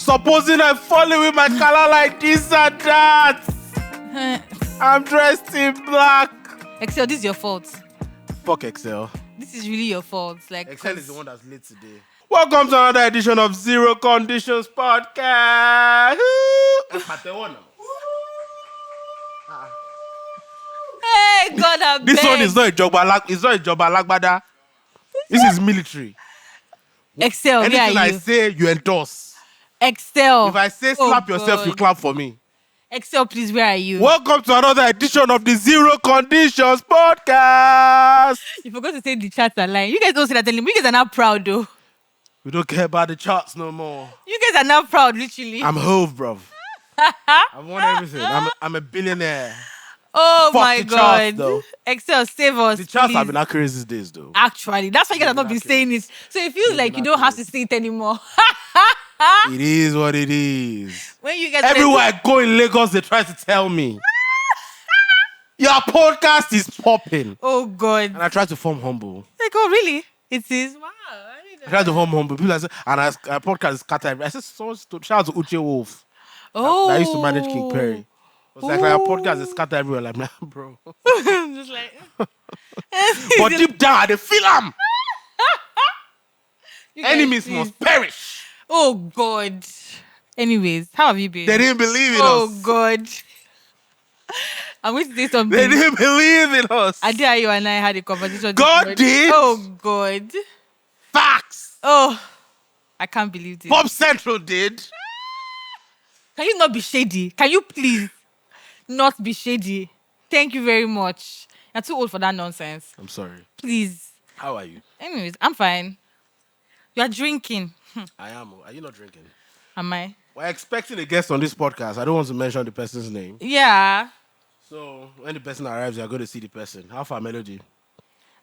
Supposing I'm falling with my color like this and that. I'm dressed in black. Excel, this is your fault. Fuck Excel. This is really your fault. Like Excel is the one that's late today. Welcome to another edition of Zero Conditions Podcast. Hey, God, I This beg. one is not a job. It's not a job. Alagbada. This is military. Excel, where Anything are I you? say, you endorse. Excel. If I say slap yourself, God. you clap for me. Excel, please, where are you? Welcome to another edition of the Zero Conditions Podcast. You forgot to say the charts are lying. You guys don't say that anymore. You guys are not proud, though. We don't care about the charts no more. You guys are not proud, literally. I'm Hove, bruv. I won everything. I'm a billionaire. Oh, Fuck my the God. charts, though. Excel, save us, The charts please. have been accurate these days, though. Actually, that's why you guys have not been accurate. saying it. So it feels like you don't have to say it anymore. It is what it is. When you guys Everywhere I go in Lagos, they try to tell me, your podcast is popping. Oh, God. And I try to form humble. Like, oh, really? It is? Wow. I try to form humble. People say, and our podcast is scattered. I said, shout out to Uche Wolf. Oh. That used to manage King Perry. It's like our podcast is scattered everywhere. Like, nah, bro. Just like... But deep down, they feel them. You guys, Enemies please. must perish. Oh, God. Anyways, how have you been? They didn't believe in Oh, us. God. I'm going to say something. They didn't believe in us. Adeayo and I had a conversation. God this morning. did? Oh, God. Facts. Oh, I can't believe this. Pop Central did. Can you not be shady? Can you please not be shady? Thank you very much. You're too old for that nonsense. I'm sorry. Please. How are you? Anyways, I'm fine. You're drinking. I am. Are you not drinking? Am I? We're expecting a guest on this podcast. I don't want to mention the person's name. Yeah, So when the person arrives, you're going to see the person. How far, Melody?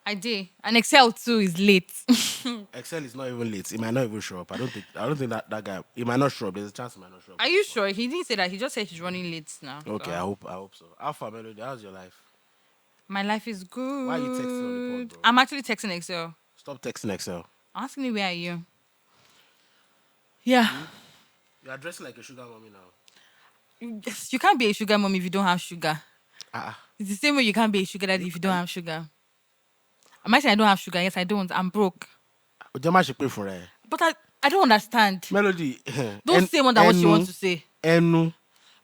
I did. And Excel too is late. Excel is not even late. He might not even show up. I don't think that guy. He might not show up. There's a chance he might not show up. Are you sure? He didn't say that. He just said he's running late now. Okay, So. I hope so. How far, Melody? How's your life? My life is good. Why are you texting on the pod, bro? I'm actually texting Excel. Stop texting Excel. Asking me where are you? Yeah. You're dressing like a sugar mommy now. You can't be a sugar mom if you don't have sugar. Ah. It's the same way you can't be a sugar daddy if you don't have sugar. Am I saying I don't have sugar? Yes, I don't. I'm broke. Ojema should pay for it. But I don't understand. Melody. Don't say more than what you want to say. Enu.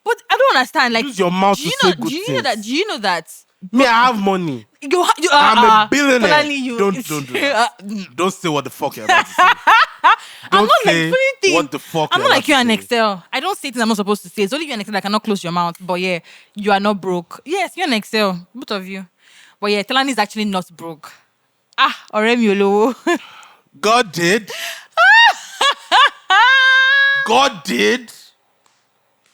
But I don't understand. Like, Use your mouth do to you say know? good Do you things. know that? Do you know that? Me, I have money. You I'm a billionaire. Totally you. Don't do that. Don't say what the fuck you're about to say. I'm not like say funny thing. what the fuck I'm you're not like you about and to say. Excel. I don't say things I'm not supposed to say. It's only you and Excel that cannot close your mouth. But yeah, you are not broke. Yes, you and Excel, both of you. But yeah, Telani is actually not broke. Oremi Olowo. God did. God did.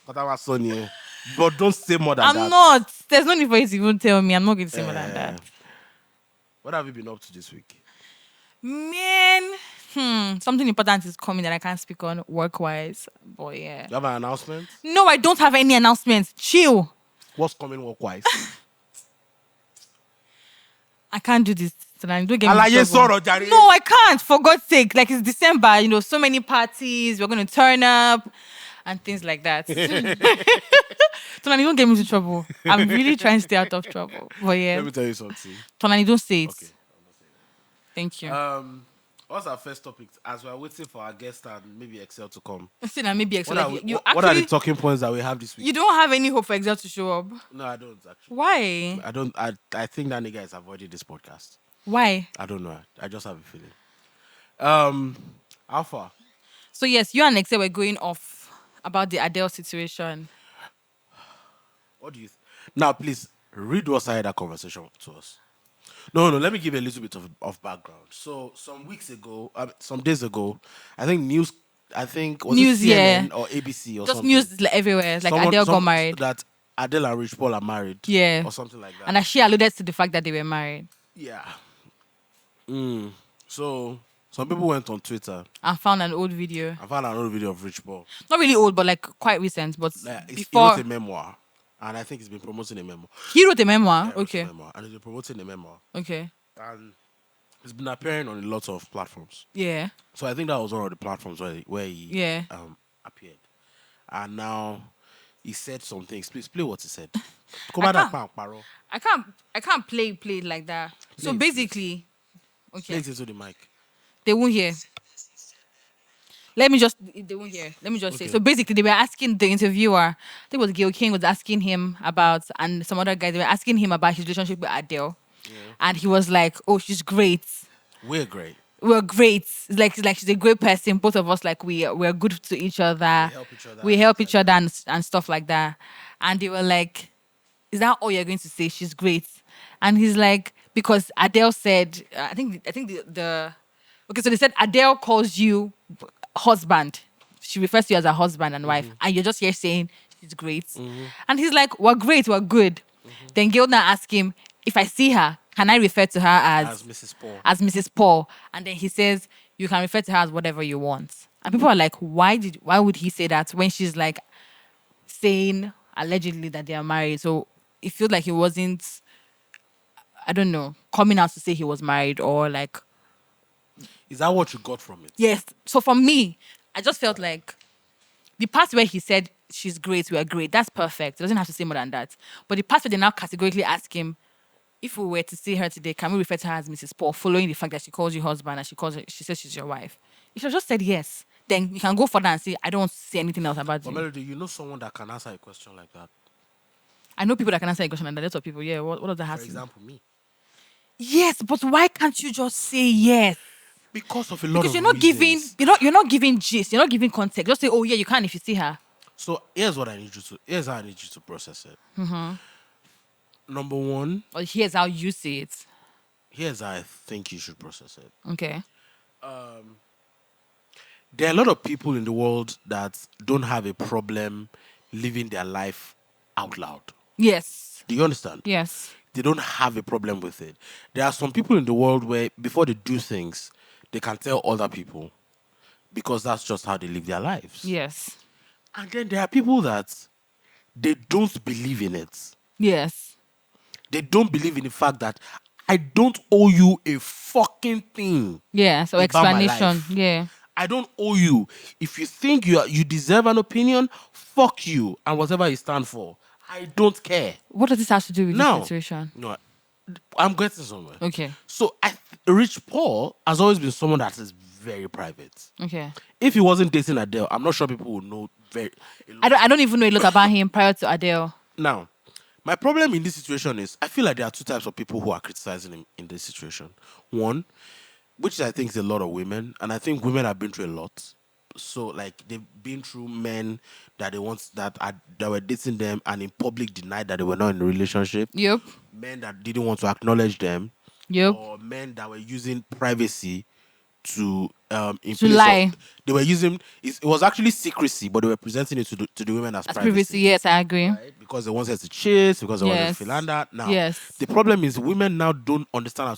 But I was Sonia. But don't say more than that. I'm not. There's no need for you to even tell me. I'm not going to say more than that. What have you been up to this week? Man, something important is coming that I can't speak on work-wise. But yeah. You have an announcement? No, I don't have any announcements. Chill. What's coming work-wise? I can't do this. Don't get me Alaye in trouble. sọ̀rọ̀ jàre. No, I can't. For God's sake. Like, it's December. You know, so many parties. We're going to turn up and things like that. Tonani, don't get me into trouble. I'm really trying to stay out of trouble. But yeah. Let me tell you something. Tonani, don't say it. Okay. Thank you. What's our first topic? As we're waiting for our guest and maybe Excel to come. See, now maybe Excel. What, Like, what are the talking points that we have this week? you don't have any hope for Excel to show up. No, I don't actually. Why? I don't. I think that nigga is avoiding this podcast. Why? I don't know. I just have a feeling. How far? So yes, you and Excel were going off about the Adele situation. What do you? Now, please read what side that conversation to us. No. Let me give you a little bit of background. So some days ago, I think news. Was News, it CNN yeah. or ABC or Just something. news is like everywhere. It's like Adele got married. That Adele and Rich Paul are married. Yeah. Or something like that. And she alluded to the fact that they were married. Yeah. So some people went on Twitter. I found an old video. I found another video of Rich Paul. Not really old, but like quite recent. But He before wrote a memoir. And I think he's been promoting a memoir. he wrote a memoir. Yeah, he wrote a Okay. memoir, and he's been promoting a memoir. Okay. And he's been appearing on a lot of platforms. Yeah. So I think that was one of the platforms where he Yeah. appeared. and now he said some things. Please play what he said. I Cover that can't. pan, paro. I can't play it like that. So Play it, please. basically, Play okay, it into the mic. they won't hear. Let me just they won't hear. Let me just say. Okay. So basically, they were asking the interviewer. I think it was Gil King was asking him about, and some other guys they were asking him about his relationship with Adele, Yeah. and he was like, "Oh, she's great. We're great. We're great. It's like she's a great person. Both of us like we're good to each We other. help each other We and help things each like other that. and stuff like that." And they were like, "Is that all you're going to say? She's great." And he's like, because Adele said, I think the okay, so they said Adele calls you husband. She refers to you as a husband and wife, and you're just here saying she's great. And he's like, "We're great, we're good." Then Gilda asked him, "If I see her, can I refer to her As Mrs. Paul. as Mrs. Paul?" And then he says, "You can refer to her as whatever you want." And people are like, why would he say that when she's like saying allegedly that they are married? So it feels like he wasn't, I don't know, coming out to say he was married or like, Is that what you got from it? yes. So for me, I just felt like the part where he said she's great, we are great, that's perfect. He doesn't have to say more than that. But the part where they now categorically ask him, if we were to see her today, can we refer to her as Mrs. Paul, following the fact that she calls you husband and she says she's your wife? You should have just said yes. Then you can go further and say, I don't want to say anything else about But you. Melody, you know someone that can answer a question like that? I know people that can answer a question like that. Lots of people. Yeah, what does that have For to do? example, me. Yes, but why can't you just say yes? Because of a lot Because of you're not giving reasons. you're not giving gist, you're not giving context. Just say, oh yeah, you can if you see her. So here's here's how I need you to process it. Number one, Or here's how you see it. here's how I think you should process it. Okay. There are a lot of people in the world that don't have a problem living their life out loud. Yes. Do you understand? Yes. They don't have a problem with it. There are some people in the world where before they do things, they can tell other people because that's just how they live their lives. Yes. And then there are people that they don't believe in it. Yes. They don't believe in the fact that I don't owe you a fucking thing. Yeah. So About my explanation. life. Yeah. I don't owe you. If you think you deserve an opinion, fuck you and whatever you stand for. I don't care. What does this have to do with Now, this situation? no, I'm getting somewhere. Okay. So Rich Paul has always been someone that is very private. Okay. If he wasn't dating Adele, I'm not sure people would know very. I don't even know a lot about him prior to Adele. Now, my problem in this situation is I feel like there are two types of people who are criticizing him in this situation. One, which I think is a lot of women, and I think women have been through a lot. So like they've been through men that that were dating them and in public denied that they were not in a relationship. Yep. Men that didn't want to acknowledge them, Yep. or men that were using privacy to in To place lie. of they were using it was actually secrecy, but they were presenting it to the women as As privacy. previously, yes, I agree. Right? Because they wanted to chase, because they wanted to Yes. philander. Now, Yes. the problem is women now don't understand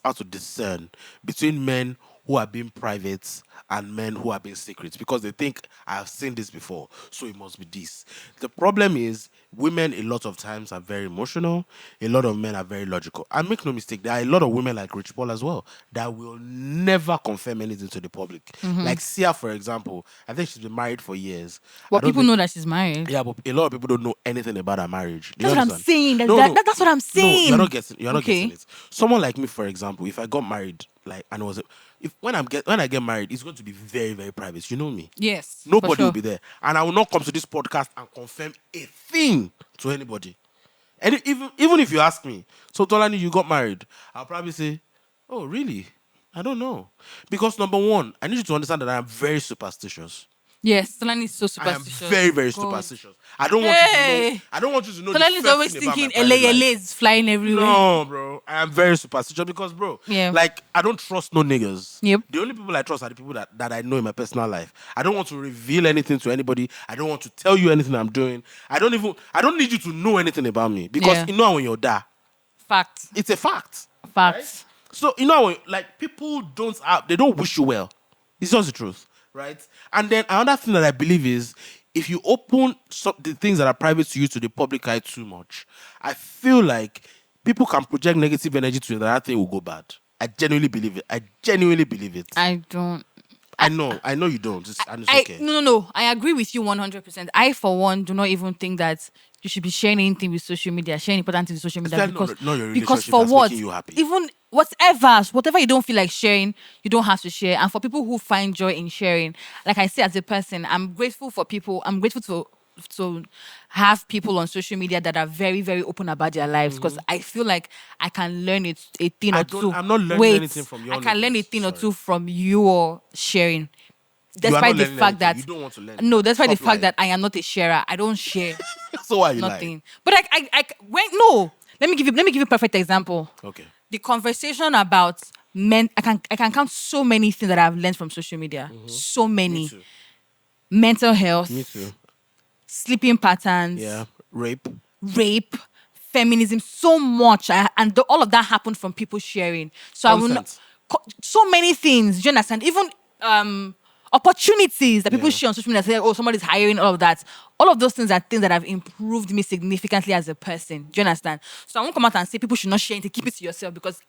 how to discern between men who are being private and men who are being secret because they think I have seen this before, so it must be this. The problem is women a lot of times are very emotional. A lot of men are very logical. And make no mistake, there are a lot of women like Rich Paul as well that will never confirm anything to the public. Like Sia, for example, I think she's been married for years. But I don't people think- know that she's married. yeah, but a lot of people don't know anything about her marriage. Do you That's what I'm understand? saying. No, That's what I'm No, saying. you're not getting. You're not Okay. getting it. Someone like me, for example, if I got married, like, and it was, if when I get married, it's going to be very, very private. You know me. Yes. for Nobody sure. will be there, and I will not come to this podcast and confirm a thing to anybody. And even if you ask me, so Tolani, you got married, I'll probably say, oh, really? I don't know, because number one, I need you to understand that I am very superstitious. Yes. Solani is so I am superstitious. very, very God. superstitious. I don't want you to know. Hey. I don't want you to know. Solani is the always first thing about thinking my private LA life. is flying everywhere. No, bro. I am very superstitious because, bro, Yeah. like, I don't trust no niggas. Yep. The only people I trust are the people that I know in my personal life. I don't want to reveal anything to anybody. I don't want to tell you anything I'm doing. I don't need you to know anything about me because Yeah. you know when you're there, Fact. it's a fact. Facts. So you know, like people they don't wish you well. It's just the truth, right? And then another thing that I believe is if you open the things that are private to you to the public eye too much, I feel like people can project negative energy to you that thing will go bad. I genuinely believe it. I don't. I know you don't. And it's I okay. no. I agree with you 100%. I, for one, do not even think that you should be sharing anything with social media, sharing important things with social media Especially because not your because relationship for that's what? making you happy. Even whatever you don't feel like sharing, you don't have to share. And for people who find joy in sharing, like I say as a person, I'm grateful for people. I'm grateful to have people on social media that are very, very open about their lives because I feel like I can learn a thing or two. I'm not learning Wait, anything from I your can learn a niggas. thing or Sorry. two from your sharing. You are not Despite the learning fact anything. You that don't want to learn it. no, despite the Stop fact lying. that I am not a sharer, I don't share So why are you lying? nothing. But when no, let me give you a perfect example. Okay. The conversation about men, I can count so many things that I've learned from social media. So Me many. too. Mental Me too. health, sleeping patterns, Yeah. Rape. rape, feminism, so much, and all of that happened from people sharing. So I will not Consent. so many things. Do you understand? Even opportunities that people Yeah. share on social media. Say, oh, somebody's hiring. All of that. All of those things are things that have improved me significantly as a person. Do you understand? So I won't come out and say people should not share anything. Keep it to yourself because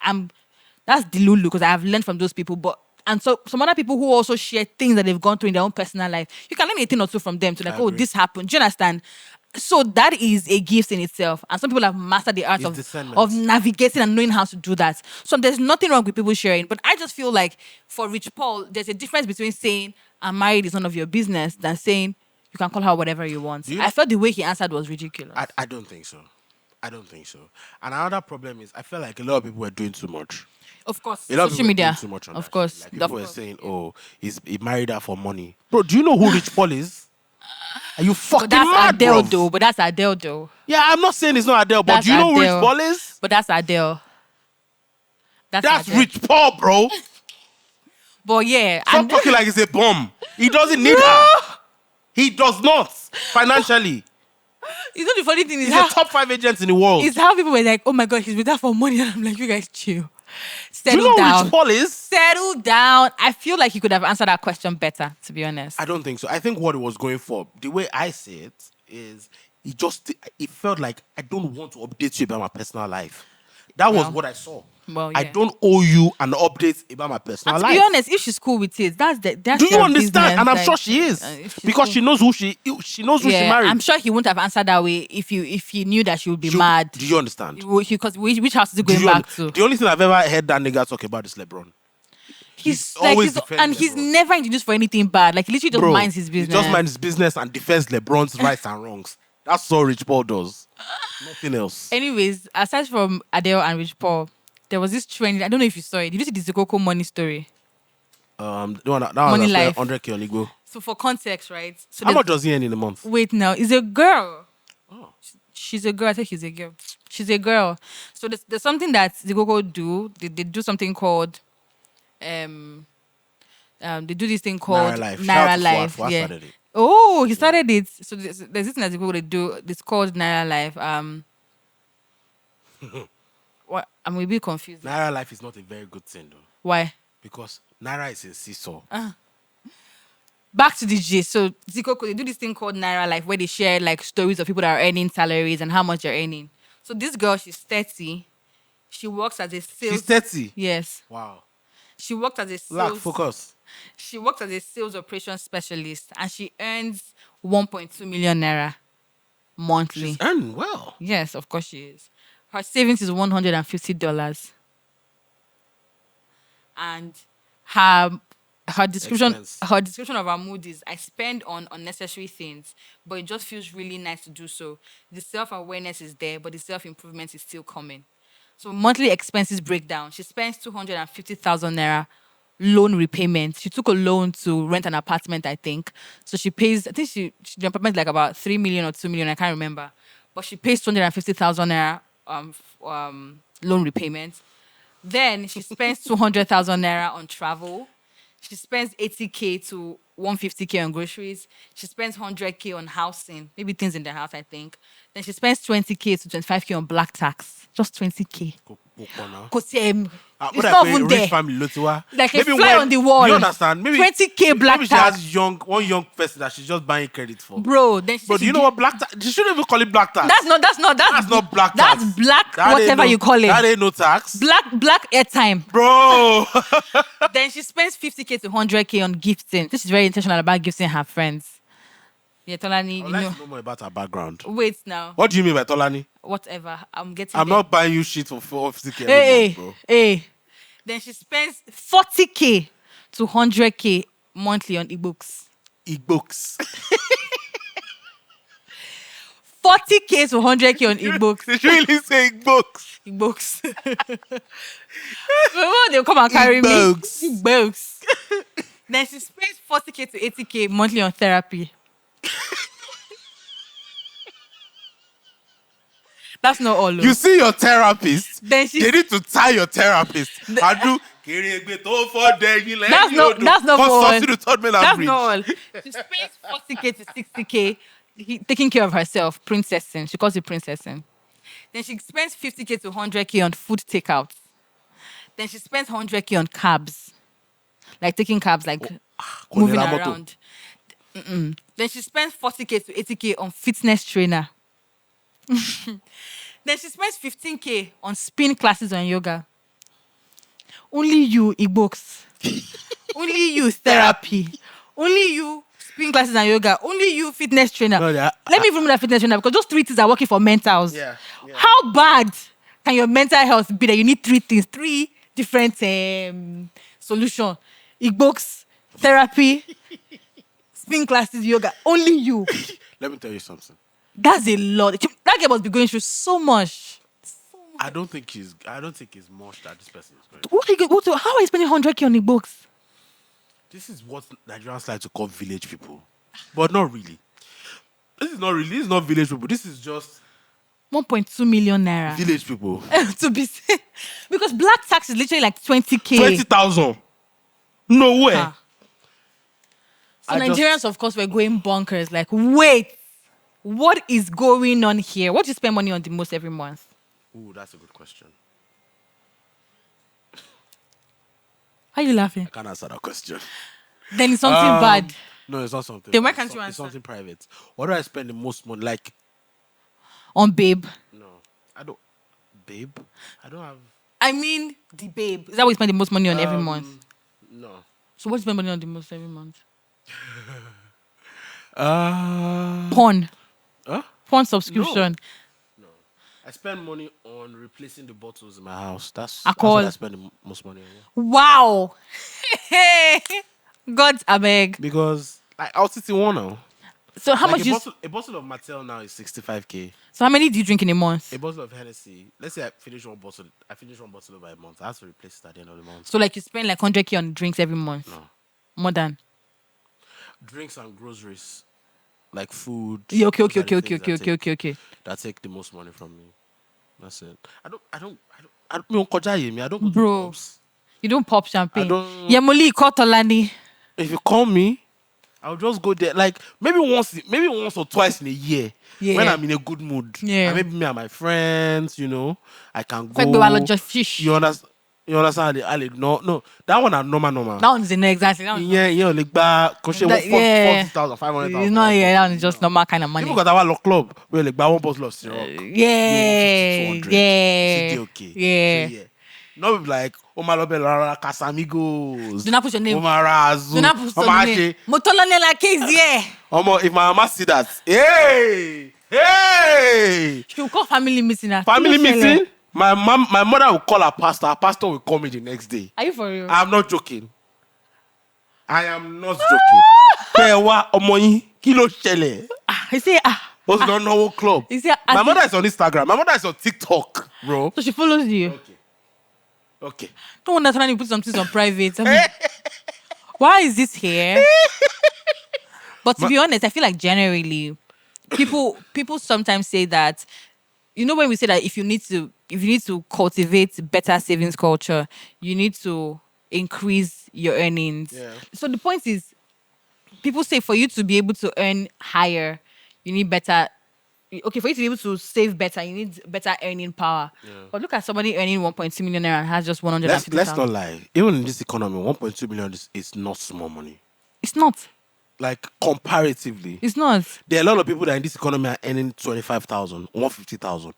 that's the lulu because I have learned from those people. But and so some other people who also share things that they've gone through in their own personal life, you can learn a thing or two from them to like, I oh, agree. this happened. Do you understand? So that is a gift in itself. And some people have mastered the art It's of discernment. navigating and knowing how to do that. So there's nothing wrong with people sharing. But I just feel like for Rich Paul, there's a difference between saying I'm married is none of your business than saying you can call her whatever you want. Do you I know? felt the way he answered was ridiculous. I don't think so. I don't think so. And another problem is I feel like a lot of people were doing too much. Of course, A lot of people social were doing media. too much on Of that shit. course, Like people of were course. saying, "Oh, he married her for money." Bro, do you know who Rich Paul is? Are you But fucking that's mad, Adele bro? though. But that's Adele though. Yeah, I'm not saying it's not Adele, but That's do you know who Rich Adele. Paul is? But that's Adele. That's That's Adele. Rich Paul, bro. But yeah, Stop and talking like it's a bomb. He doesn't need her. He does not financially. you know the funny thing is He's a how top 5 agent in the world. is how people were like, oh my god, he's with her for money, and I'm like, you guys chill, Do you settle know who Rich down, Paul is? settle down. I feel like he could have answered that question better, to be honest. I don't think so. I think what he was going for, the way I see it, is it felt like I don't want to update you about my personal life. That was Well, what I saw. well, I yeah. don't owe you an update about my personal And to be life. honest, if she's cool with it, that's Do you their understand? business. And I'm Like, sure she is. if she's Because cool. she knows who she Yeah, married. I'm sure he wouldn't have answered that way if he knew that she would be She- mad. Do you understand? Because which house is he Do going you back to? The only thing I've ever heard that nigga talk about is LeBron. He's like always defends and he's LeBron. never introduced for anything bad. Like he literally just Bro, minds his he business. just minds his business and defends LeBron's rights and wrongs. That's all Rich Paul does. Nothing else. Anyways, aside from Adele and Rich Paul, there was this trend. I don't know if you saw it. Did you see the Zikoko money story? That Money was Life. 100K on Igbo. So for context, right? So How there's- much does he earn in a month? wait now, is a girl. Oh. She's a girl. I think she's a girl. She's a girl. So there's something that Zikoko do. They do something called they do this thing called Naira Life. Shout out Naira to Life. Fuad. Fuad Yeah. started it. Oh, he started it. So there's this thing that Zikoko they do. It's called Naira Life. What? I'm a bit confused. Naira Life is not a very good thing, though. Why? Because Naira is in seesaw. Back to the G. So Zikoko, they do this thing called Naira Life where they share like stories of people that are earning salaries and how much they're earning. So this girl, she's 30. She works as a sales. She's 30. Yes. Wow. She worked as a Black, sales. focus. She works as a sales operations specialist and she earns 1.2 million naira monthly. She's earning well. Yes, of course she is. Her savings is $150. And her description Expense. her description of her mood is I spend on unnecessary things, but it just feels really nice to do so. The self-awareness is there, but the self-improvement is still coming. So monthly expenses breakdown. She spends 250,000 naira loan repayment. She took a loan to rent an apartment, I think. So she pays, I think the apartment is like about 3 million or 2 million, I can't remember. But she pays 250,000 naira loan repayment. Then she spends 200,000 naira on travel. She spends 80K to 150K on groceries. She spends 100K on housing, maybe things in the house, I think. Then she spends 20K to 25K on black tax. Just 20K. Cocoa now. Because It's not even rich there. family, Lotiwa. Like a fly on the wall. You understand? Maybe 20K black maybe she tax. has one young person that she's just buying credit for. Bro, then she But said do you know what black tax? She shouldn't even call it black tax. That's not black tax. That's black, That ain't whatever you call it. That ain't no tax. Black airtime. Bro. Then she spends 50K to 100K on gifting. This is very intentional about gifting her friends. Yeah, Tolani, I'd you like know. to know more about her background. Wait now. What do you mean by Tolani? Whatever. I'm getting I'm there. not buying you shit for 50K every Hey, month, bro. hey. Then she spends 40K to 100K monthly on ebooks. E-books. 40K to 100K on ebooks. Did you really say books? Ebooks. They'll come and carry Ebooks. me. Ebooks. Then she spends 40K to 80K monthly on therapy. That's not all. You see your therapist, Then they need to tie your therapist. I do. That's not all. That's not all. She spends 40K to 60K taking care of herself, princessing. She calls it princessing. Then she spends 50K to 100K on food takeout. Then she spends 100K on cabs. Like taking cabs, like moving Konera moto. around. Then she spends 40K to 80K on fitness trainer. Then she spends 15K on spin classes on yoga. Only you, ebooks. Only you, therapy. Only you, spin classes and yoga. Only you, fitness trainer. No, Let me even that fitness trainer because those 3 things are working for mentals. Yeah. How bad can your mental health be that you need 3 things, 3 different solutions? Ebooks, therapy, spin classes, yoga. Only you. Let me tell you something. That's a lot. That girl must be going through so much. I don't think it's much that this person is going. What are you go to? How are you spending 100K on the books? This is what Nigerians like to call village people. But not really. This is not village people. This is just 1.2 million naira. village people. To be safe. Because black tax is literally like 20K. 20,000. No way. Ah. So I Nigerians, just- of course, were going bonkers. Like, wait, what is going on here? What do you spend money on the most every month? Ooh, that's a good question. Why are you laughing? I can't answer that question. Then it's something bad. No, it's not something. Then why bad. can't It's you It's answer? something private. What do I spend the most money? Like, On babe. no, I don't. Babe, I don't have. I mean, the babe. Is that what you spend the most money on every month? No. So what do you spend money on the most every month? Uh. Porn. Huh? Porn subscription. No. I spend money on replacing the bottles in my house. That's Alcohol. what I spend the most money on. Yeah. Wow. God, I beg. Because I'll sit in one now. So how Like much a bottle of Mattel now is 65K. So how many do you drink in a month? A bottle of Hennessy. Let's say I finish one bottle by a month. I have to replace it at the end of the month. So like you spend like 100K on drinks every month? No. More than? Drinks and groceries, like food. Yeah, okay. those are the things Okay. That take the most money from me. That's it. I don't go to Bro. pubs. You don't pop champagne. I don't- Yemoli Kotolani. If you call me, I'll just go there. Like maybe once or twice in a year. Yeah. When I'm in a good mood. Yeah. And maybe me and my friends, I can go. Like the just fish. You understand? No. That one are normal. That one is no exactly. That one is Yeah, like back. Cause she That- yeah. 40,000, 500,000. It's not, yeah, that one is just normal kind of money. Even because I want club, we like buy one bottle of syrup. Yeah. 200. Yeah. Okay. Yeah. So, yeah. Not be like, Omalobe Lara Casamigos. Do not put your name. Omarazu. Do not put your name. Motolani like case, yeah. If my mama see that, hey! She will call family meeting. Family meeting? My mother will call her pastor. Her pastor will call me the next day. Are you for real? I'm not joking. I am not joking. Pewa Omoyi, kilo shele. He say, What's the no club? He say, My mother is on Instagram. My mother is on TikTok, bro. So she follows you. Okay. Don't understand you put some things on private. I mean, why is this here? But to be honest, I feel like generally, people sometimes say that, when we say that if you need to cultivate better savings culture, you need to increase your earnings. Yeah. So the point is, people say for you to be able to earn higher, you need better okay, for you to be able to save better, you need better earning power. But look at somebody earning 1.2 million naira and has just Let's 150,000. not lie. Even in this economy, 1.2 million is not small money. It's not. Like comparatively, It's not. there are a lot of people that in this economy are earning 25,000, 150,000.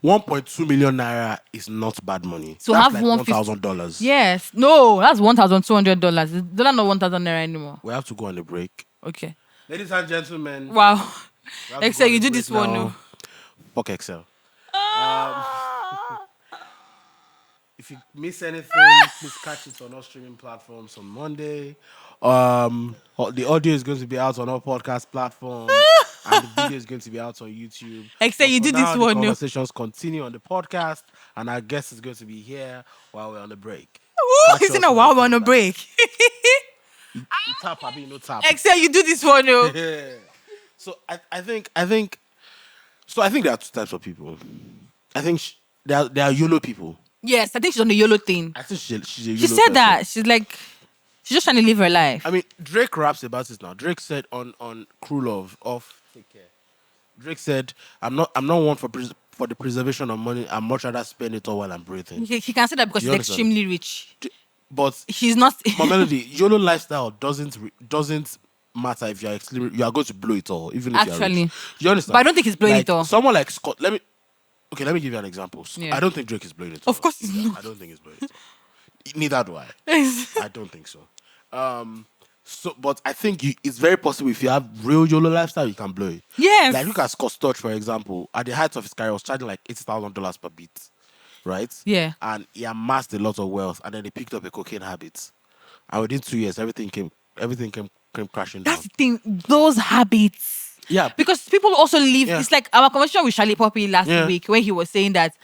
1.2 million naira is not bad money. So That's have like 150. $1,000. Yes. No, that's $1,200. It's dollar not 1,000 naira anymore. We have to go on a break. Okay. Ladies and gentlemen, Wow. we have to go Excel, on you a do break this one, now. no. Fuck Excel. Ah. If you miss anything, please catch it on all streaming platforms on Monday. The audio is going to be out on all podcast platforms, and the video is going to be out on YouTube. Excel, But you for do this now, the one, no. conversations continue on the podcast, and our guest is going to be here while we're on the break. Ooh, Catch he's in us a when we while come on a back. break. You tap, I mean, no tap. Excel, you do this one, no. Yeah. So I think there are two types of people. I think there are YOLO people. Yes, I think she's on the YOLO thing. I think she's a YOLO She said person. that. She's like, she's just trying to live her life. I mean, Drake raps about this now. Drake said on Crew Love of Take Care. Drake said, "I'm not one for the preservation of money. I'm much rather spend it all while I'm breathing." He can say that because You she's understand? extremely rich. But She's not. my melody, YOLO lifestyle doesn't matter if you are going to blow it all, even if you are Actually. rich. You understand? But I don't think he's blowing Like, it all. Someone like Scott. Let me give you an example. Yeah. I don't think Drake is blowing it all. Of course he's not. I don't think he's blowing it all. Neither do I. I don't think so. But I think it's very possible if you have real YOLO lifestyle, you can blow it. Yes. Like look at Scott Storch, for example. At the height of his career, he was charging like $80,000 per beat, right? Yeah. And he amassed a lot of wealth, and then he picked up a cocaine habit, and within 2 years, everything came crashing down. That's the thing. Those habits. Yeah. Because people also live. Yeah. It's like our conversation with Charlie Poppy last Yeah. week, where he was saying that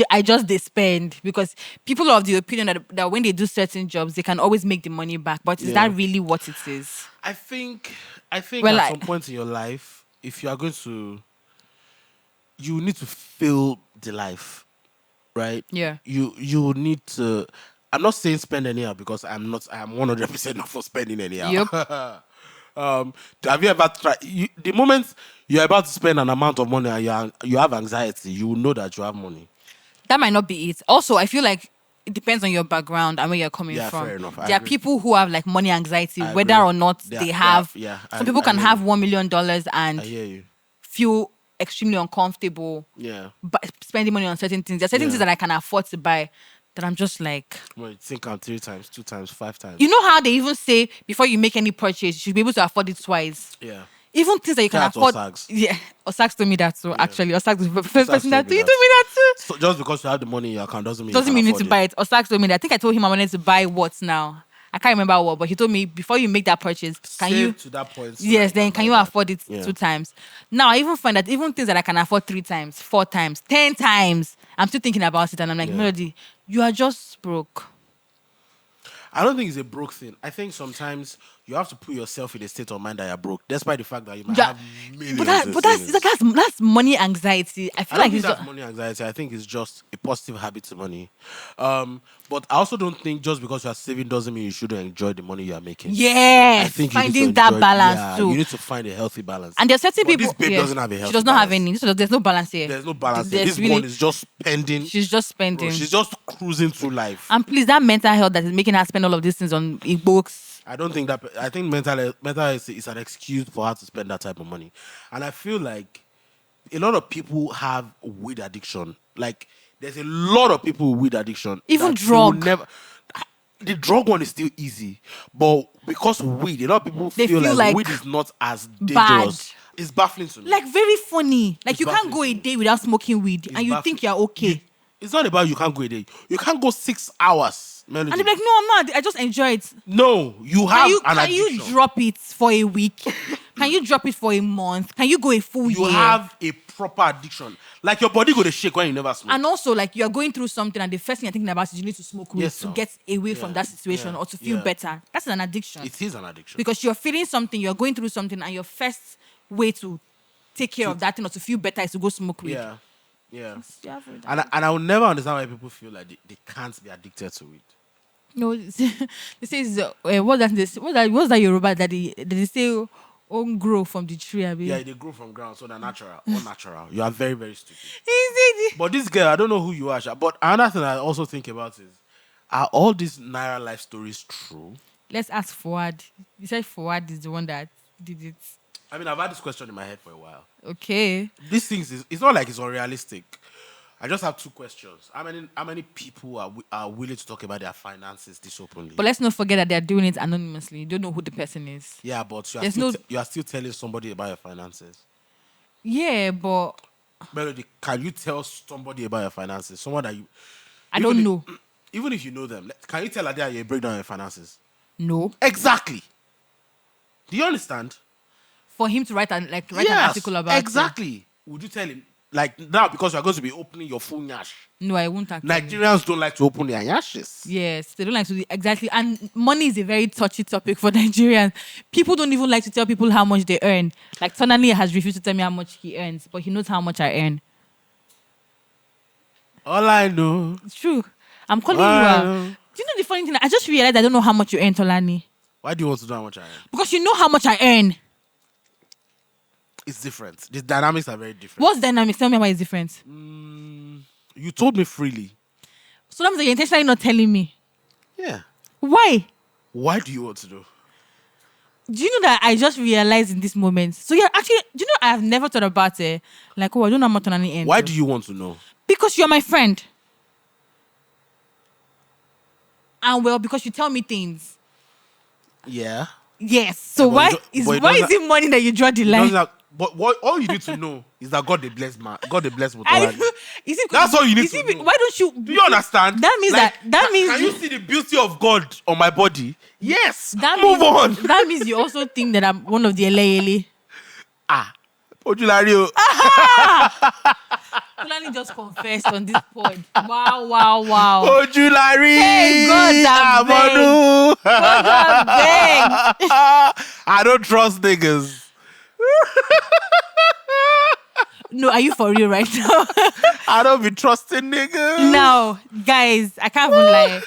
I just they spend because people are of the opinion that when they do certain jobs, they can always make the money back. But is Yeah. that really what it is? I think Well, at some point in your life, if you are going to, you need to feel the life, right? Yeah. You need to. I'm not saying spend anyhow because I'm not. I'm 100% not for spending anyhow. Yep. Have you ever tried? The moment you're about to spend an amount of money and you have anxiety, you will know that you have money. That might not be it. Also, I feel like it depends on your background and where you're coming Yeah, from. fair enough. I There are agree. people who have like money anxiety, I whether agree. or not they have. Some people can I hear have you. $1 million and I hear you. feel extremely uncomfortable Yeah. spending money on certain things. There are certain Yeah. things that I can afford to buy that I'm just like, Well, you think I'm 3 times, 2 times, 5 times. you know how they even say before you make any purchase, you should be able to afford it twice. Yeah. Even things that you can Shout out to afford. Osags. Yeah, Osags told me that too. Actually, Osags was the first person that told me he told me that too. So just because you have the money in your account doesn't mean Doesn't you mean can you need to afford buy it. Osags told me that. I think I told him I wanted to buy what now. I can't remember what, but he told me before you make that purchase, can Save you? to that point? so Yes, that then can can buy you that. afford it Yeah. 2 times? Now I even find that even things that I can afford 3 times, 4 times, 10 times, I'm still thinking about it, and I'm like, Yeah. Melody, you are just broke. I don't think it's a broke thing. I think sometimes you have to put yourself in a state of mind that you're broke, despite the fact that you might Yeah, have millions. but that's money anxiety. I feel I don't like think it's that's just, money anxiety. I think it's just a positive habit to money. But I also don't think just because you are saving doesn't mean you shouldn't enjoy the money you are making. yes, I think you need finding to that enjoy- balance yeah, too. You need to find a healthy balance. And there's certain But people. this babe yeah, doesn't have a she healthy does not have balance. any. There's no balance here. There's no balance. Here. There's This woman is just spending. She's just Bro, spending. she's just cruising through life. And please, that mental health that is making her spend all of these things on books. I don't think that. I think mental health is an excuse for her to spend that type of money, and I feel like a lot of people have weed addiction. Like there's a lot of people with weed addiction. Even that they will drug. Never. The drug one is still easy, but because weed, a lot of people They feel feel like like weed is not as bad. dangerous. It's baffling to me. Like very funny. Like It's you can't baffling go to a me. day without smoking weed, and you baffling. think you're okay. It's not about you can't go a day. You can't go 6 hours. Melody. And they're like, no, I'm not. I just enjoy it. No, you have an Can you addiction. drop it for a week? Can you drop it for a month? Can you go a full You year? have a proper addiction. Like your body go to shake when you never smoke. And also, like you're going through something, and the first thing you're thinking about is you need to smoke weed Yes, to no. get away from that situation Yeah. or to feel Yeah. better. That's an addiction. It is an addiction. Because you're feeling something, you're going through something, and your first way to take care of that thing or to feel better is to go smoke weed. Yeah. Yeah. You have weed And I will never understand why people feel like they can't be addicted to it. No, this is what's that Yoruba that they say? own grow from the tree, abi. Yeah, they grow from ground, so they're natural, unnatural. You are very, very stupid. Is it? But this girl, I don't know who you are, Sha, but another thing I also think about is, are all these Naira life stories true? Let's ask Fuad. You said Fuad is the one that did it. I mean, I've had this question in my head for a while. Okay. These things it's not like it's unrealistic. I just have two questions. How many people are willing to talk about their finances this openly? But let's not forget that they're doing it anonymously. You don't know who the person is. Yeah, but There's no- you are still telling somebody about your finances. Yeah, but Melody, can you tell somebody about your finances? Someone that you I even don't if- know. Even if you know them, can you tell her that you break down your finances? No. Exactly. Do you understand? For him to write an article about it. exactly. Would you tell him like now because you are going to be opening your full nyash? No, I won't actually. Nigerians don't like to open their nyashes. Yes, they don't like to do exactly. And money is a very touchy topic for Nigerians. People don't even like to tell people how much they earn. Like Tonali has refused to tell me how much he earns, but he knows how much I earn. All I know. It's true. I'm calling All you I out. know. Do you know the funny thing? I just realized I don't know how much you earn, Tolani. Why do you want to know how much I earn? Because you know how much I earn. It's different. The dynamics are very different. What's dynamics? Tell me why it's different. You told me freely. So that means that you're intentionally not telling me. Yeah. Why? Why do you want to know? Do you know that I just realized in this moment? So yeah, actually, do you know I have never thought about it? Like, oh, I don't know how much Tolani earns. Why do you want to know? Because you're my friend. And well, because you tell me things. Yeah. Yes. So Yeah, but why it do- is but it why is doesn't- it money that you draw the It line? doesn't have- but what all you need to know is that God the bless man. God the bless I, Mutolani. is it, That's all you need is to it- know. Why don't you? Do you understand? That means Like, that means Can you see the beauty of God on my body? Yes. that Move means, on. That means you also think that I'm one of the Ele. Ojulario. Fulani just confessed on this pod. Wow, wow, wow. Ojulari. Hey, God, I Amonu. God, I beg. I don't trust niggas. No, are you for real right now? I don't be trusting niggas. No, guys, I can't even lie.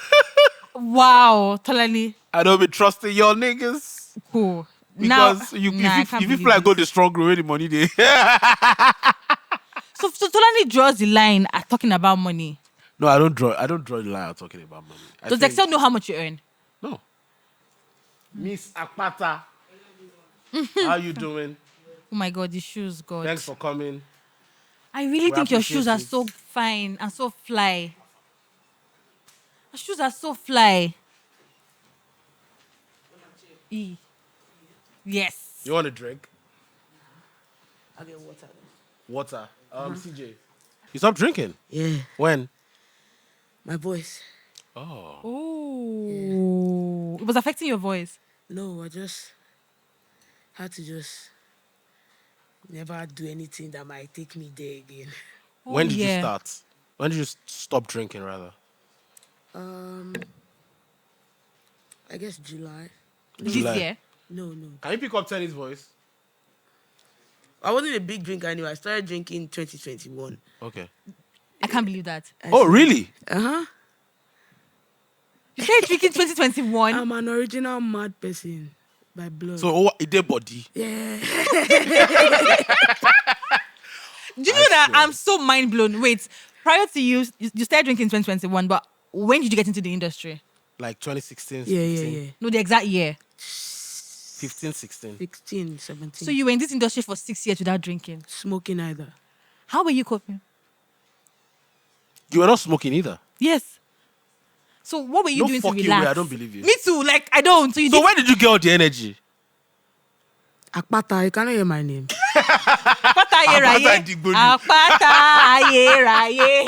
Wow, Tolani, I don't be trusting your niggas. cool. Because now, you, nah, I if can't you feel believe like go this. the strong way the money they So Tolani draws the line at talking about money. No, I don't draw the line of talking about money. Does Excel know how much you earn? No. Miss Akpata. How you doing? Oh my God, the shoes, God. Thanks for coming. I really We think your appreciate shoes are it. so fine and so fly. Your shoes are so fly. E. Yes. You want a drink? I'll get water. Water. CJ. You stopped drinking? Yeah, When? my voice. Oh. Oh. It was affecting your voice. No, I just had to just never do anything that might take me there again. When did you yeah. start? When did you stop drinking, rather? I guess July. This July. year? No. Can you pick up Teni's voice? I wasn't a big drinker anyway. I started drinking in 2021. Okay. I can't believe that. Oh, really? Uh-huh. You said drinking 2021. I'm an original mad person by blood. So, it did body. yeah. Do you know that I'm so mind blown? Wait, prior to you started drinking in 2021, but when did you get into the industry? Like 2016, Yeah, 15, yeah. No, the exact year. 15, 16. 16, 17. So you were in this industry for 6 years without drinking. Smoking either. How were you coping? You were not smoking either. Yes. So what were you No doing to fucking relax? way, I don't believe you. Me too. Like I don't. So you So did where did you get all the energy? Akpata, you cannot hear my name. Apata ayérayé. Apata Ìdìgbòlù. Apata ayérayé.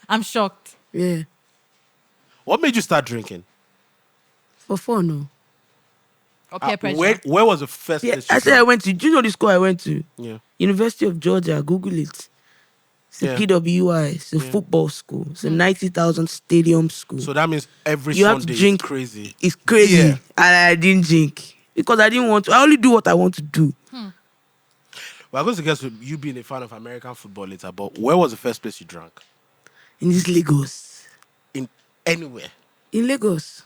I'm shocked. Yeah. What made you start drinking? For fun, no. Or peer pressure. Where was the first Yeah, place you I said I drank? went to, do you know the school I went to? Yeah. University of Georgia, Google it. It's a Yeah. PWI, it's a football school. It's a 90,000 stadium school. So that means every You have to Sunday drink. is crazy. It's crazy. Yeah. And I didn't drink. Because I didn't want to. I only do what I want to do. We're going to get to you being a fan of American football later, but where was the first place you drank? In this Lagos. In anywhere. In Lagos.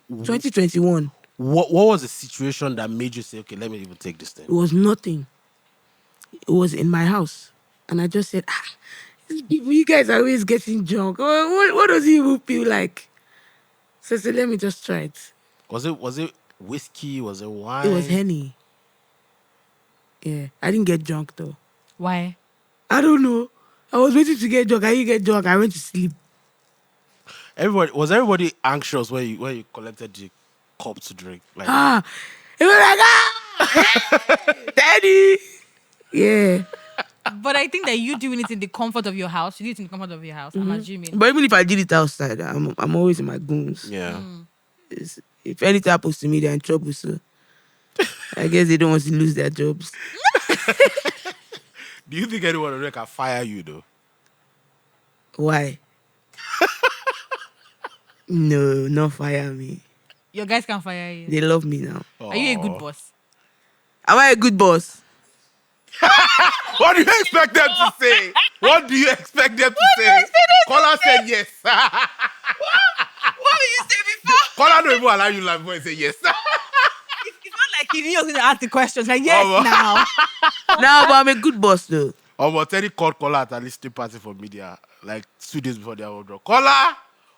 2021. What was the situation that made you say, okay, let me even take this thing? It was nothing. It was in my house. And I just said, these people, you guys are always getting drunk. What does it even feel like? So I said, let me just try it. Was it whiskey? Was it wine? It was Henny. Yeah. I didn't get drunk though. Why? I don't know. I was waiting to get drunk. I didn't get drunk. I went to sleep. Everybody anxious when you collected the cup to drink? Like, It was like, Daddy. Yeah. But I think that you doing it in the comfort of your house. You did it in the comfort of your house. I'm assuming. But even if I did it outside, I'm always in my goons. yeah. If anything happens to me, they're in trouble. So I guess they don't want to lose their jobs. Do you think anyone on can fire you though? Why? No, not fire me. Your guys can fire you. They love me now. Are you a good boss? Am I a good boss? What do you expect them to say? What do you expect them to say? Caller said yes. What did you say before? Caller don't even allow you laugh when you say yes. It's not like you knew you was going to ask the questions. Like, yes, Oh, now. No, but I'm a good boss though. But Teni called Caller at a listening party for media like 2 days before their own draw. Caller,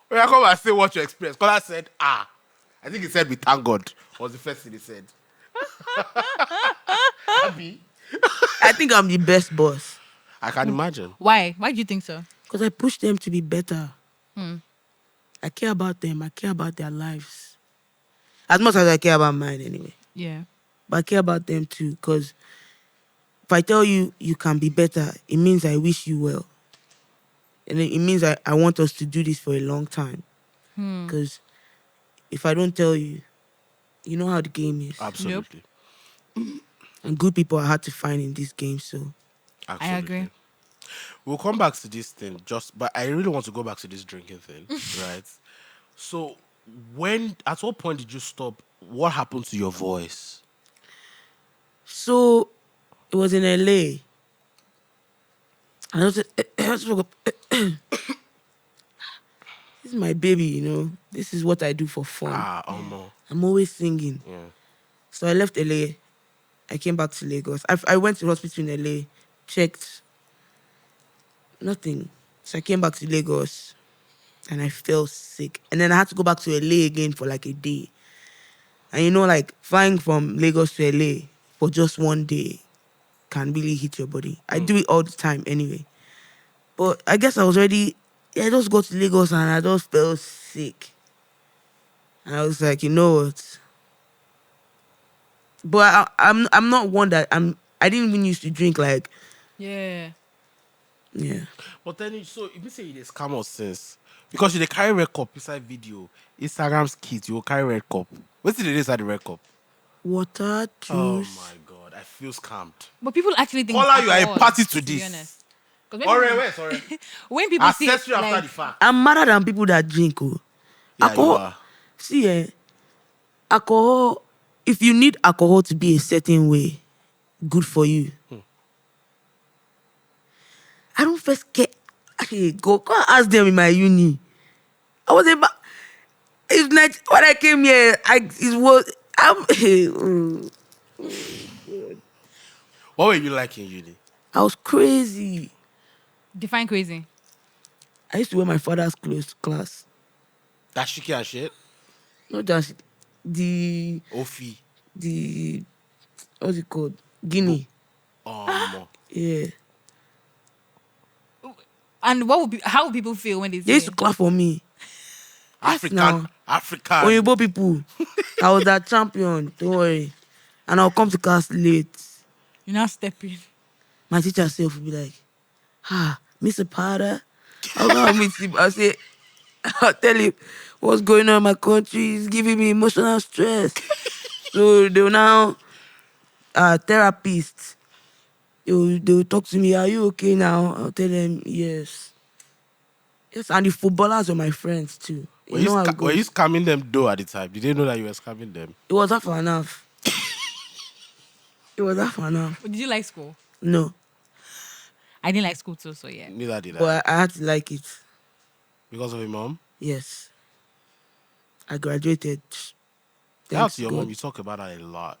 when I come and say what you experienced, Caller said, I think he said, we thank God. Was the first thing he said. Abby, I think I'm the best boss I can imagine. Why? Why do you think so? because I push them to be better. I care about them. I care about their lives. As much as I care about mine anyway. Yeah. But I care about them too because if I tell you you can be better, it means I wish you well. And it means I want us to do this for a long time. Because if I don't tell you, you know how the game is. Absolutely. And good people are hard to find in this game, so Absolutely. I agree. We'll come back to this thing, but I really want to go back to this drinking thing, right? So, at what point did you stop? What happened to your voice? So it was in LA. And I was this is my baby, you know. This is what I do for fun. No. I'm always singing. Yeah. So I left LA. I came back to Lagos. I went to the hospital in LA, checked. Nothing. So I came back to Lagos and I fell sick. And then I had to go back to LA again for like a day. And you know, like flying from Lagos to LA for just one day can really hit your body. I do it all the time anyway. But I guess I was ready. I just got to Lagos and I just felt sick. And I was like, you know what? But I'm not one that I didn't even used to drink like Yeah. yeah. But then, so if you say you just come out since, because you dey carry red cup inside video, Instagram's kids, you will carry red cup. What's the inside the red cup? Water, Oh juice. my God, I feel scammed. But people actually think Caller, it's you are a alcohol, party to be this. honest. 'Cause when Alright, people- wait, sorry. when people see Accessory after like, the fact. I'm madder than people that drink. Oh. Yeah, you Alcohol. are. See, alcohol, if you need alcohol to be a certain way, good for you. I don't first get. Hey, go and ask them in my uni. I was about. It's like when I came here, it was. What were you like in uni? I was crazy. define crazy. I used to wear my father's clothes to class. That shiki and shit? Not just the Ofi. what's it called? Guinea. Yeah. And how would people feel when they They see used to it? clap for me. African. now. African. Oyinbo people. I was that champion. Don't worry. And I'll come to class late. You're not stepping. My teacher self will be like, Mr. Potter. I'll go and meet him. I'll say, I'll tell him what's going on in my country. It's giving me emotional stress. So they'll now, therapists, they'll talk to me, are you okay now? I'll tell them, yes. Yes, and the footballers were my friends too. Were You know how it were you goes. scamming them though at the time? Did they know that you were scamming them? It was half and half. It was half and half. Did you like school? No, I didn't like school too, so yeah. Neither did I. but I had to like it. Because of your mom? Yes. I graduated. Shout out Thanks to your God. mom. You talk about that a lot.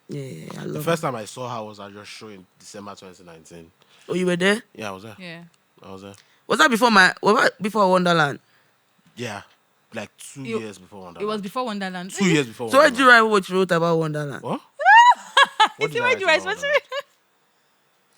Yeah, I The love first her. time I saw her was at your show in December 2019. Oh, you were there? Yeah, I was there. Yeah. I was there. Was that before Wonderland? Yeah, like 2 It, years before it was Wonderland. before Wonderland. 2 years before So why did you Wonderland. write what you wrote about Wonderland? What? What You see did I why write you write about especially?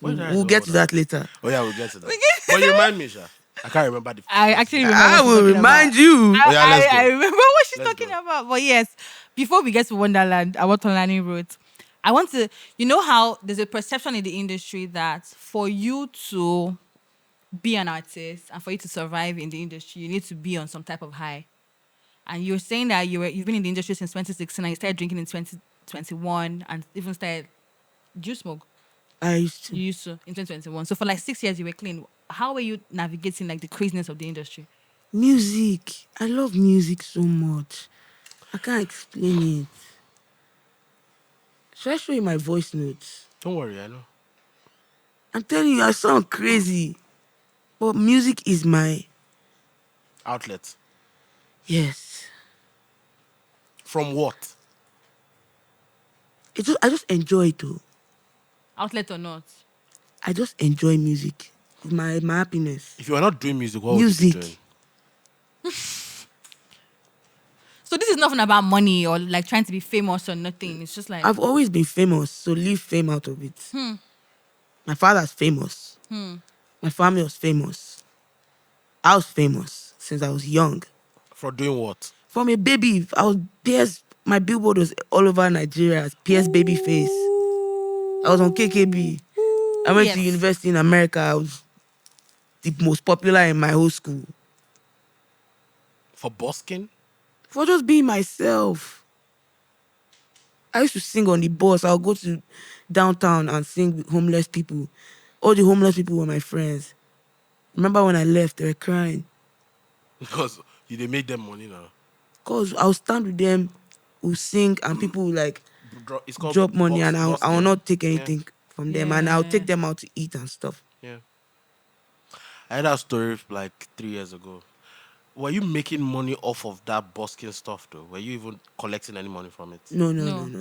Wonderland? What did I write We'll about get to Wonderland? that later. Oh yeah, we'll get to that. But you remind me, Sha. I can't remember the. I first actually name. remember I what she's will talking remind about. you. Oh, yeah, let's go. I remember what she's Let's talking go. about. But yes, before we get to Wonderland, what Tolani wrote, I want to, you know how there's a perception in the industry that for you to be an artist and for you to survive in the industry, you need to be on some type of high. And you're saying that you've been in the industry since 2016 and you started drinking in 2021 and even started, do you smoke? I used to. You used to in 2021. So for like 6 years you were clean. How were you navigating like the craziness of the industry? Music. I love music so much. I can't explain it. Should I show you my voice notes? Don't worry, I know. I'm telling you, I sound crazy. But music is my Outlet. yes. From what? I just enjoy it though. Outlet or not? I just enjoy music. It's my happiness. If you are not doing music, what would you be Music. doing? So this is nothing about money or like trying to be famous or nothing. It's just like I've always been famous, so leave fame out of it. My father's famous. My family was famous. I was famous since I was young. For doing what? From a baby, I was PS. My billboard was all over Nigeria as PS Babyface. I was on KKB. I went to Yes. university in America. I was the most popular in my whole school. For busking? For just being myself. I used to sing on the bus. I'll go to downtown and sing with homeless people. All the homeless people were my friends. Remember when I left, they were crying. Because they made them money now. Because I'll stand with them, we'll sing, and people will like It's called drop money, and I will busking. not take anything from them, and I'll Yeah. take them out to eat and stuff. Yeah. I had that story like 3 years ago. Were you making money off of that busking stuff though? Were you even collecting any money from it? No.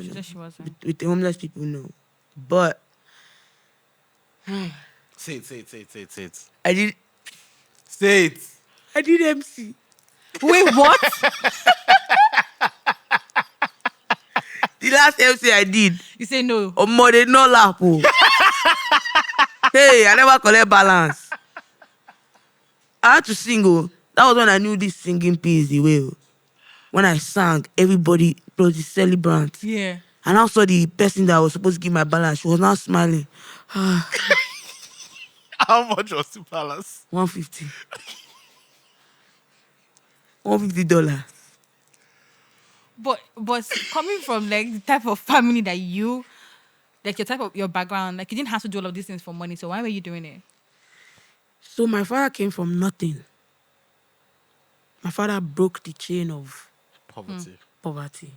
She said she wasn't. With the homeless people, no. But Say it. I did Say it. MC. Wait, what? The last MC I did, You say no. more than no laugh. Oh. Hey, I never collect balance. I had to sing. Oh. That was when I knew this singing piece the way. Oh. When I sang, everybody was the celebrant. Yeah. And I saw the person that was supposed to give my balance. She was now smiling. How much was the palace? $150. $150. But coming from like the type of family that you, like your background, like you didn't have to do all of these things for money. So why were you doing it? So my father came from nothing. My father broke the chain of Poverty. poverty.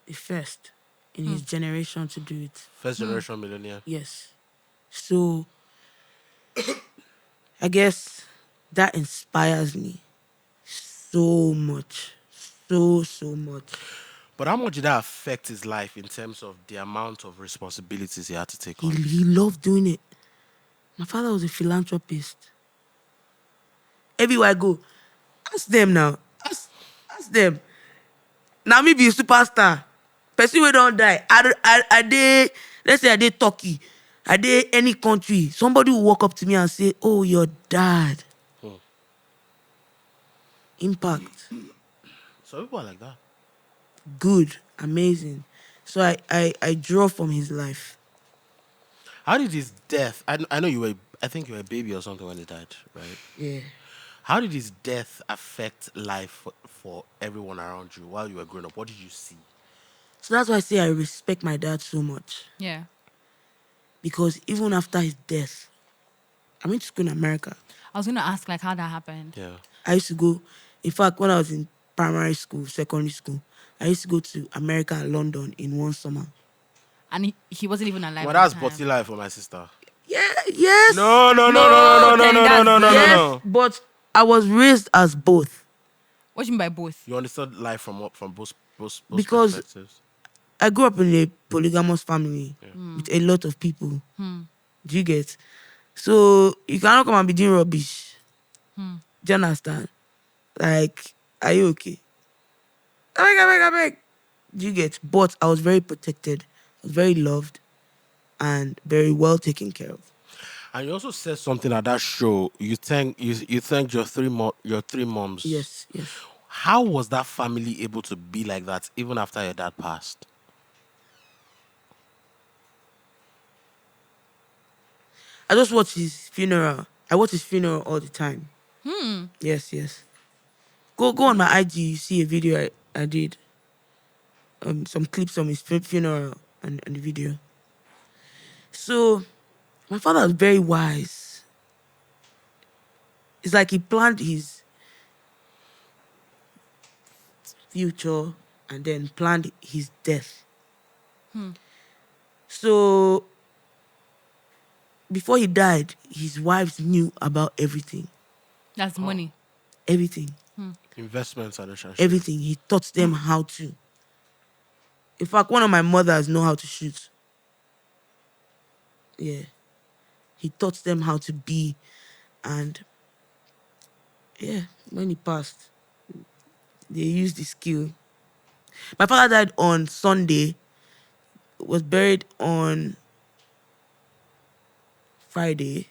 The first in his generation to do it. First generation millionaire. Yes. So I guess that inspires me so much. So much. But how much did that affect his life in terms of the amount of responsibilities he had to take on? He loved doing it. My father was a philanthropist. Everywhere I go, ask them now. Ask them. Now me be a superstar. Person wey don't die. I dey, let's say I dey Turkey. I dey any country. Somebody will walk up to me and say, "Oh, your dad." Impact. So people are like that. Good. Amazing. So I draw from his life. How did his death? I know I think you were a baby or something when he died, right? Yeah. How did his death affect life for everyone around you while you were growing up? What did you see? So that's why I say I respect my dad so much. Yeah. Because even after his death, I went to school in America. I was gonna ask like how that happened. Yeah. I used to go, in fact, when I was in primary school, secondary school, I used to go to America and London in one summer. And he wasn't even alive. Well, at that's the time. body life for my sister. Yeah, yes. No. Then that's Yes, but I was raised as both. What do you mean by both? You understood life from both Because perspectives. I grew up in a polygamous family with a lot of people. Do you get? So you cannot come and be doing rubbish. Do you understand? Like, are you okay? I beg. Do you get? But I was very protected. I was very loved and very well taken care of. And you also said something at that show. You thanked your three moms. Yes. How was that family able to be like that even after your dad passed? I just watched his funeral. I watch his funeral all the time. Yes. Go on my IG. You see a video I did. Some clips from his funeral and the video. So my father was very wise. It's like he planned his future and then planned his death. So before he died, his wives knew about everything. That's money. Everything. Investments and relationships. Everything. He taught them how to. In fact, one of my mothers know how to shoot. Yeah. He taught them how to be. And yeah, when he passed, they used the skill. My father died on Sunday, was buried on Friday.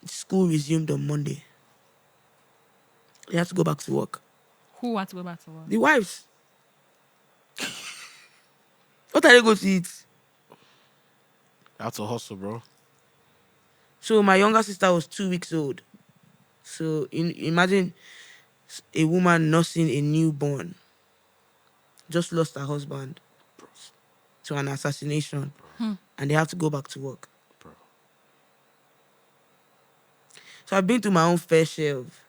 School resumed on Monday. They have to go back to work. Who had to go back to work? The wives. What are they going to eat? That's a hustle, bro. So my younger sister was 2 weeks old. So imagine a woman nursing a newborn. Just lost her husband to an assassination. And they have to go back to work. Bro. So I've been through my own fair share of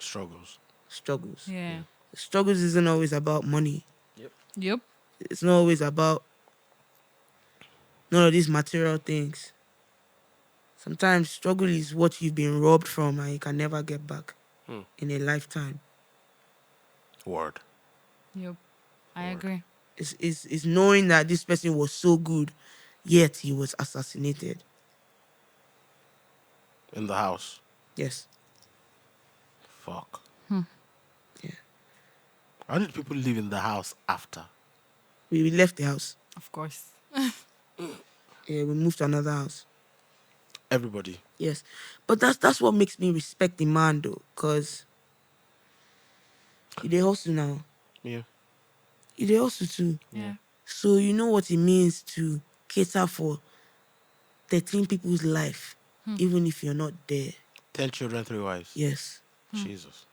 Struggles. struggles. Yeah. Struggles isn't always about money. Yep. It's not always about none of these material things. Sometimes struggle is what you've been robbed from and you can never get back in a lifetime. Word. Yep. I agree. It's knowing that this person was so good, yet he was assassinated. In the house. Yes. Fuck. Yeah. How did people live in the house after? We left the house. Of course. Yeah, we moved to another house. Everybody. Yes. But that's what makes me respect the man though, because they hustle now. Yeah. They hustle too. Yeah. So you know what it means to cater for 13 people's life, even if you're not there. 10 children, 3 wives. Yes. Jesus.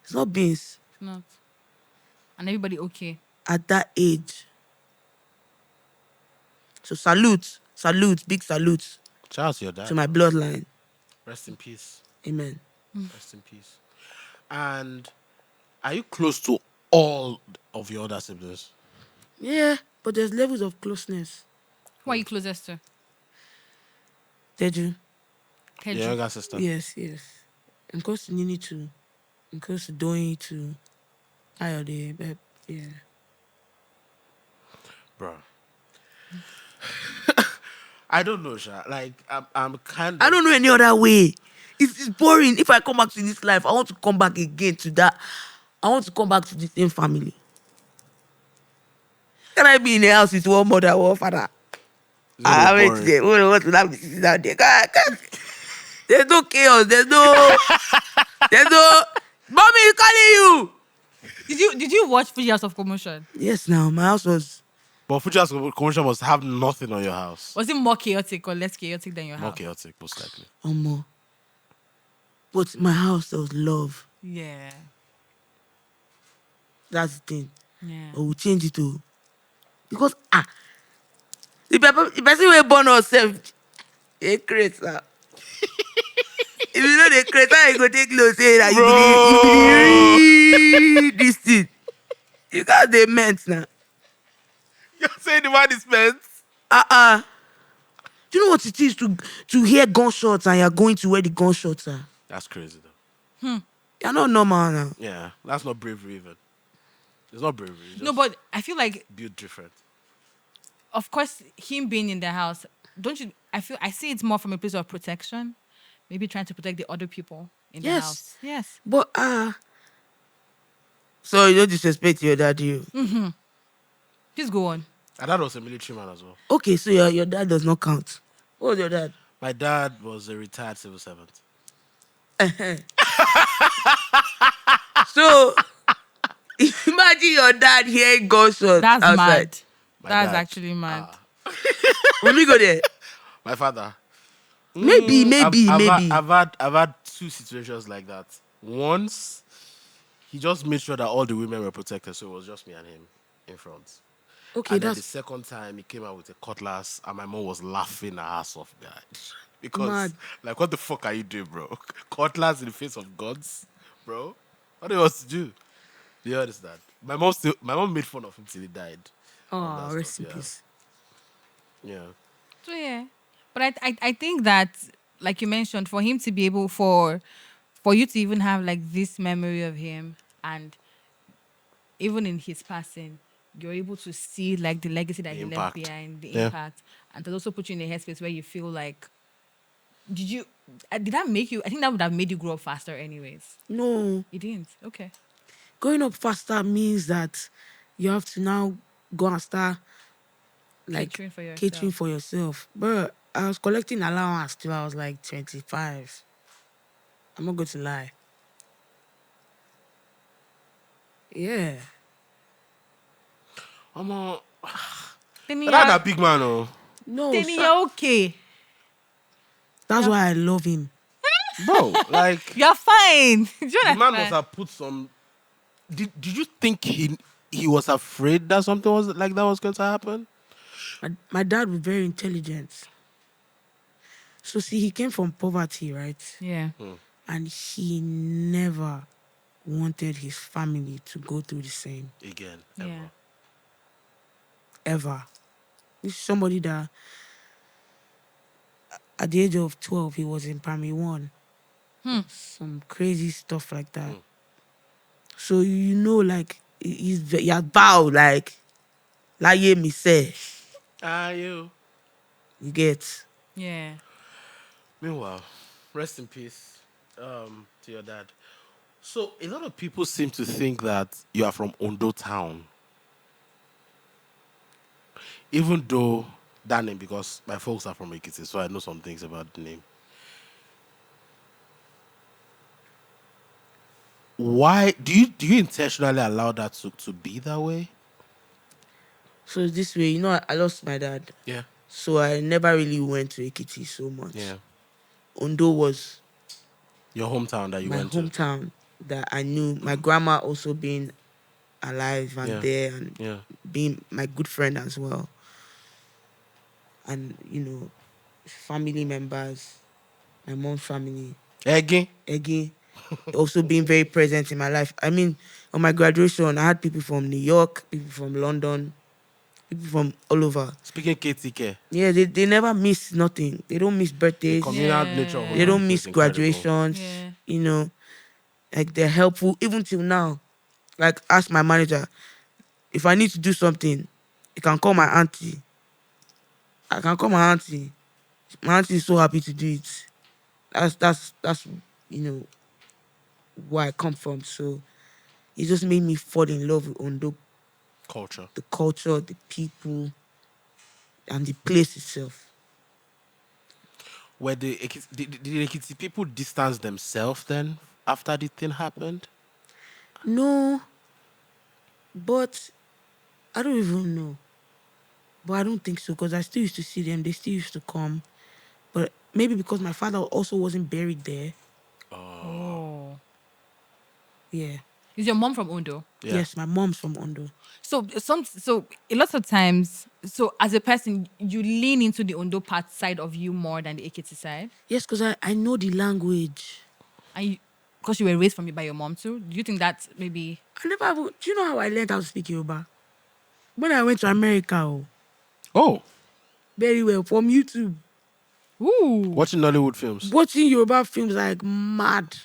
It's not beans It's not. And everybody okay. at that age. So big salute Shout out to your dad. to my bloodline. Rest in peace. Amen. Rest in peace. And are you close to all of your other siblings? Yeah, but there's levels of closeness. Who are you closest to? Teju. Your Keju. younger sister? Yes. I'm close to Nini too. I'm close to Doyin too. Ayode, but yeah. Bro. I don't know, Sha. Like, I'm kind of... I don't know any other way. It's boring. If I come back to this life, I want to come back again to that. I want to come back to the same family. Can I be in a house with one mother, one father? It's gonna be I boring. wait there. What will have this out there? There's no chaos. There's no. Mommy is calling you. Did you watch Fuji House of Commotion? Yes, now my house was But Fuji's commercial must have nothing on your house. Was it more chaotic or less chaotic than your More house? chaotic, most likely. more. But my house there was love. Yeah. That's the thing. Yeah. But we'll change it to because the person will born herself. A create now. If you know the creator, you go take clothes say that you believe this thing. You got the meant now. You're saying the man is meant? Do you know what it is to hear gunshots and you're going to where the gunshots are? That's crazy, though. You're not normal now. Yeah, that's not bravery even. It's not bravery. It's No, just but I feel like, built different. of course, him being in the house, don't you? I see it more from a place of protection, maybe trying to protect the other people in the Yes. house. Yes. But so you don't disrespect your dad, you. Please go on. And that was a military man as well. Okay, so your dad does not count. What was your dad? My dad was a retired civil servant. So imagine your dad hearing gunshots That's outside. mad. My That's dad. actually mad. When we go there, My father. maybe, I've had two situations like that. Once, he just made sure that all the women were protected, so it was just me and him in front. Okay, And then the that's second time, he came out with a cutlass, and my mom was laughing her ass off, guy. Because, Mad. like, what the fuck are you doing, bro? Cutlass in the face of gods, bro? What do you want to do? Do you understand? My mom made fun of him till he died. oh, that rest stuff, in yeah. peace. Yeah. So yeah, but I think that, like you mentioned, for him to be able for you to even have like this memory of him, and even in his passing, you're able to see like the legacy that The he left impact. behind, the Yeah. impact, and to also put you in a headspace where you feel like, did that make you? I think that would have made you grow up faster, anyways. No, It didn't. Okay. growing up faster means that you have to now go and start like Catering for yourself. catering for yourself. But I was collecting allowance till I was like 25. I'm not going to lie. Yeah. I'm a... Teni, But that's a big man, oh. No, Teni, sir. you're okay. That's why I love him. Bro, like... You're fine. Do you The man understand? must have put some... Did you think he was afraid that something was like that was going to happen? My dad was very intelligent. So see, he came from poverty, right? Yeah. And he never wanted his family to go through the same, Again, Yeah. ever. ever. This is somebody that at the age of 12, he was in primary one. Some crazy stuff like that. So you know, like he's bow like me say, Ah, you. you get. Yeah. Meanwhile, rest in peace to your dad. So, a lot of people seem to think that you are from Ondo town. Even though that name, because my folks are from Ekiti, so I know some things about the name. Why do you intentionally allow that to be that way? So this way, you know, I lost my dad. Yeah. So I never really went to Ekiti so much. Yeah. Ondo was Your hometown that you my went to. hometown that I knew. My grandma also being alive and Yeah. there and Yeah. being my good friend as well. And, you know, family members, my mom's family, Again. again, also being very present in my life. I mean, on my graduation, I had people from New York, people from London, people from all over. Speaking KTK, Yeah, they never miss nothing. They don't miss the birthdays. communal Yeah. nature of They don't Ondo miss is incredible. graduations. Yeah. You know, like they're helpful even till now. Like ask my manager, if I need to do something, you can call my auntie. I can call my auntie. My auntie is so happy to do it. That's you know where I come from. So it just made me fall in love with Ondo, Culture. the culture, the people, and the place itself. Where the Ekiti people distance themselves then after the thing happened? No, but I don't even know. But I don't think so because I still used to see them. They still used to come. But maybe because my father also wasn't buried there. Oh. Yeah. Is your mom from Ondo? Yeah. Yes, my mom's from Ondo. So a lot of times, so as a person, you lean into the Ondo part side of you more than the Ekiti side, Yes, because I know the language. and because you were raised by your mom too. Do you think that maybe? I never. Do you know how I learned how to speak Yoruba? When I went to America, Oh, very well from YouTube, Ooh. watching Nollywood films. watching Yoruba films like mad.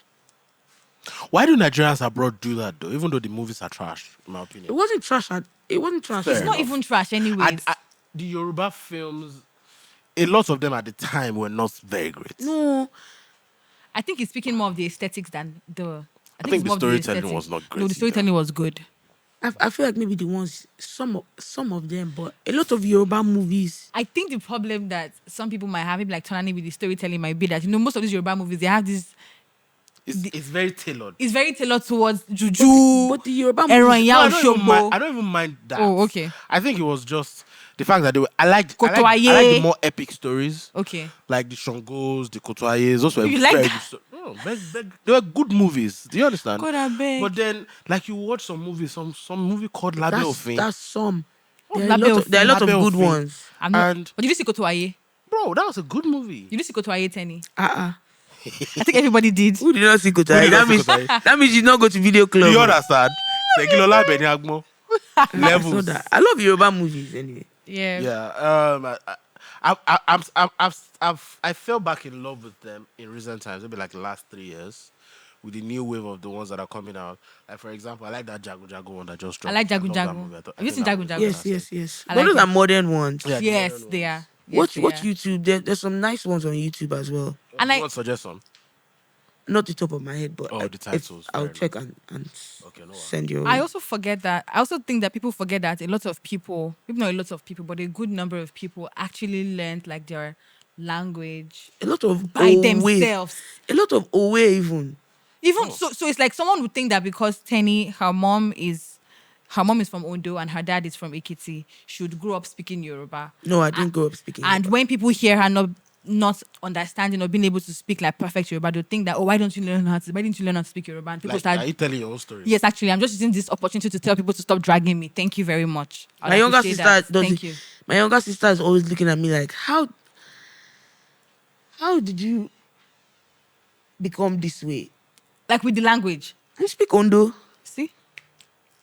Why do Nigerians abroad do that though? Even though the movies are trash, in my It opinion. wasn't trash. It wasn't trash. Fair It's not enough. even trash, anyways. The Yoruba films, a lot of them at the time were not very great. No, I think it's speaking more of the aesthetics than the. I think it's the more of storytelling aesthetics. was not No, great the storytelling was good. I feel like maybe the ones some of them, but a lot of Yoruba movies. I think the problem that some people might have, maybe like Tonani with the storytelling, might be that most of these Yoruba movies they have this. It's very tailored. It's very tailored towards juju. But the Yoruba Ẹran movies. ìyá No, I don't even mind. Òṣogbo. I don't even mind that. Oh, okay. I think it was just the fact that they were. I like Kotoaye. the more epic stories. Okay. Like the Shongos, the Kotoayes. Those were You like very that? good. No, they were good movies. Do you understand? God, I beg. But then, like you watch some movies, some movie called Labe Ofin. That's some. Oh, There are Labe there are a lot of Labe good Ofin. ones. I'm not. And- But did you see Kotoaye? Bro, that was a good movie. Did you see Kotoaye, Teni? Uh-uh. I think everybody did. Who did not see Who Kotai? did not That see means Kotai? that means you not go to video club. Do you understand? Segilola Beni Agmo. I saw Levels. that. I love Yoruba movies anyway. Yeah. Yeah. I fell back in love with them in recent times. Maybe like the last 3 years, with the new wave of the ones that are coming out. Like for example, I like that Jago Jago one that just dropped. I like Jago love that Jago. movie. Have you seen Jago Jago? Yes. I But like those it. are modern ones. Yeah, the Yes, modern they ones. are. Yes, they Watch are. YouTube. There's some nice ones on YouTube as well. And You I want suggestion? Not the top of my head, but Oh, the titles, I'll fair check and Okay, no. send you. I also forget that. I also think that people forget that a lot of people, maybe not a lot of people, but a good number of people actually learned like their language a lot of by Owe. themselves. A lot of Owe even. Even so it's like someone would think that because Teni, her mom is from Ondo and her dad is from Ekiti, she would grow up speaking Yoruba. No, I didn't grow up speaking. And Yoruba. when people hear her not understanding or being able to speak like perfect Yoruba, they'll think that, why didn't you learn how to speak Yoruba? And people Like, start. are you telling your own story? Yes, actually, I'm just using this opportunity to tell people to stop dragging me. Thank you very much. My younger appreciate sister that. does. Thank you. My younger sister is always looking at me like, how did you become this way? Like with the language. I speak Ondo. See?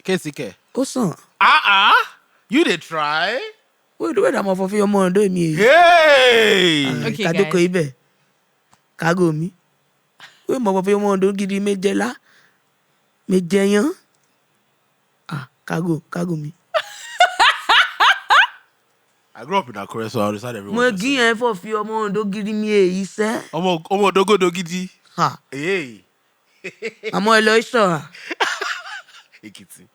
KCK. Osan. You did try? Wait, I'm off of your mom. Do me. Hey! Okay, Kadoko guys. ibe. Kago mi. Wait, mo off your mom. Do gidi mejela. Mejeyan. Kago mi. I grew up in Akure, so I understand everyone. Mo just gi saying. yẹn for fi ọmọ Ondo gidi mi èyí sẹ́. Ọmọ dogo dogidi. Ha. Hey. Àmọ́ ẹ lọ ìṣọ̀ra. Ekiti.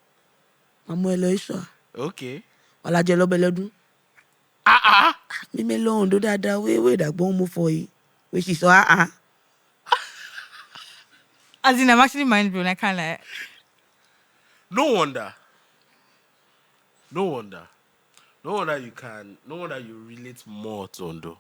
Àmọ́ ẹ lọ ìṣọ̀ra. Okay. Ọ̀làjẹ lọ́bẹ̀ lọ́dún. Mímẹ́ lọ Ondo dáadáa wéwé ìdàgbọ́n mo fọ yìí. Wé sì sọ As in, I'm actually mind blown. I can't like. No wonder you relate more to Ondo.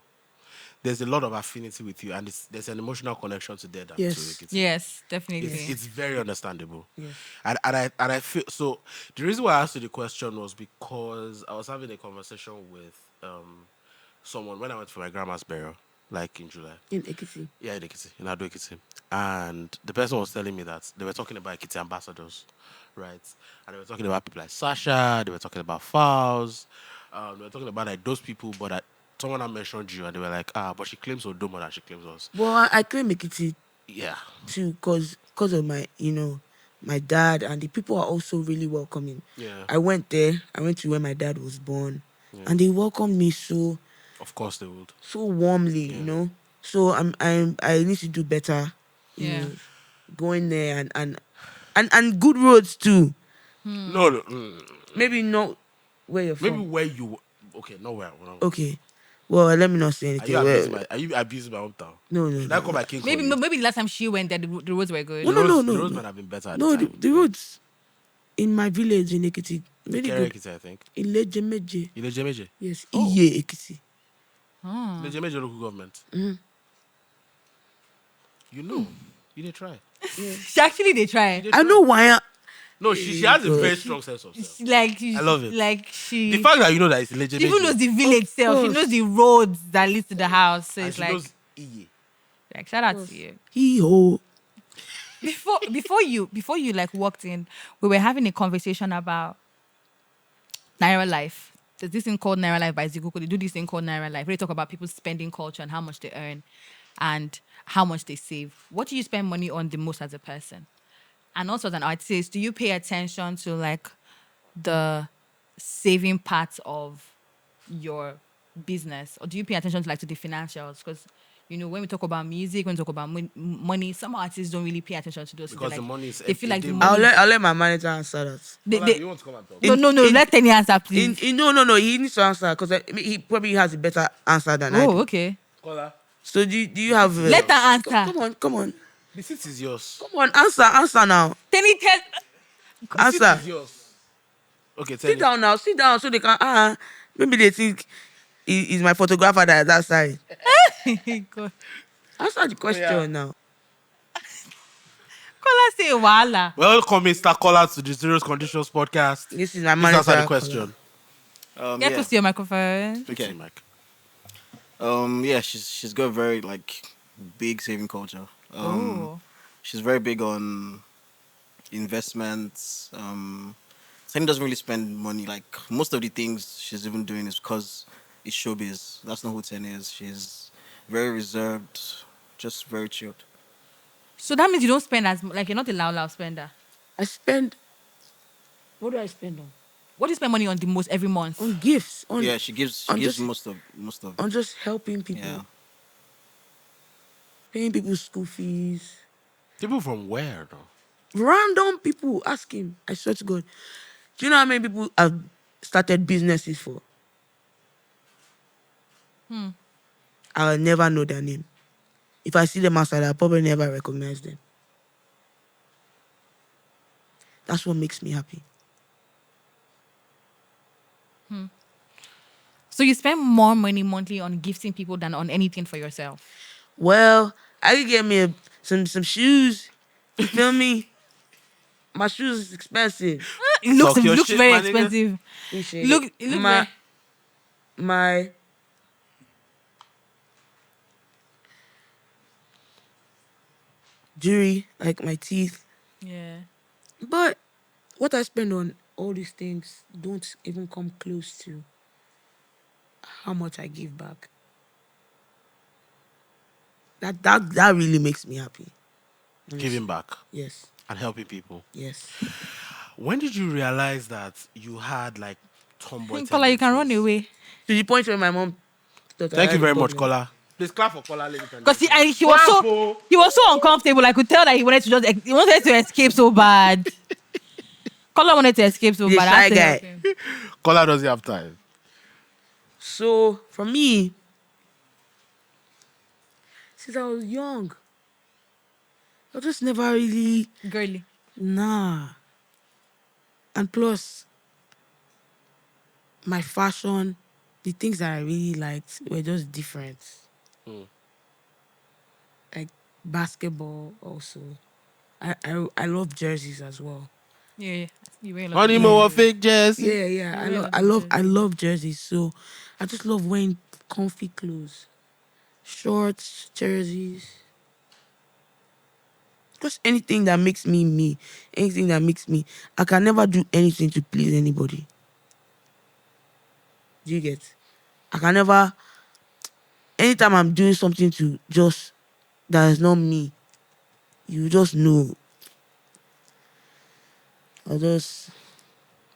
There's a lot of affinity with you, and there's an emotional connection to there than Yes. to Ekiti. Yes, definitely. It's very understandable. Yes. And I feel so. The reason why I asked you the question was because I was having a conversation with someone when I went for my grandma's burial, like in July. In Ekiti. Yeah, in Ekiti, in Ado Ekiti. And the person was telling me that they were talking about Ekiti ambassadors, right? And they were talking about people like Sasha, they were talking about Fowls, they were talking about like those people, but that someone had mentioned you and they were like, but she claims Odo more than she claims us. Well, I claim Ekiti Yeah. too because of my, my dad, and the people are also really welcoming. Yeah. I went there. I went to where my dad was born, and they welcomed me so Of course they would. warmly, So I need to do better. you Yeah. know, going there and good roads too. No. Maybe not where you're Maybe from. where you. Okay, nowhere. Okay. Well, let me not say Are anything. you abusing my hometown? No. Should I call my king? Maybe the last time she went there, the roads were good. No, The roads might have been better. At No, the the, time. the roads in my village in Ekiti really Kere good. Ekiti, I think. Ilejemeje. Ilejemeje. Yes. Oh. Iye Ekiti. Ilejemeje local government. You know, you did try. Actually, they tried. I know why. No, she has a very strong sense of self. I love it. Like she. The fact that you know that it's She Ilejemeje. even knows the village self. She course. knows the roads that lead to the house. So and it's she like, knows Iye. shout out to you. Hee-ho. Before you like walked in, we were having a conversation about Naira Life. There's this thing called Naira Life by Ziguko. They do this thing called Naira Life. Where they talk about people's spending culture and how much they earn and how much they save. What do you spend money on the most as a person? And also as an artist, do you pay attention to like the saving part of your business, or do you pay attention to like to the financials? Because when we talk about music, when we talk about money, some artists don't really pay attention to those things. Because They're the like, money is they feel a like the day I'll money. money. let my manager answer that. They, Kola, they, you want to come and talk? no, let Teni answer, please. No, he needs to answer because he probably has a better answer than I do. Okay. Kola, So do you have? Let her answer. Come on, the seat is yours. answer now. Teni, tell. The seat Answer. is yours. Okay, Sit Teni. down now. Sit down so they can. Maybe they think he's my photographer that is outside. God. Answer the question yeah. now. Kola say wala. Welcome, Mr. Kola, to the Zeros Conditions podcast. This is my Please manager. answer the question. Get Yeah. close to your microphone. Speak to Okay. the mic. Yeah, she's got very like big saving culture. Oh. She's very big on investments. Tani doesn't really spend money. Like most of the things she's even doing is because it's showbiz. That's not who Teni is. She's very reserved, just very chilled. So that means you don't spend as like you're not a loud spender. I spend. What do I spend on? What do you spend money on the most every month? On gifts. On Yeah, she gives on just- most of on just helping people, yeah. paying people's school fees. People from where, though? Random people. Ask him. I swear to God. Do you know how many people have started businesses for? I'll never know their name. If I see them outside, I'll probably never recognize them. That's what makes me happy. So you spend more money monthly on gifting people than on anything for yourself. Well, I could get me some shoes. You feel me? My shoes is expensive. It looks Talk your looks shit, very my nigga. expensive. Appreciate Look, it. it looks my very. my jewelry, like my teeth. Yeah. But what I spend on all these things don't even come close to how much I give back. That really makes me happy. Giving back Yes. and helping people. Yes. When did you realize that you had like tomboy Kola, you can run tendencies? away. To the point where my mom thought I Thank you had a very much, problem. Kola. Please clap for Kola, ladies and Because gentlemen. he was Clap, so oh. he was so uncomfortable. I could tell that he wanted to escape so bad. Kola wanted to escape so He's a bad. I had shy to help guy. him. Kola doesn't have time. So for me, since I was young, I just never really Girly. nah. And plus, my fashion, the things that I really liked were just different. Like basketball also. I love jerseys as well. Yeah. You wear a lot Money of more jerseys. fake Jersey. Yeah, I really I love love jerseys. So I just love wearing comfy clothes. Shorts, jerseys. Just anything that makes me me. Anything that makes me. I can never do anything to please anybody. Do you get? I can never. Anytime I'm doing something to just that is not me, you just know. I just.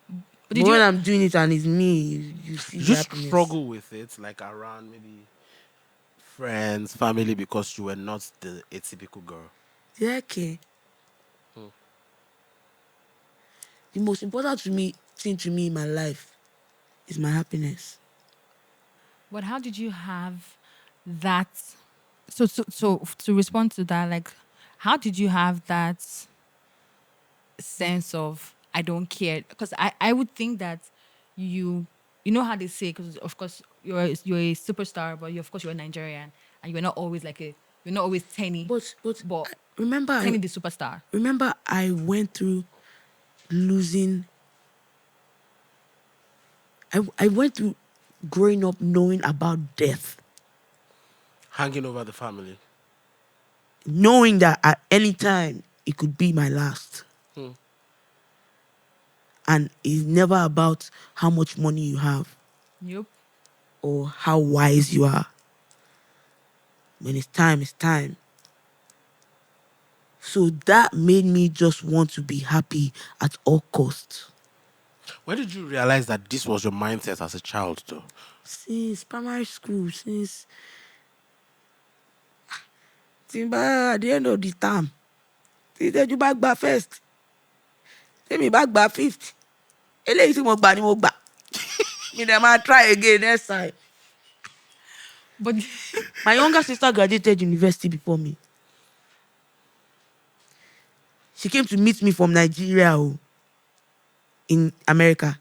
But But did when you I'm doing it and it's me, you see You the just happiness. struggle with it, like around maybe friends, family, because you were not the atypical girl. Yeah, okay. The most important thing to me in my life is my happiness. But how did you have that? So to respond to that, like, how did you have that sense of I don't care? Because I would think that you know how they say, because of course you're a superstar, but of course you're a Nigerian, and you're not always you're not always Teni, But but remember, Teni the superstar. I went through losing. I went through growing up knowing about death, Hanging over the family. knowing that at any time it could be my last. And it's never about how much money you have Yep. or how wise you are. When it's time, it's time. So that made me just want to be happy at all costs. When did you realize that this was your mindset as a child, though? Since primary school, since at the end of the term, tí you back by first, me back by fifth. Eléyìí tí mo gbà ni mo gbà. Me dem ma try again next time. But My younger sister graduated university before me. She came to meet me from Nigeria in America.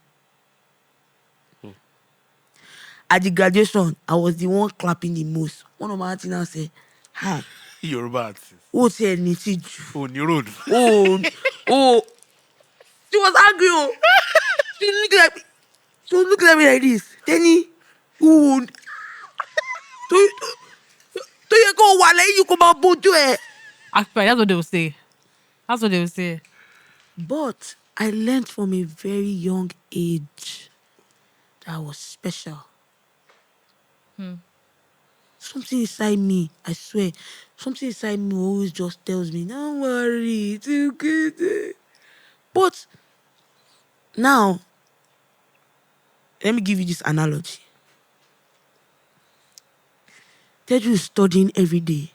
At the graduation, I was the one clapping the most. One of my aunties now said, "Ha, Yoruba artist. what's your name? Oh, new road. Oh." She was angry. Oh. She was looking at me like this. Teni, oh, tó yẹ kó wà lẹ́yìn kó máa bójú ẹ̀. actually, that's what they will say. That's what they will say. But I learned from a very young age that I was special. Something inside me, I swear, something inside me always just tells me, don't worry, it's okay. But now, let me give you this analogy. Teju is studying every day.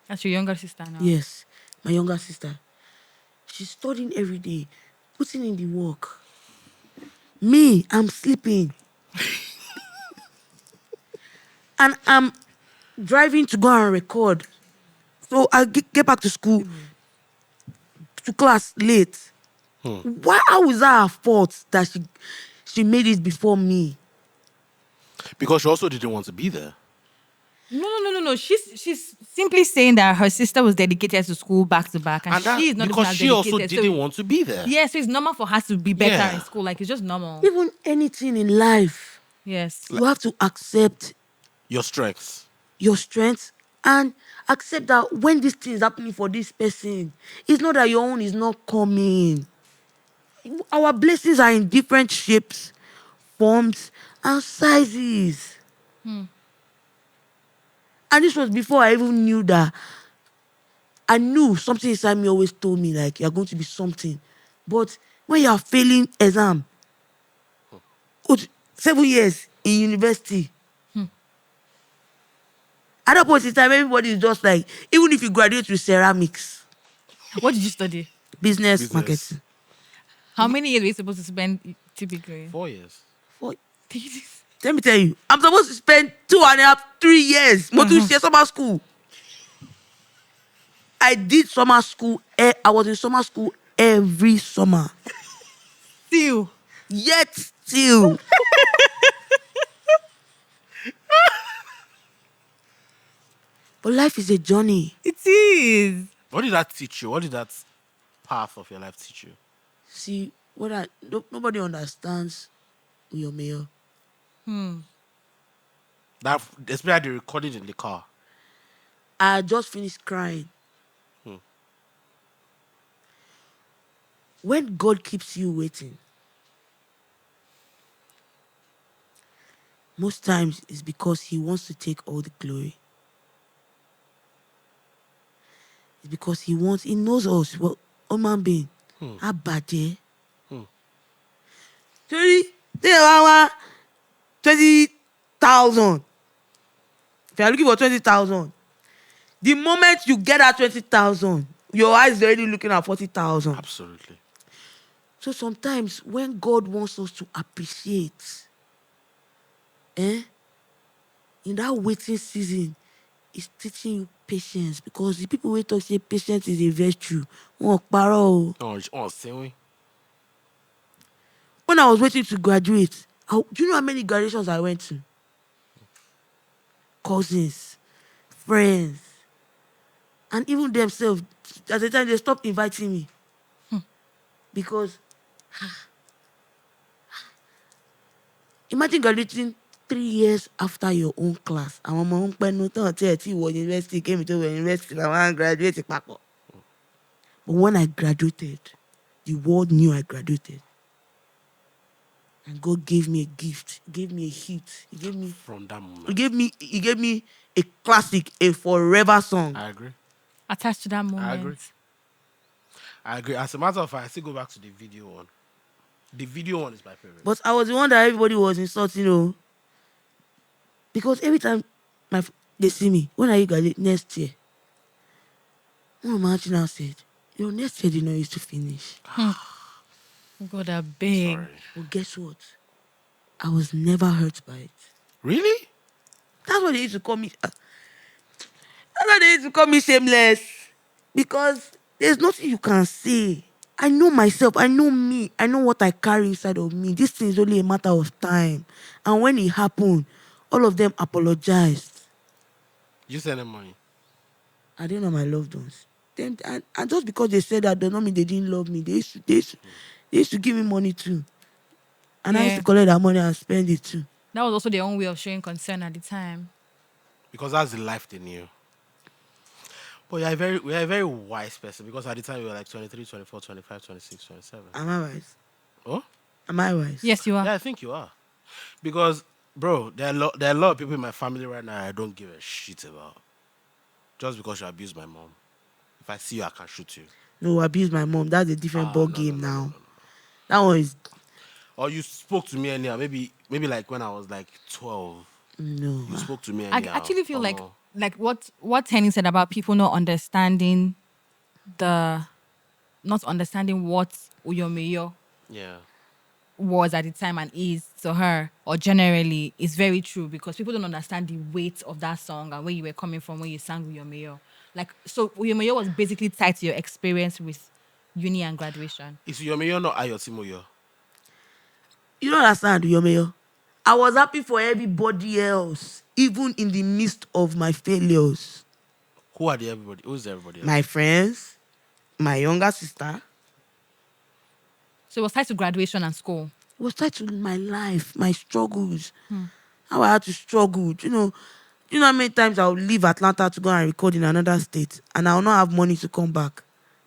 That's your younger sister now. Yes, my younger sister. She's studying every day, putting in the work. Me, I'm sleeping. And I'm driving to go and record. So I get back to school, to class late. Why? How is that her fault that she made it before me? Because she also didn't want to be there. No. She's simply saying that her sister was dedicated to school back to back, and that, she is not because even as she also dedicated. didn't want to be there. Yeah, so it's normal for her to be better Yeah. in school. Like, it's just normal. Even anything in life, Yes. you have to accept Your strengths. your strengths and accept that when this thing is happening for this person, it's not that your own is not coming. Our blessings are in different shapes, forms, and sizes. And this was before I even knew that. I knew something inside me always told me, like, you're going to be something. But when you are failing exam, 7 years in university, at that point in time, everybody is just like, even if you graduate with ceramics, What did you study? business. Marketing. How many years were you supposed to spend typically? 4 years. Let me tell you, I'm supposed to spend 2.5, 3 years. Summer school. I did summer school. I was in summer school every summer. Still. Yet still. But life is a journey. It is. What did that teach you? What did that path of your life teach you? See, nobody understands your mayor. That, especially the recording in the car. I just finished crying. When God keeps you waiting, most times it's because he wants to take all the glory. It's because he knows us. Well, human being. How bad, eh? 20,000. If you're looking for 20,000, the moment you get that 20,000, your eyes is already looking at 40,000. Absolutely. So sometimes when God wants us to appreciate, in that waiting season, He's teaching you patience, because the people who talk say patience is a virtue. When I was waiting to graduate, do you know how many graduations I went to? Cousins, friends, and even themselves. At the time, they stopped inviting me. Because imagine graduating 3 years after your own class. And my own pen university came to university. I graduated. But when I graduated, the world knew I graduated. And God gave me a gift. He gave me a hit. He gave me From that moment. He gave me a classic, a forever song. I agree. attached to that I agree. moment. I agree. As a matter of fact, I still go back to the video one. The video one is my favorite. But I was the one that everybody was insulting, because every time they see me, when I graduate next year, one of my auntie now said, next year did not used to finish. God, a big. Sorry. But guess what? I was never hurt by it. Really? That's why they used to call me. That's why they used to call me shameless. Because there's nothing you can say. I know myself. I know me. I know what I carry inside of me. This thing is only a matter of time. And when it happened, all of them apologized. You send them money. I didn't know my loved ones. Then, and just because they said that does not mean they didn't love me. They used to give me money too. And I used to collect that money and spend it too. That was also their own way of showing concern at the time. Because that's the life they knew. But we're a very wise person because at the time we were like 23, 24, 25, 26, 27. Am I wise? Oh? Am I wise? Yes, you are. Yeah, I think you are. Because, bro, there are a lot of people in my family right now I don't give a shit about. Just because you abuse my mom. If I see you, I can shoot you. No, abuse my mom. That's a different ball game now. No. That one is Or you spoke to me anyhow. Maybe like when I was like 12. no. You spoke to me I anyhow. actually feel Or like no. what Teni said about people not understanding what Uyomeyo Yeah. was at the time and is to her, or generally, is very true because people don't understand the weight of that song and where you were coming from when you sang Uyomeyo. Like, so Uyomeyo was basically tied to your experience with uni and graduation. Is your mayor not Ayotimoyo? You don't understand, Yomeyo. I was happy for everybody else, even in the midst of my failures. Who are the everybody? Who's everybody else? My friends, my younger sister. So it was tied to graduation and school. It was tied to my life, my struggles. How I had to struggle. You know how many times I'll leave Atlanta to go and record in another state and I'll not have money to come back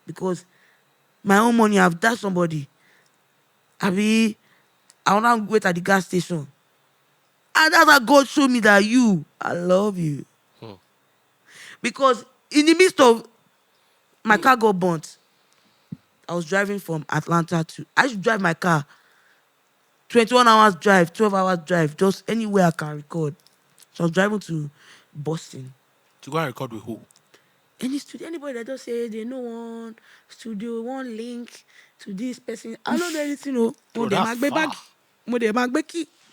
because my own money I've dashed somebody. I'll not wait at the gas station. And that's how God showed me that I love you. Because in the midst of my car got burnt, I was driving from Atlanta I used to drive my car 21 hours drive, 12 hours drive, just anywhere I can record. So I was driving to Boston. To go and record with who? Any studio, anybody that just say they know one studio, one link to this person. I don't know anything. Bro, that's far.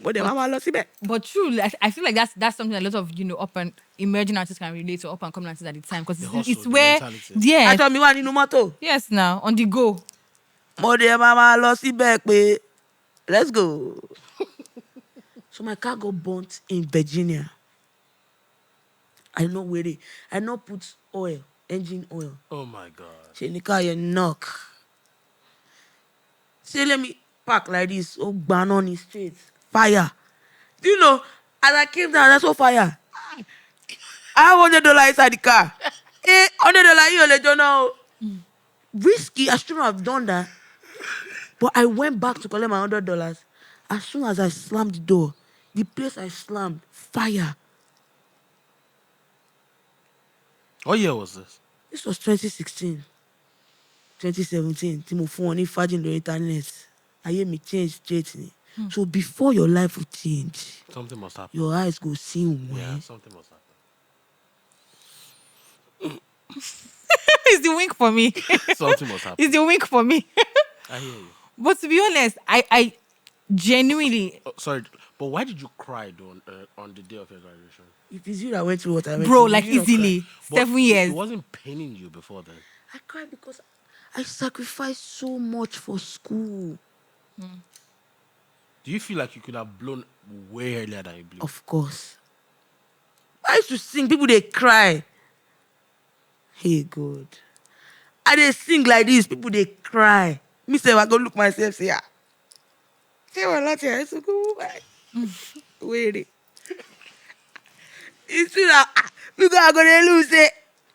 But true, like, I feel like that's something a lot of up and emerging artists can relate to, up and coming artists at the time, because hustle, it's the where mentality. I yes, told me one in Numato. yes, now on the go. Let's go. So my car got burnt in Virginia. I know where I not put engine oil. Oh my God. Say the car you knock. Say let me park like this. Oh, ban on the street. Fire. Do you know? As I came down, I saw fire. I have $100 inside the car. $100 you let you know. Risky. I shouldn't have done that. But I went back to collect my $100. As soon as I slammed the door, the place I slammed, fire. What year was this? This was 2016, 2017. Tí mo fún wọn ní fájì lórí internet. Ayé mi change straight ni. So before your life will change, Something must happen. your eyes go see when. Yeah, something must happen. It's the wink for me. Something must happen. It's the wink for me. I hear you. But to be honest, I genuinely, Oh, sorry, but why did you cry though on the day of your graduation? If it's you that went through what I went bro, through, like you not easily But 7 It years. wasn't paining you before then. cry. I cried because I sacrificed so much for school. Do you feel like you could have blown way earlier than you blew? Of course. I used to sing, people they cry. Hey God. I they sing like this, people they cry. Me say I go look myself, say say what lot here, so go back. Wait. It's true that look how I go to lose it.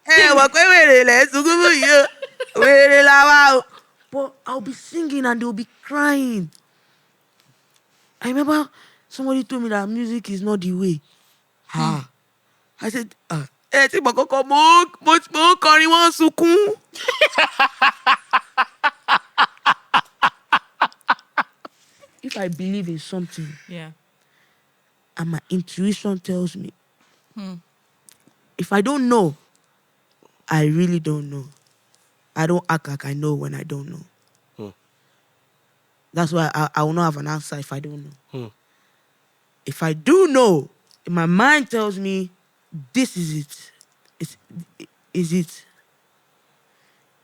Hey, what let's go for you. Wait la. But I'll be singing and they'll be crying. I remember somebody told me that music is not the way. I said, ẹ tí mo kọ́kọ́ mo kọrin wọ́n sunkún. If I believe in something Yeah. and my intuition tells me, if I don't know, I really don't know. I don't act like I know when I don't know. That's why I will not have an answer if I don't know. If I do know, if my mind tells me this is it, is it.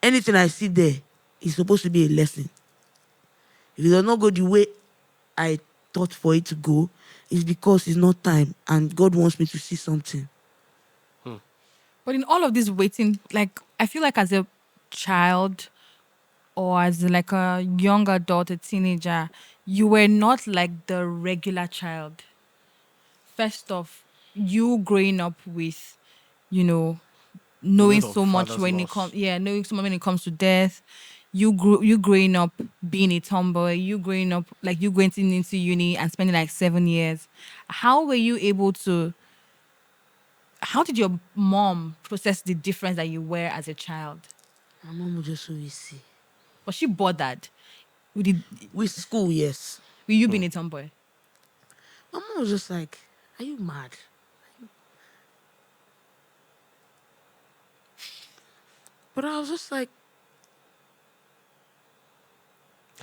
Anything I see there is supposed to be a lesson. If it does not go the way I thought for it to go, it's because it's not time and God wants me to see something. But in all of this waiting, like I feel like as a child or as like a young adult, a teenager, you were not like the regular child. First off, you growing up with, you know, knowing weight of so much father's when it loss. comes, knowing so much when it comes to death. You growing up being a tomboy. You growing up like you going into uni and spending like 7 years. How were you able to? How did your mom process the difference that you were as a child? My mom will just always say. Was she bothered with, the, With school, yes. with you being a tomboy? My mom was just like, are you mad? But I was just like,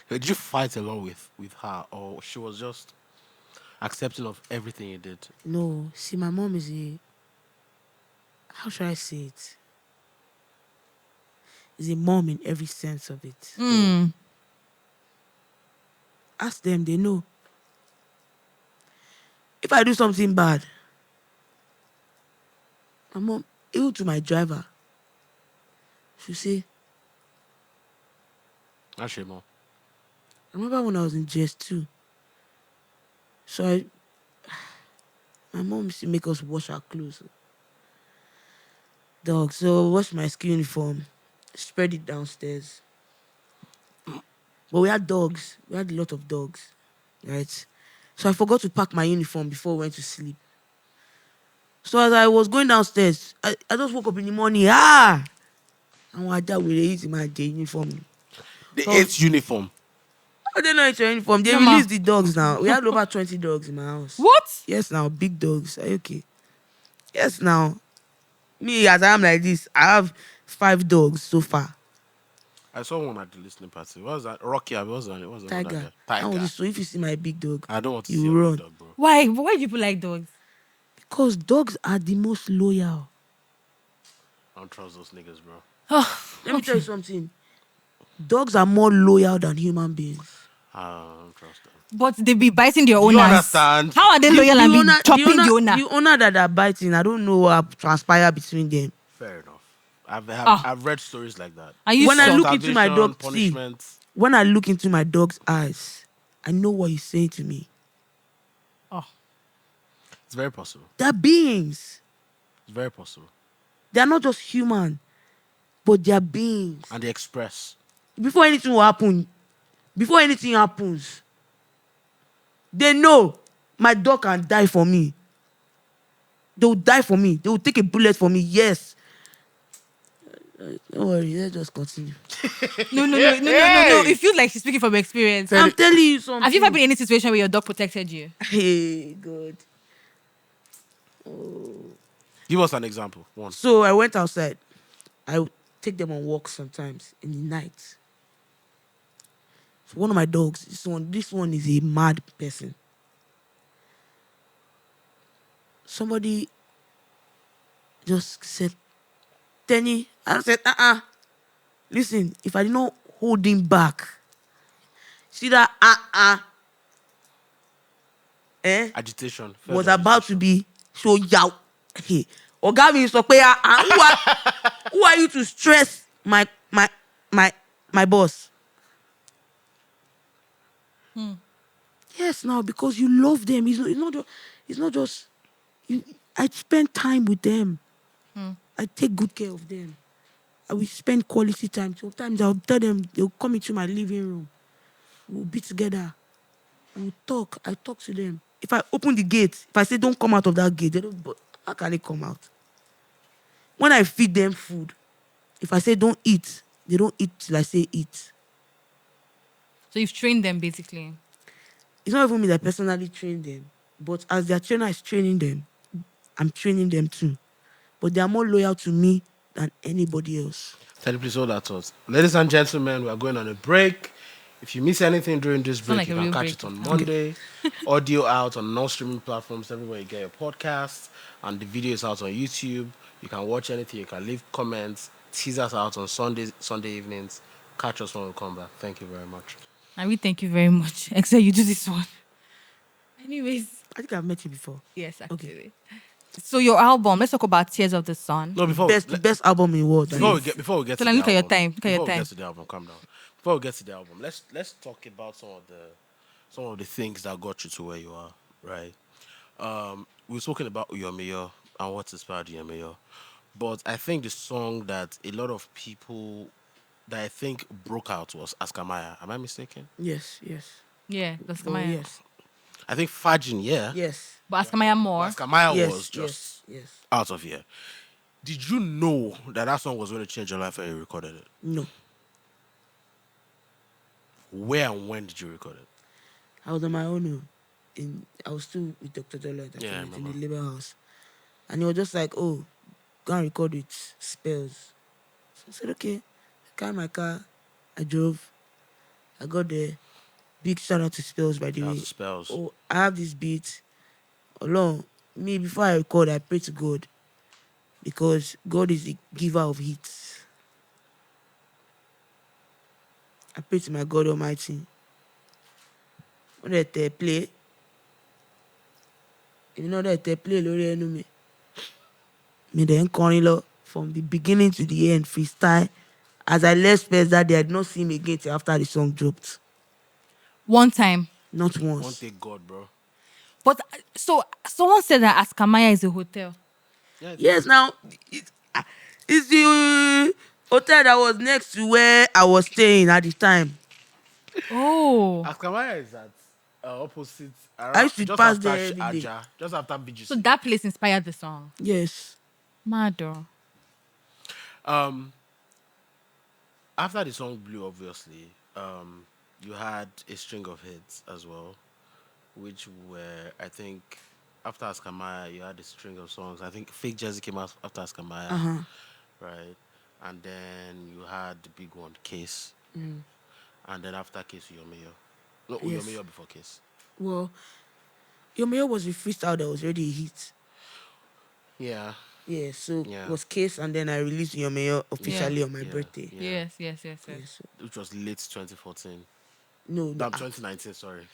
Did you fight along with her, or she was just accepting of everything you did? no. See, my mom is how should I say it? Is a mom in every sense of it. Ask them, they know. If I do something bad, my mom, even to my driver, she'll say, Actually, mom. I remember when I was in JS2. So my mom used to make us wash our clothes. Dog, so wash my school uniform, spread it downstairs. But we had dogs. We had a lot of dogs, right? So I forgot to pack my uniform before we went to sleep. So as I was going downstairs, I just woke up in the morning. And I will eat my day uniform. The So- 8th uniform. I don't know it's your uniform. They No, ma. released the dogs now. We had over 20 dogs in my house. What? Yes, now big dogs. Are you okay? Yes, now. Me as I am like this, I have 5 dogs so far. I saw one at the listening party. What was that? Rocky. What was that? What was that? Tiger. Tiger. So if you see my big dog, I don't want to you see your run. big dog, bro. Why? Why do people like dogs? Because dogs are the most loyal. I don't trust those niggas, bro. Let me tell you something. Dogs are more loyal than human beings. I don't trust them. But they be biting their You owners. understand? How are they loyal and be chopping the owner? The owner that are biting, I don't know what transpired between them. Fair enough. Ah. I've read stories like that. Are you When I sure? look into my Starvation, dog, punishment. when I look into my dog's eyes, I know what he's saying to me. Oh. It's very possible. They're beings. It's very possible. They're not just human, but they're beings. And they express. Before anything happens, they know my dog can die for me. They will die for me. They will take a bullet for me. Yes. Don't worry. Let's just continue. No. It feels like she's speaking from experience. I'm telling you something. Have you ever been in any situation where your dog protected you? Hey, God. Give us an example. One. So I went outside. I would take them on walks sometimes in the night. So one of my dogs, this one is a mad person. Somebody just said, Teni. I said, listen, if I did not hold him back, see that Agitation. was Further about to agitation. be so yow. Hey, Oga mi sọ pé who are you to stress my boss? Yes, now because you love them. It's not just I spend time with them. I take good care of them. I will spend quality time. Sometimes I'll tell them they'll come into my living room. We'll be together. We'll talk. I talk to them. If I open the gate, if I say don't come out of that gate, they don't. But how can they come out? When I feed them food, if I say don't eat, they don't eat till I say eat. So you've trained them basically. It's not even me that personally train them, but as their trainer is training them, I'm training them too. But they are more loyal to me than anybody else. Teddy, please hold that thought. Ladies and gentlemen, we are going on a break. If you miss anything during this It's not break, like you a can real catch break it on this time. Monday. Audio out on non streaming platforms everywhere you get your podcasts. And the video is out on YouTube. You can watch anything, you can leave comments. Teasers out on Sunday evenings. Catch us when we come back. Thank you very much. And we thank you very much. Except you do this one. Anyways, I think I've met you before. yes, actually. Okay. So your album, let's talk about Tears of the Sun. No, The best album in the world. before we get So to then the look at your album, time. Look at your before we time. get to the album, calm down. Before we get to the album, let's talk about some of the things that got you to where you are, right? We've spoken about Uyomiyo and what inspired Uyomiyo, but I think the song that a lot of people that I think broke out was Askamaya. Am I mistaken? Yes. Yeah, that's Oh, Kamaya. yes. I think Fajin, yeah. Yes. But ask Kamaya more. Askamaya Yes. was just Yes. out of here. Did you know that song was going to change your life when you recorded it? No. Where and when did you record it? I was on my own. I was still with Dr. Dollar at that Yeah, I point in the remember. labor house. And he was just like, oh, go and record with Spells. So I said, okay. I got in my car. I drove. I got there. Big shout out to Spells, by the Shout out way. to Spells. Oh, I have this beat. Along me, before I record, I pray to God. Because God is the giver of hits. I pray to my God Almighty. When they play, you know that they play lórí ẹnu mi. Me then kọrin lọ from the beginning to the end, freestyle. As I left Spurs that day, I did not see him again till after the song dropped. One time. Not One once. take God, bro. But so someone said that Askamaya is a hotel. Yeah, it Yes, is. now it's the hotel that was next to where I was staying at the time. Oh. Askamaya is at opposite I around used to just pass after there every day. Aja, just after BGC. So that place inspired the song. Yes. Mado. After the song blew, obviously, you had a string of hits as well, which were, I think, after Askamaya, you had a string of songs. I think Fake Jersey came out after Askamaya, Uh-huh. right? And then you had the big one, Case. And then after Case, Uyomiyo. No, Yes. Uyomiyo before Case. Well, Your Mayor was a freestyle that was already a hit. Yeah. Yeah, so Yeah. it was Case, and then I released Your Mayor officially on my birthday. Yeah. Yes. Yeah, so, Which was late 2014. no, No, 2019, sorry.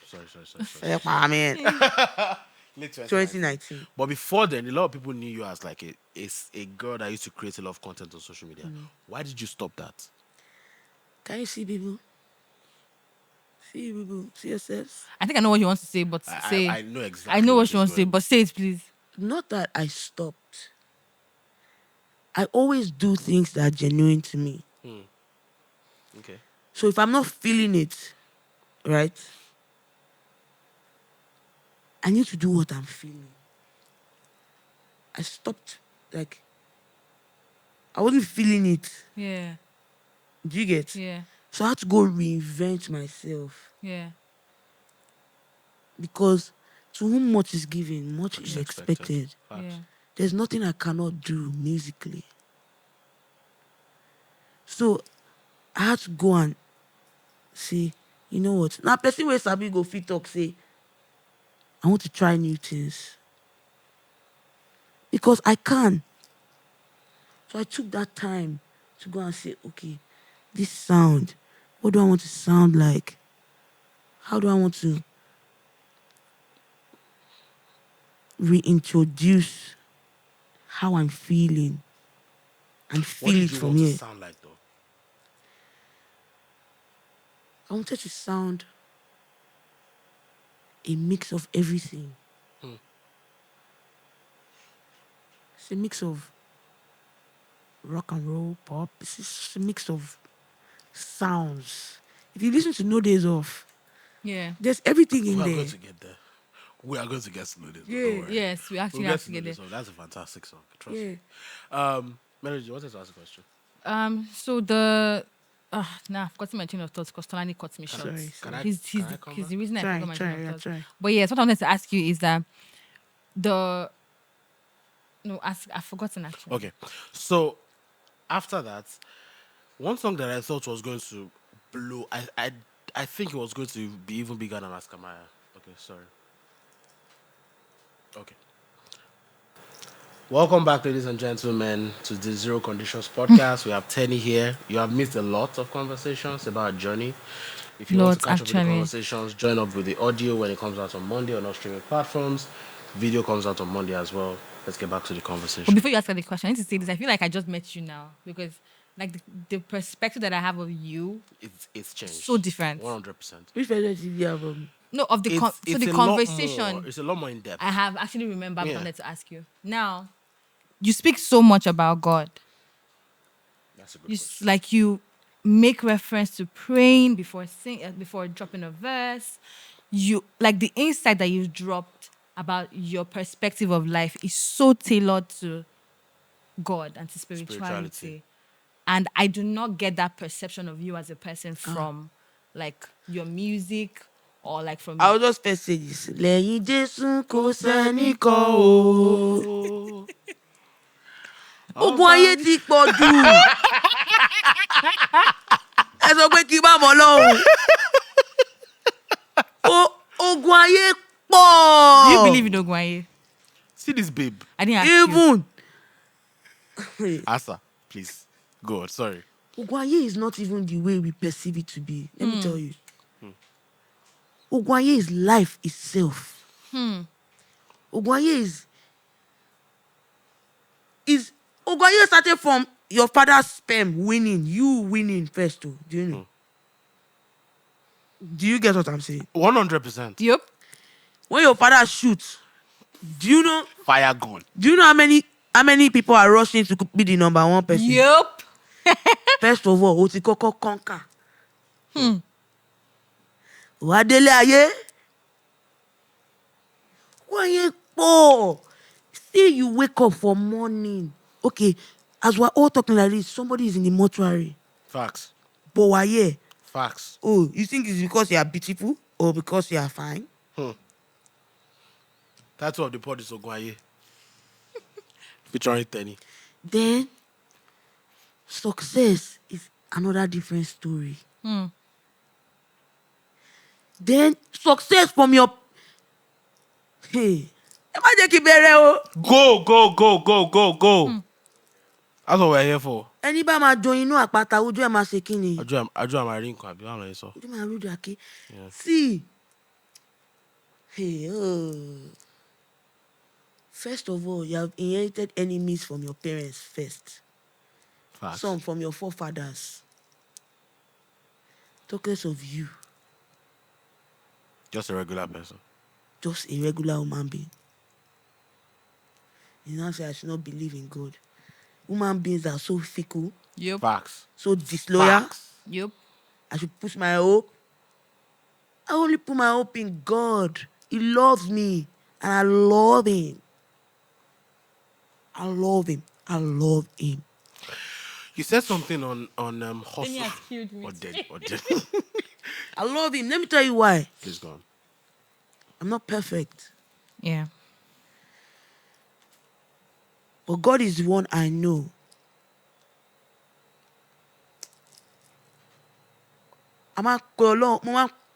I mean, Late 2019. But before then, a lot of people knew you as like a girl that used to create a lot of content on social media. Why did you stop that? Can you see people? See people, see yourselves. I think I know what you want to say, but say I know exactly. I know what she's you want to say, going. but say it please. Not that I stopped. I always do things that are genuine to me. Okay. So if I'm not feeling it, right, I need to do what I'm feeling. I stopped, like, I wasn't feeling it. Yeah. Do you get? Yeah. So I had to go reinvent myself. Yeah. Because to whom much is given, much is Expected. expected. Facts. Yeah. There's nothing I cannot do musically. So I had to go and say, you know what? Now, person where Sabi go fit talk say, I want to try new things. Because I can. So I took that time to go and say, okay, this sound, what do I want to sound like? How do I want to reintroduce how I'm feeling and What feel did it you from want here? to sound like though? I wanted to sound a mix of everything. It's a mix of rock and roll, pop. It's just a mix of sounds. If you listen to No Days Off, Yeah. there's everything in We are there. going to get there. We are going to get to know this. Yeah. Don't worry. Yes, we actually We'll have get to to know get this there. song. That's a fantastic song. Trust Yeah. me. Melody, you wanted to ask a question? So the nah, I've forgotten my train of thoughts because Tolani cut me short. Sorry, Can sorry. I? He's Can I come he's back? the reason I Try, forgot my train of yeah, thoughts. try. But yes, what I wanted to ask you is that the no, ask I've forgotten actually. Okay, so after that, one song that I thought was going to blow, I think it was going to be even bigger than Askamaya. Okay, sorry. Okay. Welcome back, ladies and gentlemen, to the Zero Conditions podcast. We have Teni here. You have missed a lot of conversations about Journey. If you want to Lots catch up with the actually. conversations, join up with the audio when it comes out on Monday on all streaming platforms. Video comes out on Monday as well. Let's get back to the But conversation. before you ask her the question, I need to say this. I feel like I just met you now because like the perspective that I have of you It's changed. so different. 100%. Which version did you have? No, of the so the a conversation lot more. It's a lot more in depth. I have actually remembered Yeah. wanted to ask you. Now, you speak so much about God. That's a good You question. like you make reference to praying before before dropping a verse. You like the insight that you dropped about your perspective of life is so tailored to God and to spirituality. And I do not get that perception of you as a person from like your music or like from I will just first say this. Lẹ́yìn Jésù kò sẹ́nìkan o. Ogun ayé ti pọ̀ jù. Ẹ sọ pé kí n bá mọ̀ lọ́hùn. Ogun ayé pọ̀. Do you believe in Ogwaye? See this babe. I didn't ask you. Even Asa, please. Go on. Sorry. Ogwaye is not even the way we perceive it to be. Let me tell you. Ogwaye is life itself. Ogwaye is Ogwaye started from your father's sperm winning, you winning first. Do you know? Do you get what I'm saying? 100%. Yep. When your father shoots, do you know? Fire gun. Do you know how many people are rushing to be the number one person? Yep. First of all, o ti kọ́kọ́ conquer. Wà á délé ayé. Wáyé pọ̀. See you wake up for morning. Okay, as we're all talking like this, somebody is in the mortuary. Facts. But why here? Facts. Oh, you think it's because you are beautiful or because you are fine? Title of the pod is Ogwaye. Featuring Teni. Then success is another different story. Then success from your hey. Ẹ má jẹ́ kí n bẹ̀rẹ̀ o. Go. That's what we're here for. Ẹni bá máa join inú àpáta ojú ẹ̀ máa ṣe kí ni? Àjọ àmàrí nǹkan àbí báwo lẹ sọ? Ojú máa rúdò àké. See. Hey, first of all, you have inherited enemies from your parents first. Facts. Some from your forefathers. Talk less of you. Just a regular person. Just a regular human being. You now say I should not believe in God. Human beings are so fickle, Yep. Facts. so disloyal. Facts. Yep. I should put my hope. I only put my hope in God. He loves me. And I love him. I love him. I love him. You said something on Teni hustle. has killed me. Or dead. I love him. Let me tell you why. Please go on. I'm not perfect. Yeah. But God is the one I know. Mo máa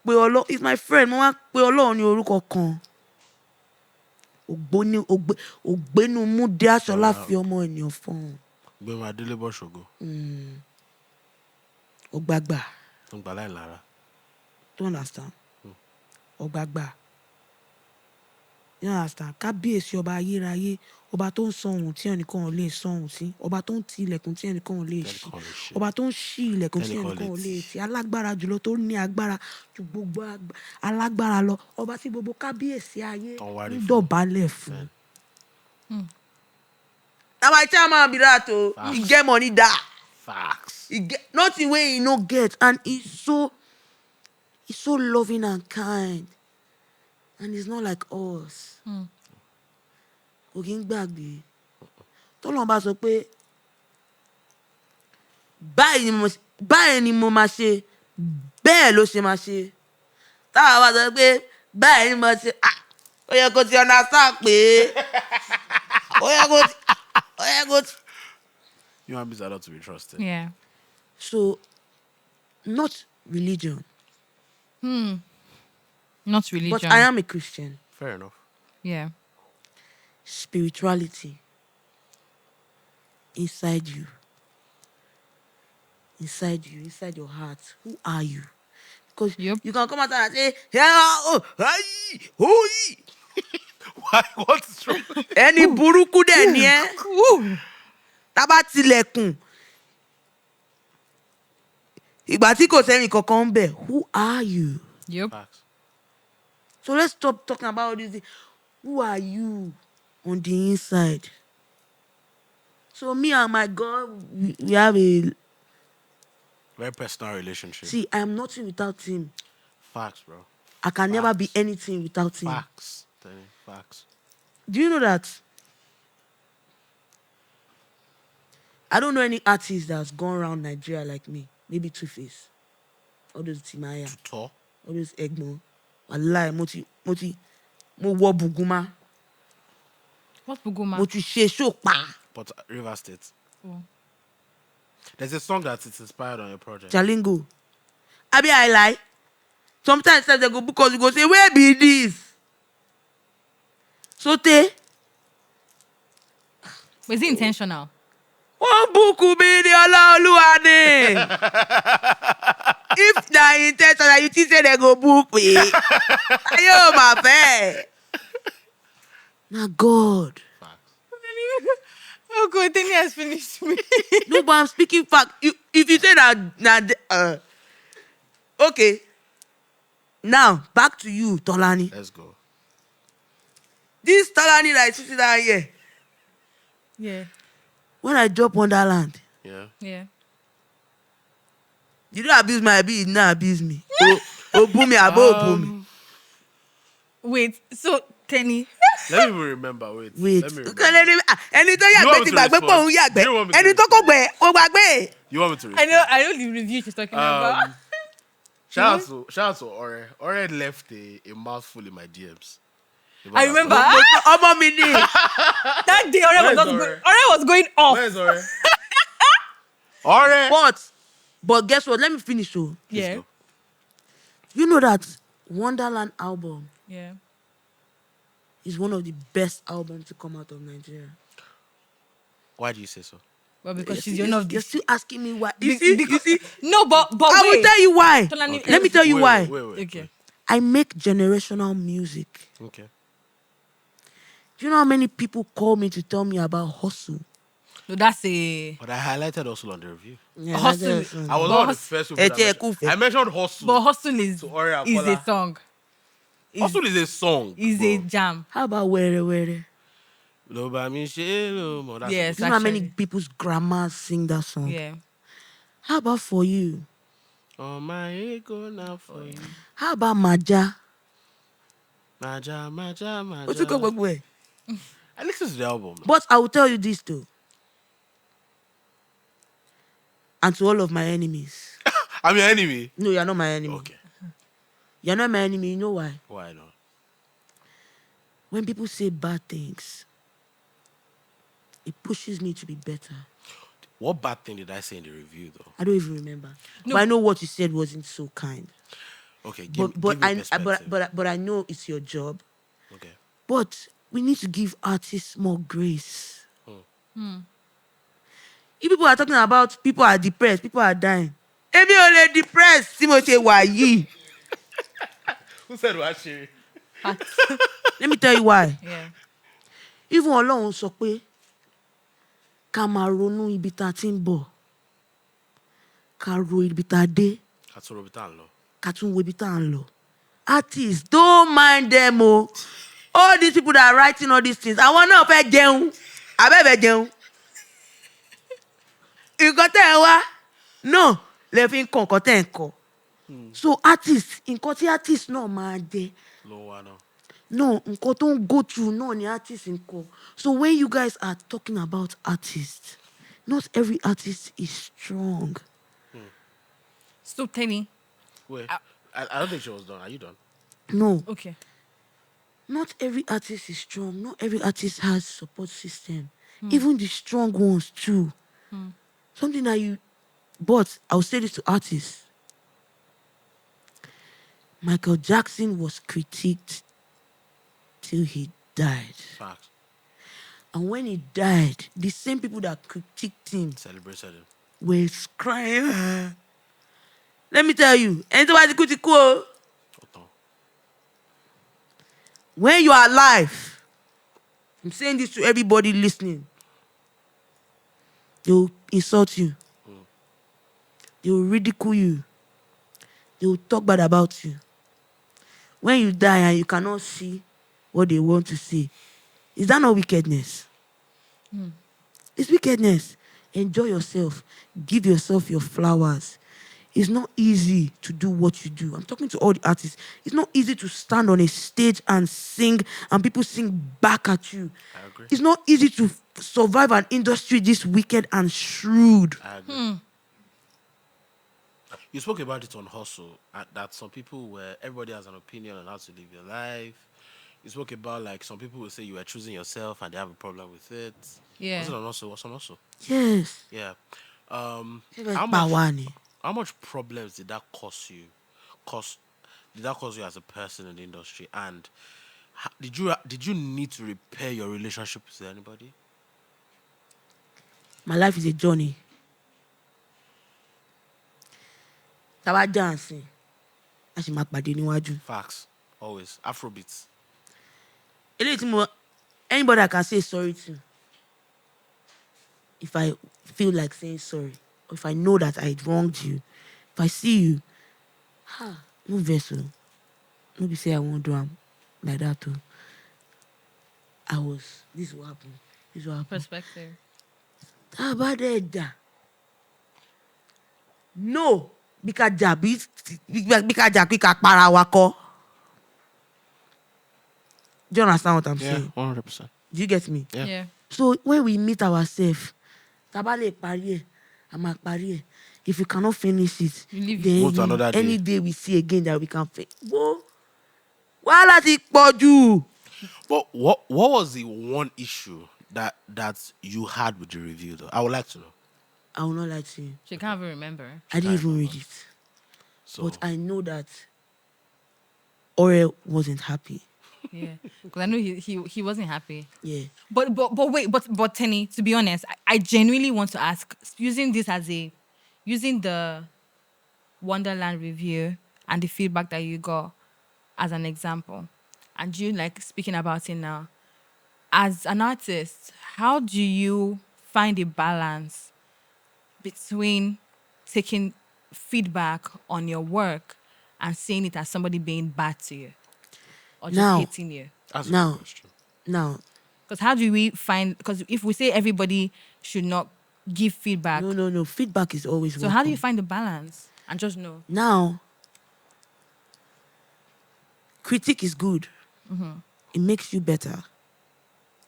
pe Ọlọ́run, he's my friend, mo máa pe Ọlọ́run ní orúkọ kan. Ògbénu múdé aṣọlá fi ọmọ ènìyàn fọ́n. Gbẹ̀mọ̀ Adélébọ̀ ṣògo. Ọ̀gbàgbà. Tó ń gbà láì lára. Don't understand? Ọ̀gbàgbà. You understand? Kábíyèsí ọba ayérayé, ọba tó ń sọ ohun tí ẹnìkan ò lè sọ ohun sí, ọba tó ń ti ilẹ̀kùn tí ẹnìkan ò lè ṣí, ọba tó ń ṣí ilẹ̀kùn tí ẹnìkan ò lè tì, alágbára jùlọ tó ní agbára ju gbogbo alágbára lọ, ọba tí gbogbo kábíyèsí ayé ń dọ̀bálẹ̀ fún. Na my chairman be that o. He get money da. Facts. He get nothing wey he no get, and he's so loving and kind. And he's not like us. Kò kí ń gbàgbé. Tọ́lọ́run bá sọ pé báyìí ni mo máa ṣe bẹ́ẹ̀ ló ṣe máa ṣe táwa bá sọ pé báyìí ni mo ṣe ó yẹ kó ti understand pé ó yẹ kó ti. Human beings are not to be trusted. Yeah. So, not religion, Not religion. but I am a Christian. Fair enough. Yeah. Spirituality inside you, inside your heart. Who are you? Because Yep. you can come out and say, "Oi." Why? What's wrong? Ẹni burúkú dẹ̀ ni ẹ́. Tá bá tilẹ̀kùn. Ìgbà tí kò sẹ́ni kankan ń bẹ̀. Who are you? Yep. Facts. So let's stop talking about all these things. Who are you on the inside? So me and my God, we have a... Very personal relationship. See, I am nothing without him. Facts, bro. I can never be Facts. anything without him. Facts. Teni, facts. Do you know that? I don't know any artist that's gone around Nigeria like me. Maybe Two-Face. All those Timaya. Tall. All those Egmo. Wallahi, mo wọ Buguma. What's Buguma? Mo ti ṣe show pa. But River State. Oh. There's a song that is inspired on your project. Jalingo. Abi I lie. Sometimes they go book us, you go say, where be this? Sote. Was it intentional? One book will be the Olaoluwa ni. If the intention you think say they go book me. Ayo my friend. Na God. Facts. Oh God, Teni has finished me. No, but I'm speaking fact. If you say that, okay. Now back to you, Tolani. Let's go. This Tolani that is sitting down here. Yeah. When I drop Wonderland, Yeah. Yeah. you don't abuse my abuse, you not abuse me. Oh, boom me, boom me. Wait, so Teni. Let me even remember. Wait. Wait. Let me remember. Ẹni tó You yàgbẹ́ want ti me to gbàgbé pé òun respond? yàgbẹ́. You want me to Ẹni tó kò gbẹ, ó gbàgbé. You want me to I respond? know the review she's talking about. Shout out to Ore. Ore left a mouthful in my DMs. I remember Ọmọ mi ni. that day Ore Where's was, Ore? Ore was going off. Where's Ore? Ore. But guess what? Let me finish. So Yeah. go. you know that Wonderland album Yeah. is one of the best albums to come out of Nigeria. Why do you say so? Well, because she's You're one of You're the. still asking me why. You see? No, but I will wait. tell you why. Tolani, Let me tell you Wait, why. Wait. Okay. I make generational music. Okay. Do you know how many people call me to tell me about hustle? No, that's a. But I highlighted hustle on the review. Yeah, Hustle. that's I was But one of the hus- first people. Ete Ekufe. I mentioned hustle. But hustle is To Ore is a Akola. song. Hustle is a song. Is bro. a jam. How about where? Lo ba mi ṣe lo mo. That's Yes. Do you know how many Actually. people's grandmas sing that song? Yeah. How about for you? Oh my ego now for you. How about Maja? Maja. What's it called? Where? I listened to the album. But I will tell you this too. And to all of my enemies. I'm your enemy. No, you're not my enemy. Okay. You're not my enemy. You know why? Why not? When people say bad things, it pushes me to be better. What bad thing did I say in the review, though? I don't even remember. No. But I know what you said wasn't so kind. Okay, give But me perspective. but I know it's your job. Okay. But we need to give artists more grace. If people are talking about people are depressed, people are dying. Èmi ò lè depressed tí mo ṣe wà yìí. Who said what, Sherry? Let me tell you why. Yeah. Even Ọlọ́run sọ pé ká máa ronú ibi tá a ti ń bọ̀. Ká ro ibi tá a dé. Katuro Bitan lo. Ká tún wo ibi tá a ń lọ. Artists, don't mind them o. All these people that are writing all these things, àwọn náà fẹ́ jẹun. Abẹ́ fẹ́ jẹun. Nǹkan tẹ́ ẹ wá. No, lè fi ń kọ nǹkan tẹ́ ẹ ń kọ. So artists, nǹkan tí artists náà máa jẹ. Lo wa no. No, nǹkan tó ń go through náà ni artists ń kọ. So when you guys are talking about artists, Not every artist is strong. So Teni. Wait, Uh, I don't think she was done. Are you done? No, Okay. not every artist is strong. Not every artist has support system. Even the strong ones too. Something that you. But I'll say this to artists. Michael Jackson was critiqued till he died. Facts. And when he died, the same people that critiqued him Celebrated him. were crying. Let me tell you, anybody critical. Oton. When you are alive, I'm saying this to everybody listening. They will insult you. They will ridicule you. They will talk bad about you. When you die and you cannot see what they want to see, is that not wickedness? It's wickedness. Enjoy yourself. Give yourself your flowers. It's not easy to do what you do. I'm talking to all the artists. It's not easy to stand on a stage and sing and people sing back at you. I agree. It's not easy to survive an industry this wicked and shrewd. I agree. You spoke about it on Hustle, that some people everybody has an opinion on how to live your life. You spoke about like some people will say you are choosing yourself and they have a problem with it. Yeah. Was it on Hustle? Was on Hustle? Yes. Yeah. Even How much? Bawani. How much problems did that cause you? Did that cause you as a person in the industry? And did you need to repair your relationship with anybody? My life is a journey. Tawa dancing. A ṣì máa pàdé níwájú. Facts. Always. Afrobeats. Eléyìí tí mo- Anybody I can say sorry to, if I feel like saying sorry, or if I know that I wronged you, if I see you, no vessel. No be say I won't do am like that too. This is what happened. This is what happened. Perspective. Tá a bá dẹ̀ jà. No, bí ká jà bí ká para wa kọ́. Do you understand what I'm Yeah, saying? 100%. Do you get me? Yeah. Yeah. So when we meet ourselves, tá a bá lè parí ẹ̀, a máa parí ẹ̀. If we cannot finish it, You leave it. then Go to another day. any day we see again that we can finish. Wàhálà ti pọ̀ jù. But what was the one issue that you had with the review though? I would like to know. I will not lie to you. She can't even remember. I didn't even read remember. it. So But I know that Ore wasn't happy. Yeah. Because I know he wasn't happy. Yeah. But wait, but Teni, to be honest, I genuinely want to ask, using the Wonderland review and the feedback that you got as an example, and you like speaking about it now, as an artist, how do you find a balance between taking feedback on your work and seeing it as somebody being bad to you or just Now- hating you? that's a Now- good question. Now, Because how do we find? Because if we say everybody should not give feedback, no. Feedback is always so how do you welcome. find the balance and just know? Now, critique is good. It makes you better.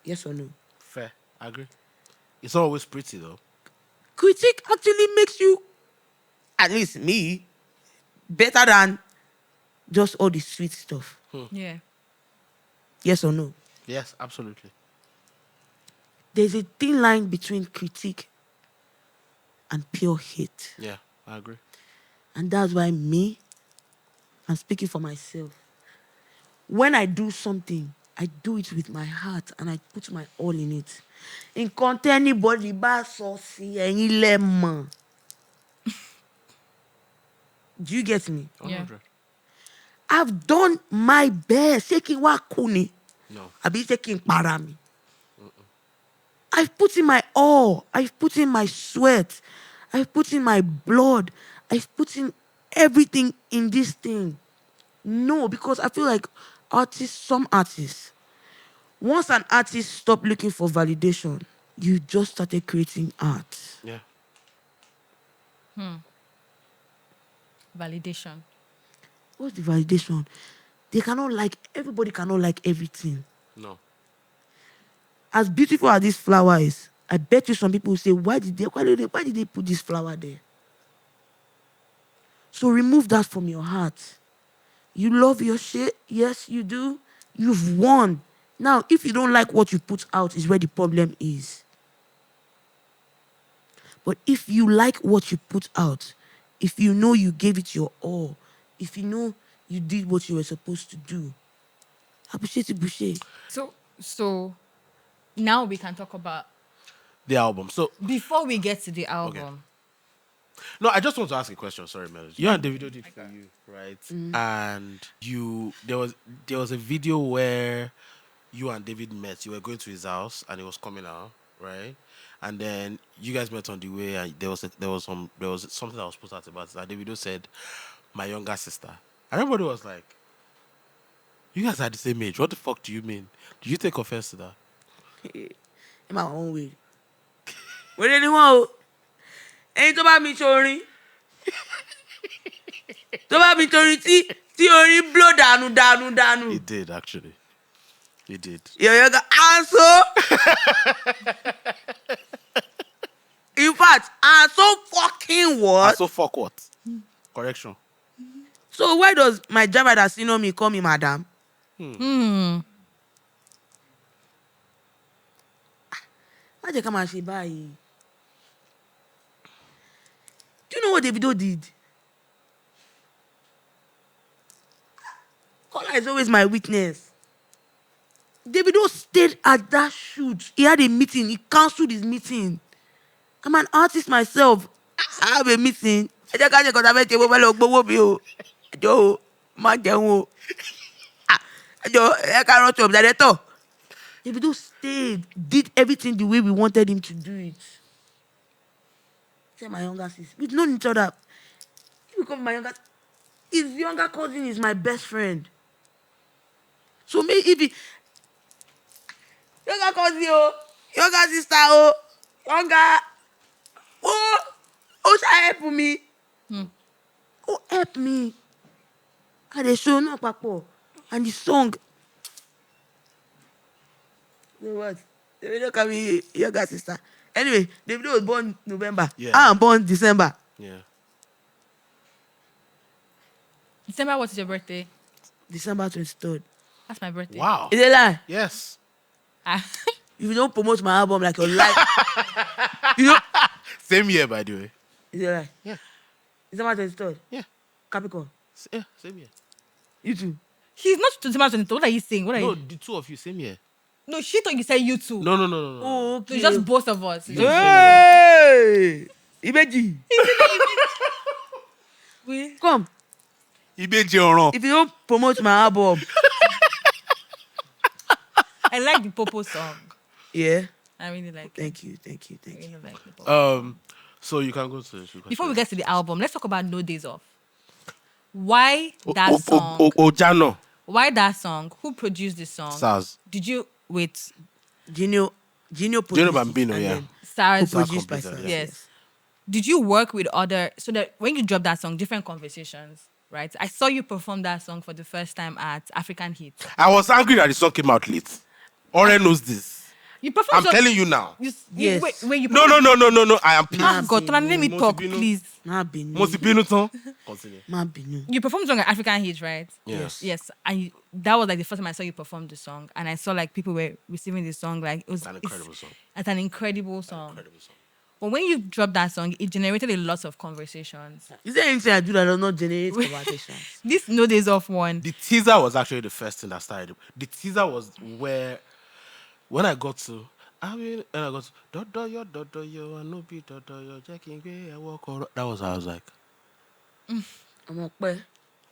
Yes or no? Fair. I agree. It's not always pretty though. Critique actually makes you, at least me, better than just all the sweet stuff. Yeah. Yes or no? Yes, absolutely. There's a thin line between critique and pure hate. Yeah, I agree. And that's why I'm speaking for myself. When I do something, I do it with my heart and I put my all in it. Nǹkan anybody bá sọ sí ẹ̀yin lẹ mọ̀. Do you get me? 100. I've done my best. Ṣé kí n wá kú ni? No. Àbí ṣé kí n para mi? I've put in my all. I've put in my sweat. I've put in my blood. I've put in everything in this thing. No, because I feel like some artists, once an artist stopped looking for validation, you just started creating art. Yeah. Validation. What's the validation? Everybody cannot like everything. No. As beautiful as this flower is, I bet you some people will say, why did they put this flower there? So remove that from your heart. You love your shit. Yes, you do. You've won. Now, if you don't like what you put out, is where the problem is. But if you like what you put out, if you know you gave it your all, if you know you did what you were supposed to do, appreciate it, Boucher. So now we can talk about The album. So before we get to the album. no, I just want to ask a question. Sorry, Melody. You and Davido did for you, right? And there was a video where you and David met. You were going to his house, and he was coming out, right? And then you guys met on the way, and there was something that was put out about it. And Davido said, "My younger sister." And everybody was like, "You guys are the same age. What the fuck do you mean? Did you take offense to that?" In my own way. What anyone? Ain't about me choring. Tó bá mi torí tí orin blow dànù. He did actually. He did. Your younger answer. In fact, I'm so fucking what? So fuck what? Correction. So why does my driver that seen me call me madam? Why they come and say bye? Do you know what Davido did? Kola is always my witness. Davido stayed at that shoot. He had a meeting. He cancelled his meeting. I'm an artist myself. I have a meeting. I just can't go to the director. Davido stayed, did everything the way we wanted him to do it. Say my younger sister. We've known each other. He become my younger. His younger cousin is my best friend. So maybe if he younger cousin, younger sister, younger. Oh, shall help me. Oh, help me. And they show no papa. And the song. You know what? They don't come me younger sister. Anyway, Davido was born November. Yeah. I'm born December. Yeah. December, what is your birthday? December 23rd. That's my birthday. Wow. Is it a lie? Yes. Ah. If you don't promote my album like your life, you know. Same year, by the way. Is it a lie? Yeah. December 23rd. Yeah. Capricorn. Yeah, same year. You too. He's not December 23rd. What are you saying? What are No, you? the two of you, same year. No, she thought you said you two. No. Oh, So okay. it's just both of us. Hey! Ibeji. Come. Ibeji Oron. If you don't promote my album, I like the Popo song. yeah. I really like it. Thank you. I really like the Popo. So you can go to the Before we get to the album, let's talk about No Days Off. Why that song? Ojano. Why that song? Who produced this song? Saz. Did you wait? Gino produced Bambino, it, and yeah. then SARS. co-produced by completed, SARS. Yes. Did you work with other so that when you drop that song, different conversations, right? I saw you perform that song for the first time at African Heat. I was angry that the song came out late. Oren knows this. You performed. I'm telling you now. Yes. Wait, you No. I am pissed. Ah, God, Tolani, let me Mo ti talk, bínú. please. Ma binu. Mo ti bínú tán. Continue. Ma binu. You performed song at African Heat, right? Yes. Yes. And that was like the first time I saw you perform the song. And I saw like people were receiving the song like it was It's an incredible song. It's an incredible song. Incredible song. But when you dropped that song, it generated a lot of conversations. Is there anything I do that does not generate conversations? This No Days Off one. The teaser was actually the first thing that started. The teaser was where, when I got to, and I got to, dodo yo, I no be dodo yo, checking I walk around. That was how I was like, Ọmọ pẹ́,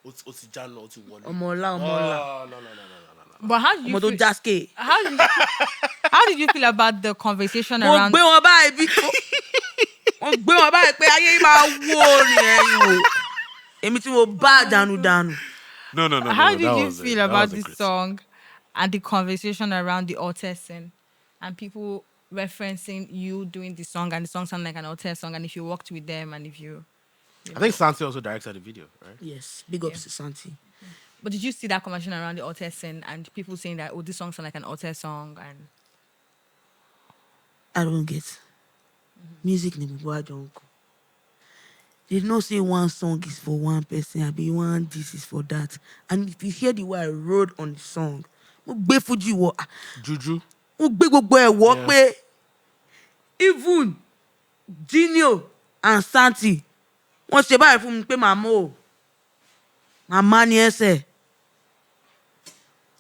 Oti Jano, Oti Wole. ọmọ ọlá. No. But how did you Ọmọ tó feel, jaske. how did you feel about the conversation Mo around gbé wọn báyìí bí mo gbé wọn báyìí pé ayé yìí máa wó ni ẹ̀yin wò. Èmi tí mo bá dànù. No. how that did you was feel that about was a this great song and the conversation around the altar scene and people referencing you doing the song and the song sound like an altar song and if you worked with them and if you I think Santi also directed the video, right? Yes, big ups to Santi. but did you see that conversation around the altar scene and people saying that this song sound like an altar song and I don't get. Music ni gbogbo wa jọ ń kọ. They know say one song is for one person, I be one this is for that. And if you hear the way I wrote on the song, mo gbé Fuji wọ, Juju. mo gbé gbogbo ẹ̀ wọ Yeah. pé even Genio and Santi wọ́n ṣe báyìí fún mi pé màmá ni ẹsẹ̀.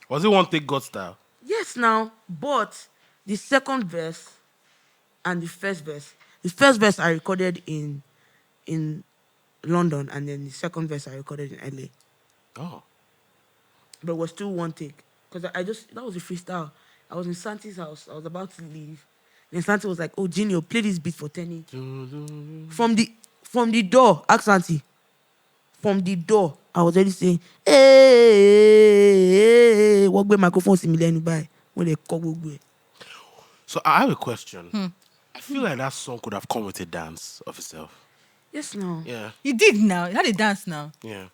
Was it one take God style? Yes, now, but the second verse and the first verse I recorded in London, and then the second verse I recorded in LA. Oh. But it was still one take because that was a freestyle. I was in Santi's house. I was about to leave. Then Santi was like, "Oh, Genio, play this beat for Teni." From the door, ask Santi. From the door, I was already saying, "Hey, what gbé microphone sí mi lẹ́nu báyìí?" When they call gbogbo ẹ̀. So I have a question. I feel like that song could have come with a dance of itself. Yes, now. Yeah. You did now. You had a dance now. Yeah.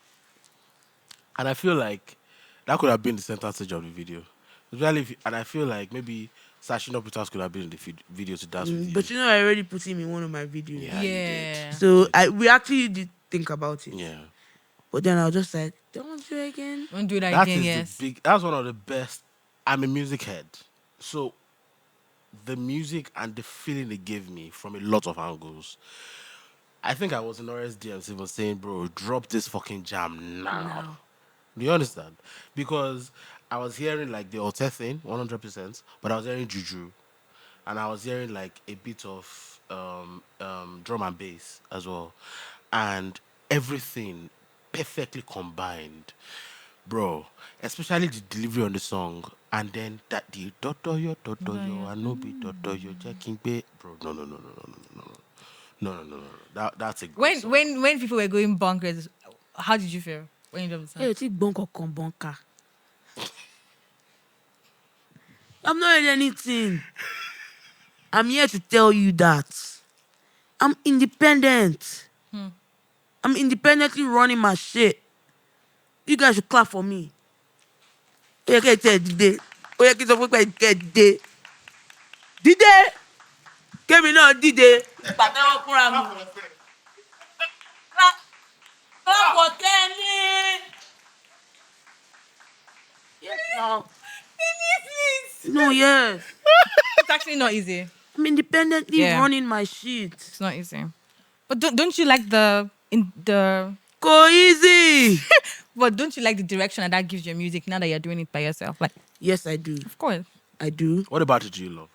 And I feel like that could have been the center stage of the video. And I feel like maybe Sashina Peters could have been in the video to dance with you. But I already put him in one of my videos. Yeah, you Yeah. did. So we actually did think about it. Yeah. But then I was just like, don't do it again. Don't do that That again, is yes. that's one of the best. I'm a music head. So the music and the feeling it gave me from a lot of angles. I think I was in RSDMs even saying, bro, drop this fucking jam now. Do you understand? Because I was hearing like the Ote thing, 100%, but I was hearing Juju. And I was hearing like a bit of drum and bass as well. And everything perfectly combined. Bro, especially the delivery on the song. And then that the Dodo yo, I know be Dodo yo, checking be. Bro, no. That's a good song. When people were going bonkers, how did you feel when you dropped the song? Hey, it's bonka. I'm not in anything. I'm here to tell you that I'm independent. I'm independently running my shit. You guys should clap for me. Oye kí ẹ tẹ dìde. Oye kí n sọ fún pé kẹ dìde. Dìde. Kémi náà dìde. Pàtẹ́wọ́ fúnra mi. Clap for Teni. Yes, no. Please. No, yes. It's actually not easy. I'm independently Yeah. running my shit. It's not easy. But don't you like the Go easy. but don't you like the direction that gives your music now that you're doing it by yourself? Like, Yes, I do. of course. I do. What about it do you love?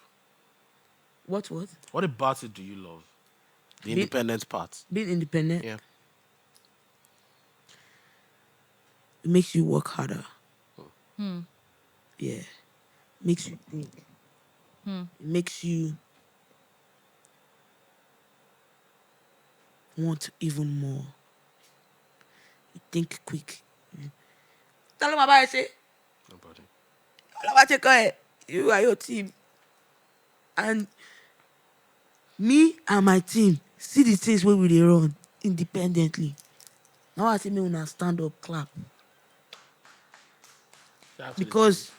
What? What about it do you love? The Be- independent part. Being independent, Yeah. it makes you work harder. Yeah. Makes you think. It makes you want even more. You think quick. Tell them about it. Nobody. You are your team. And me and my team see the things where we dey run independently. Now I see me when I stand up clap. Because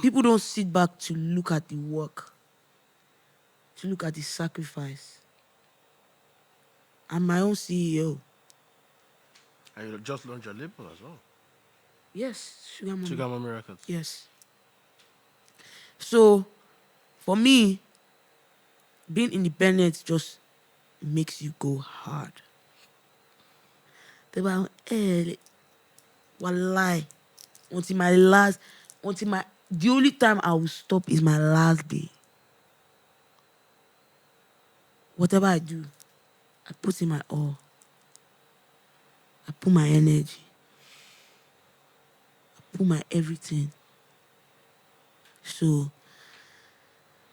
people don't sit back to look at the work, to look at the sacrifice. I'm my own CEO. And you just launched your label as well. Yes, Sugar Mama. Sugar Mommy Records. Yes. So, for me, being independent just makes you go hard. Wallahi, the only time I will stop is my last day. Whatever I do, I put in my all. I put my energy. I put my everything. So,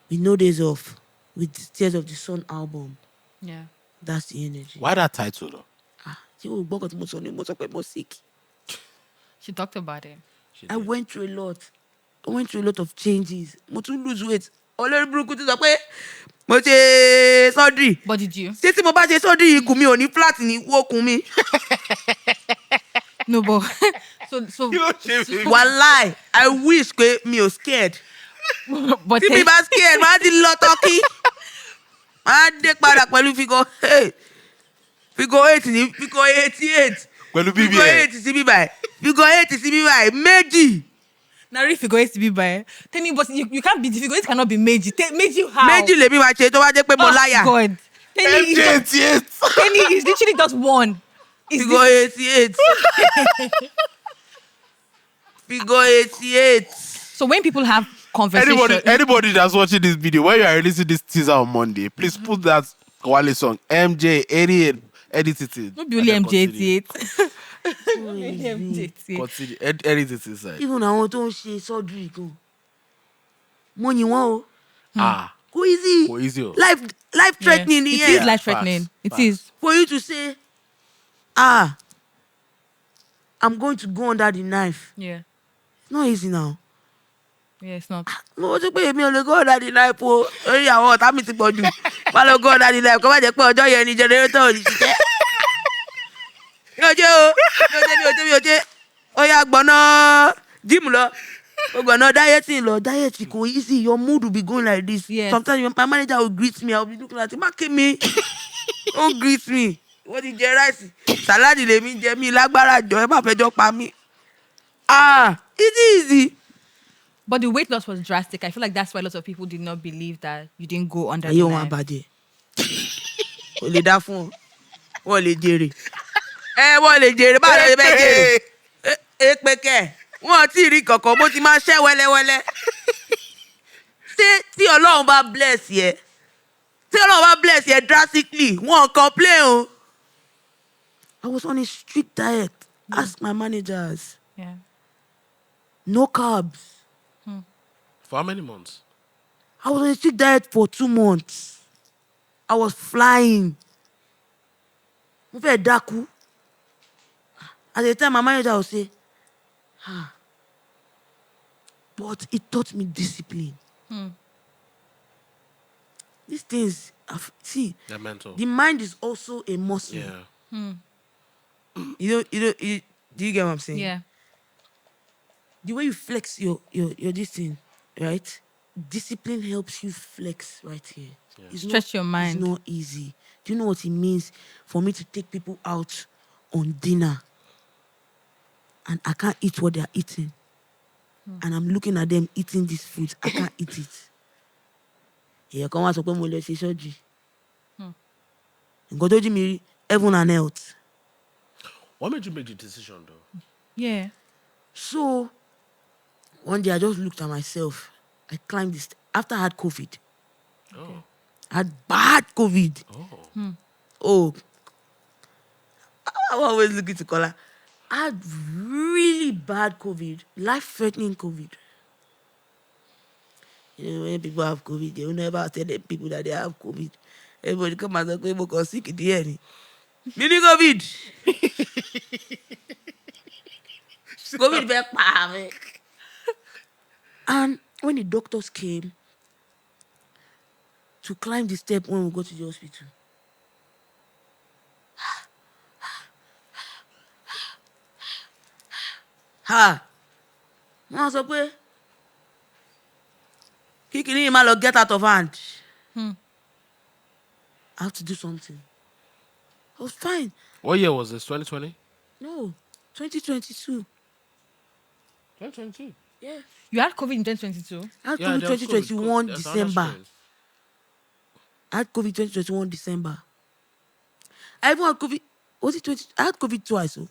with No Days Off, with Tears of the Sun album, Yeah. that's the energy. Why that title though? Sick. She talked about it. She I did. went through a lot. I went through a lot of changes. Mo tún lose weight. Olórí burúkú ti sọ pé mo ṣe surgery. But did you? Ṣé tí mo bá ṣe surgery ikùn mi ò ní flat ní wókun mi? No, but so You know, Wallahi, I wish pé mi ò scared. But tí mi bá scared máa ti lọ tọ́kí máa dé padà pẹ̀lú figure 8 ní figure 88 Pẹ̀lú figure BBN. 8 sí bíbá ẹ̀ figure 8 sí bíbá ẹ̀ méjì now if figure 8 to be by Teni, but you can't be the figure 8 cannot be Meiji. Meiji how? méjì lèmi máa ṣe tó bá jẹ́ pé mo Oh, láyà God. Teni is just, MJ88. Teni is literally just one. Is figure 88 figure 88 so when people have conversation, Anybody that's watching this video, when you are releasing this teaser on Monday, please put that Wale song MJ88. Edit it in. not be only and then continue. MJ88. Only MJ88. Continue. Edit it inside. even àwọn tó ń ṣe surgery gan mo yìn wọ́n o Ah. kò easy Kò easy o. life threatening It nìyẹn is life threatening. Facts, It facts. is. for you to say I'm going to go under the knife Yeah. it's not easy now. Yeah, it's not. mo ti pé èmi ò lè go under the knife o orí àwọn ọ̀tá mi ti pọ̀ jù wọ́n lọ go under the knife kó má jẹ́ pé ọjọ́ yẹn ni generator ò ní ṣiṣẹ́. mi ò jẹ́ ó yá gbọ̀nà gym lọ ó gbọ̀nà dieting lọ dieting kò easy your mood will be going like this. Yes. Sometimes my manager will greet me I will be looking at him má kí mi don't greet me wọ́n ti jẹ rice saladi lèmi jẹ mí lágbára jọ ẹ má fẹjọ́ pa mí. It's easy. But the weight loss was drastic. I feel like that's why a lot of people did not believe that you didn't go under ayé the wọn knife. àbàjẹ́ kò lè dá fún ọ wọn lè jèrè wọn lè jèrè báwo lè bẹ jèrè èpè kẹ wọn tí ì rí kankan bó ti máa ṣẹ́ wẹ́lẹ́wẹ́lẹ́ ṣé tí Ọlọ́run bá bless yẹ drastically wọn complain o. I was on a strict diet. Ask my managers. Yeah. No carbs. For how many months? I was on a strict diet for 2 months. I was flying. Mo fẹ́ dákú. At the time, my manager would say, but it taught me discipline. These things, see, They're mental. the mind is also a muscle. Yeah. Do you get what I'm saying? Yeah. The way you flex your this thing, right? Discipline helps you flex right here. It's Stretch your mind. It's not easy. Do you know what it means for me to take people out on dinner and I can't eat what they're eating? And I'm looking at them eating this food. I can't eat it. Yeah, come on, so come let's say surgery. Nǹkan tó jí mi rí, heaven and earth. What made you make the decision, though? Yeah. So, one day I just looked at myself. I climbed this. After I had COVID, Oh. I had bad COVID. Oh. I'm always looking to color. I had really bad COVID, life-threatening COVID. You know, when people have COVID, they will never tell the people that they have COVID. Everybody come and say, "People got sick in the air." Mini COVID. COVID back, pa. And when the doctors came to climb the step when we go to the hospital, wọ́n sọ pé kíkiri yìí máa lọ get out of hand. I have to do something. I was fine. What year was this? 2020? No, 2022. 2022. Yeah. You had COVID in 2022? I had Yeah, COVID there was 2021 There's another December. strain. I had COVID 2021 December. I even had COVID. Was it 20? I had COVID twice. Oh.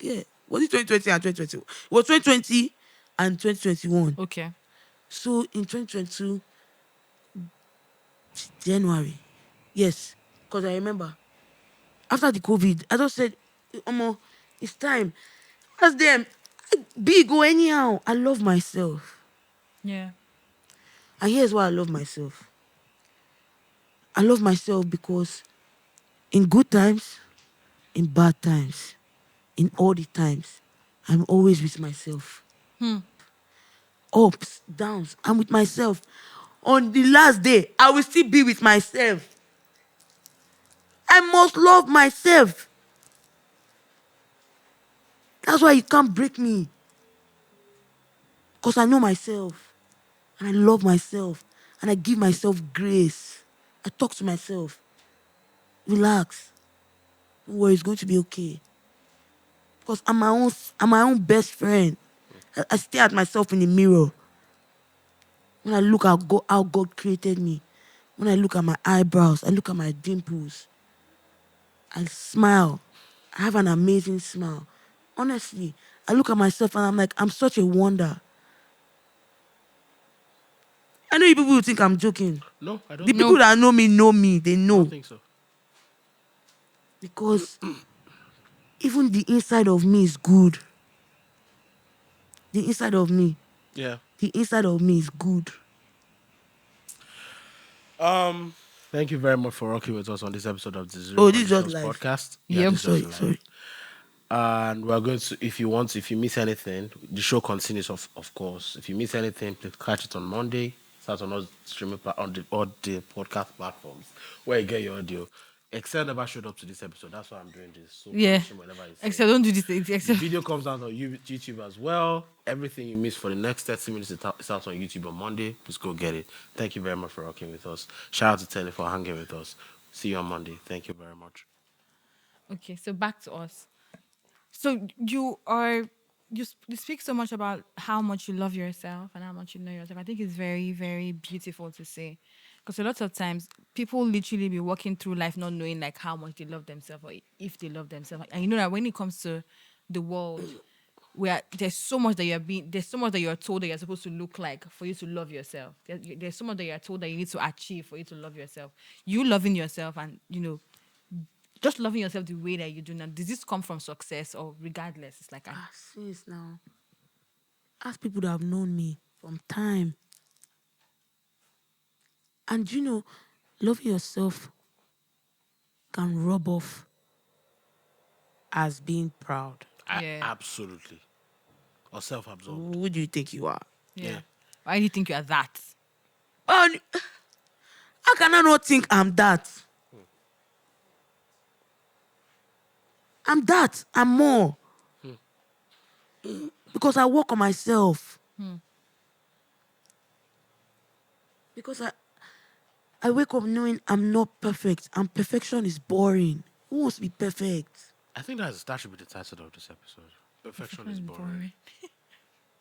Yeah. Was it 2020 and 2021? It was 2020 and 2021. Okay. So in 2022, January. Yes. Because I remember. After the COVID, I just said, Omo, it's time. Ask them. Big or anyhow. I love myself. Yeah. And here's why I love myself. I love myself because in good times, in bad times, in all the times, I'm always with myself. Ups, downs, I'm with myself. On the last day, I will still be with myself. I must love myself. That's why you can't break me. Because I know myself. And I love myself. And I give myself grace. I talk to myself. Relax. Don't worry, it's going to be okay. Because I'm my own best friend. I stare at myself in the mirror. When I look at how God created me, when I look at my eyebrows, I look at my dimples, I smile. I have an amazing smile. Honestly, I look at myself and I'm like, I'm such a wonder. I know you people will think I'm joking. No, I don't. The think people No. that know me, they I know. don't think so. Because even the inside of me is good. The inside of me. Yeah. The inside of me is good. Thank you very much for rocking with us on this episode of the Zero Oh, this is just Conditions life. podcast. Yeah, Yep. this is just live. Sorry. And we're going to, if you miss anything, the show continues, of course. If you miss anything, please catch it on Monday. Start on all streaming on the podcast platforms where you get your audio. Excel never showed up to this episode. That's why I'm doing this. So Yeah. punish him whenever he's Except don't do this. the Except video comes out on YouTube as well. Everything you miss for the next 30 minutes is out on YouTube on Monday. Please go get it. Thank you very much for rocking with us. Shout out to Teni for hanging with us. See you on Monday. Thank you very much. okay. So back to us. So you speak so much about how much you love yourself and how much you know yourself. I think it's very, very beautiful to say. Because a lot of times people literally be walking through life not knowing like how much they love themselves or if they love themselves. And you know that when it comes to the world, where there's so much that there's so much that you're told that you're supposed to look like for you to love yourself. There's so much that you're told that you need to achieve for you to love yourself. You loving yourself and just loving yourself the way that you do now, does this come from success or regardless? It's like, Since now, ask people that have known me from time. And loving yourself can rub off as being proud. Yeah. Absolutely. Or self-absorbed. Who do you think you are? yeah. Why do you think you are that? Oh, how can I not think I'm that? I'm that. I'm more. Because I work on myself. Because I wake up knowing I'm not perfect and perfection is boring. Who wants to be perfect? I think that should be the title of this episode. Perfection is boring.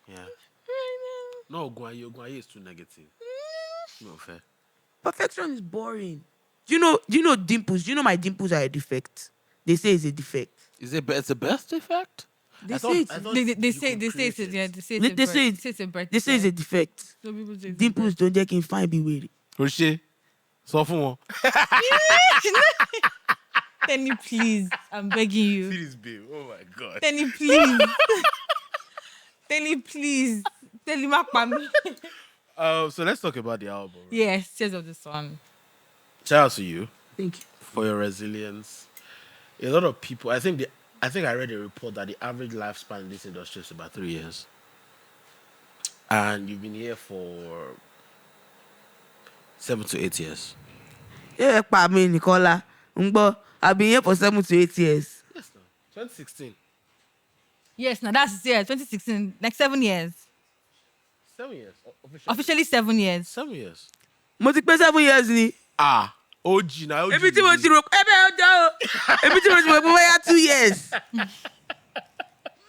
Yeah. No, Ogwaye is too negative. No fair. Perfection is boring. Do you know dimples? Do you know my dimples are a defect? They say it's a defect. Is it it's the best effect? They say it's They say it's a birth. they say it's a defect. So people say it's a Dimples don't get in fine be weary. Roche, so fún wọn. Teni, please, I'm begging you. See this babe. Oh my god. Teni, please. Teni, please. Teni, ma pa mi. So let's talk about the album. Right? Yes, Tears of the Sun. Shout out to you Thank you. for your resilience. A lot of people, I think I read a report that the average lifespan in this industry is about 3 years. And you've been here for 7 to 8 years. Yeah, pa me, Nicola. I've been here for 7 to 8 years. Yes, no. 2016. Yes, now that's 2016, like 7 years. 7 years. Officially 7 years. 7 years. Mo ti pé 7 years ni. OG now. Ebi tí mo ti rò ebi tí mo ti rò pé bóyá 2 years.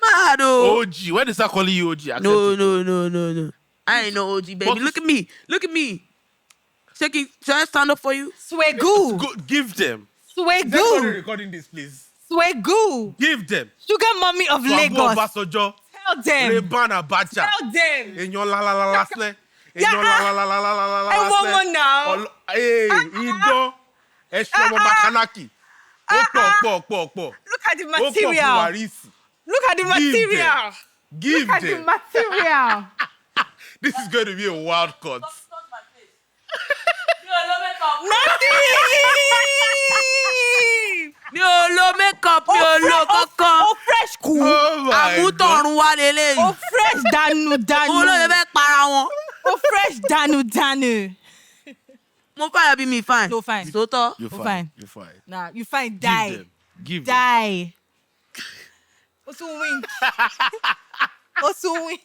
Mad oh. OG. When they start calling you OG? Accept No, it. no. I ain't no OG, baby. But- Look at me. Should I stand up for you? Swegu. Go, give them. Let's go Swegu. recording this, please. Swegu. Give them. Sugar mommy of Lagos. Obasanjo. Tell them. Reban Abacha. Tell them. Èèyàn la lásán. Yeah, Èèyàn la I want one now. Idán. Ẹ̀ṣọ́ ọmọ Makanaki. Ó pọ̀. Look at the Ó pọ̀ fún material. Warisi. Look at the material. Give Look at the them. material. This is going to be a wild cut. Nothing. Mi ò lo makeup, mi ò lo kankan. Oh, fresh cool. Oh my God. Àmútọ̀run wá leléyìí. Oh, fresh danu Mo ló lè danu. fẹ́ para wọn. Oh, fresh danu danu. Mo fine àbí mi fine? No, fine. Sòótọ́. You're Oh, fine. fine. You're fine. Nah, you find Give die. them. Give them. Die. Also wink. Also wink.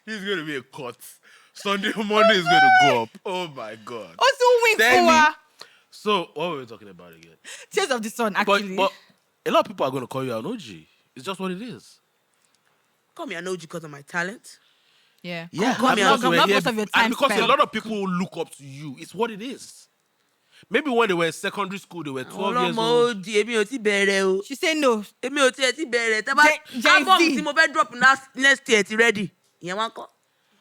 He's going to be a cut. Sunday, Monday is going to go up. Oh my God. Also wink Teni. for her. So, what were we talking about again? Tears of the Sun, actually. But a lot of people are going to call you an OG. It's just what it is. Call me an OG because of my talent. yeah. Yeah, call as me long as out. we're Not here, because of your and time because a spent. lot of people look up to you. It's what it is. Maybe when they were in secondary school, they were 12 years Ọlọ́mọ old. OG èmi ò tí bẹ̀rẹ̀ o. She said no. Èmi ò tiẹ̀ tí bẹ̀rẹ̀. Tẹ́ bá Gen album Z. tí mo fẹ́ drop next year ti ready. Ìyẹn wá ń kọ́.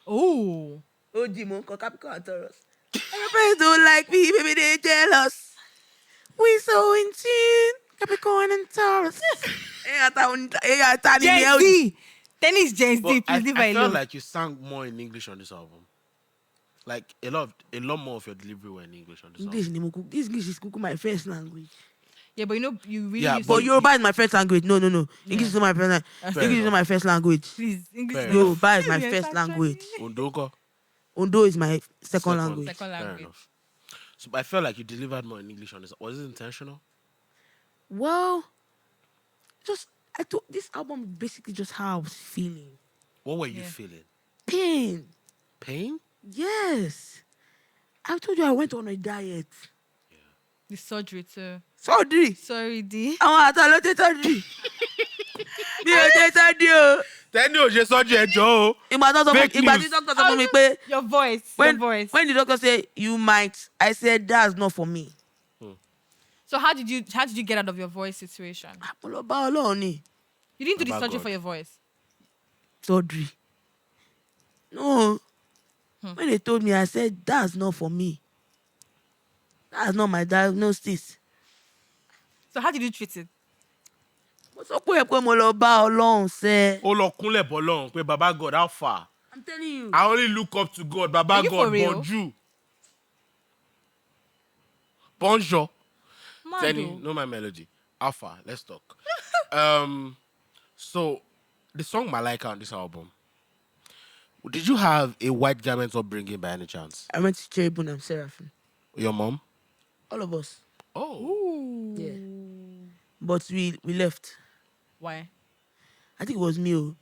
Oh. OG mo ń kọ Capricorn and Taurus. My friends don't like me, baby they jealous. We so in tune, Capricorn and Taurus. Ẹ̀yà ta ni Gen ẹ OG? Z. Teni is Gen Z. But Please leave her I alone. felt like you sang more in English on this album. Like a lot more of your delivery were in English on this English album. ni mo cook. This English is cook my first language. Yeah, but you know, you really Yeah, use But it. Yoruba is my first language. No. English is not my first language. Fair English is not enough. my first language. Please, English. Fair is enough. Yoruba is my Yes, first actually. language. Ondoko. Ondo is my second language. Second Fair language. enough. So I felt like you delivered more in English on this. Was it intentional? Well, I thought this album is basically just how I was feeling. What were you Yeah. feeling? Pain. Pain? Yes. I told you I went on a diet. The surgery too. Surgery. Sorry, D. Àwọn àtọ̀ ló ṣe surgery. Mi ò ṣe surgery o. Teni ò ṣe sọ́jú ẹjọ́ o. Ìgbà Fake tí news. doctor sọ fún mi pé Your voice. when Your voice. when the doctor say you might, I said that's not for me. So how did you get out of your voice situation? Mo lọ bá Ọlọ́run ni. You didn't do the Baba surgery God. for your voice. Surgery. No. When they told me, I said that's not for me. That's not my diagnosis. So how did you treat it? Mo sọ pé mo lọ bá Ọlọ́run sẹ́. Ó lọ kúnlẹ̀ bọ́lọ́run pé Baba God, how far? I'm telling you. I only look up to God. Baba Are you God, for real? bonjour. Bonjour. Mad Teni, oh. know my melody. Alpha, let's talk. So the song Malaika on this album. Did you have a white garment upbringing by any chance? I went to Cherubim and Seraphim. Your mom? All of us. Oh. Yeah. But we left. Why? I think it was me.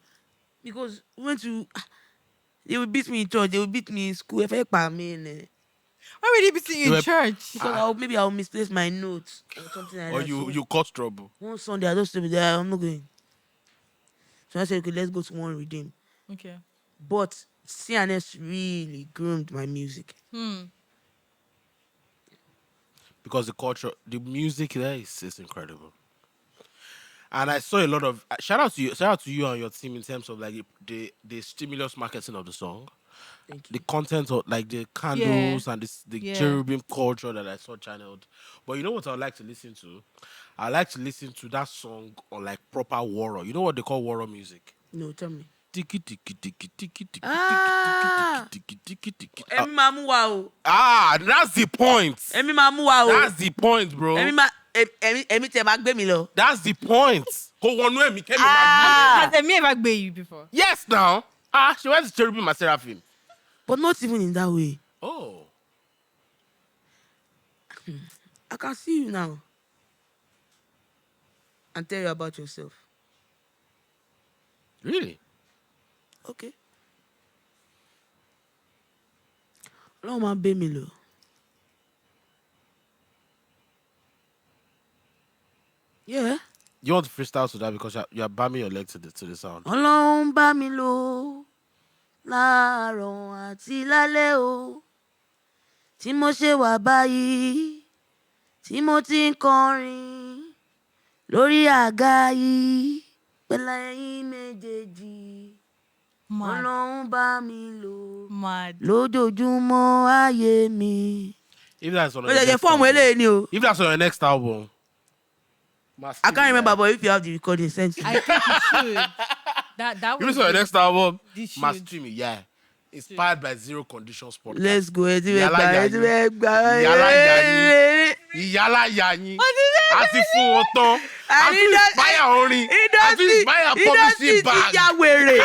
Because we went to... They would beat me in church. They would beat me in school. If I pa me in, Why would he be seeing you You in were- church? because maybe I'll misplace my notes or something like Or that. So you caused trouble. one Sunday, I just said, I'm not going. So I said, okay, let's go to one redeem. Okay. But CNS really groomed my music. Because the culture, the music there is incredible. And I saw a lot of shout out to you and your team in terms of like the stimulus marketing of the song, Thank you. the content of like the candles and the Yeah. cherubim culture that I saw channeled. But you know what I would like to listen to? I like to listen to that song on like proper warrior. You know what they call warrior music? No, tell me. Tiki tiki tiki tiki tiki Ah. tiki tiki tiki. Emi ma mu wa o. That's the point. Emi ma mu wa o. That's the point, bro. Emi tẹ ma gbé mi lọ. That's the point. Kò wọnú ẹ̀mí kẹ́mi máa gbé. Has Emi ever gbé you before? Yes, now. She went to Cherubim and Seraphim. But not even in that way. Oh. I can see you now. And tell you about yourself. Really? Okay. Ọlọ́run máa bẹ́ mi lọ. Yeah. You want to freestyle to that because you're bamming your leg to the sound. Ọlọ́run bá mi lò láàárọ̀ àti lálẹ́ o. Tí mo ṣe wà báyìí, tí mo ti ń kọrin lórí àga yìí pẹ̀lú ẹ̀yin méjèèjì. Mad. Ọlọ́run bá mi lò Mad. lójoojúmọ́ ayé mi. If that's on Ó your lè jẹ́ next fọ́ọ̀mù album. eléyìí ni o. If that's on your next album. I can't remember, but if you have the recording, send to me. I think you should. That If was it's on your next album, This should. must stream it, yeah. Inspired by Zero Conditions podcast. Let's go. Ẹ ti fẹ́ Yálà gbà, yà ẹ ti fẹ́ gbà. Yálà yà yín. Ìyálà yà yín. A ti fún wọn tán. A tún inspire orin. A tún inspire publishing Industry bag. ti ya wèrè.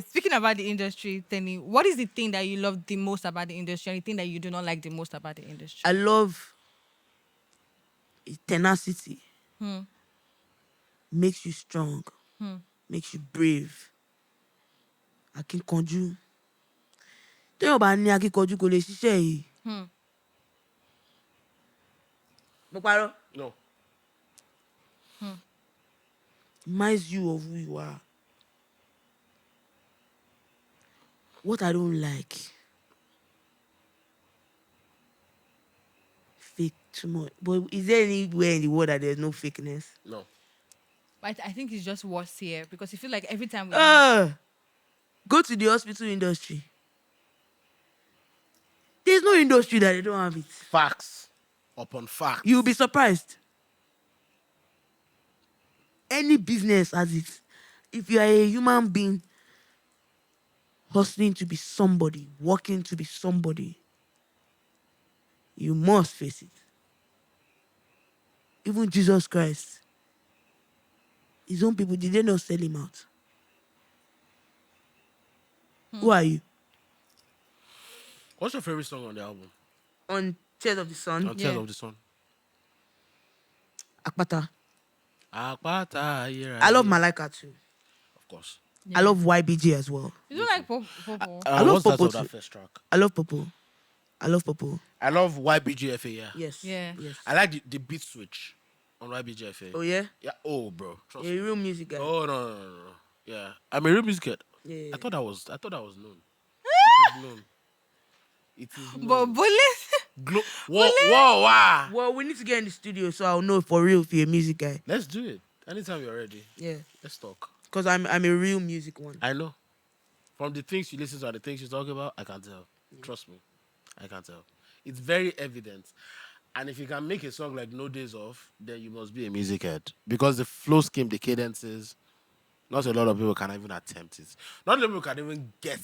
Speaking about the industry, Teni, what is the thing that you love the most about the industry and the thing that you do not like the most about the industry? I love tenacity. Makes you strong. makes you brave. Akínkanjú. Téèyàn bá ní akínkanjú kò lè ṣiṣẹ́ yìí. Mo parọ́. No. Reminds you of who you are. What I don't like. Fake too much. But is there anywhere in the world that there's no fakeness? No. But I think it's just worse here because you feel like every time we Go to the hospital industry. There's no industry that they don't have it. Facts upon facts. You'll be surprised. Any business has it. If you are a human being hustling to be somebody, working to be somebody, you must face it. Even Jesus Christ, his own people, did they not sell him out? Who are you? What's your favorite song on the album? On Tears of the Sun, On Tale Yeah. of the Sun. Akpata. Akpata, yeah, I love Malika too. Of course. I love YBG as well. You don't like Popo? I love What's that Popo of that too. first track? I love Popo. I love Popo. I love YBGFA, yeah. Yes. Yeah. Yes. I like the beat switch on YBGFA. Oh yeah? Yeah. Oh, bro. Trust You're me. a real music guy. Oh no. Yeah. I'm a real music kid. Yeah. I thought that was known. It is known. It is known. But bullet. Whoa, wow. Well, we need to get in the studio so I'll know for real if you're a music guy. Let's do it. Anytime you're ready. Yeah. Let's talk. Because I'm a real music one. I know. From the things you listen to and the things you talk about, I can tell. Trust me. I can tell. It's very evident. And if you can make a song like No Days Off, then you must be a music head. Because the flow scheme, the cadences, not a lot of people can even attempt it. Not a lot of people can even get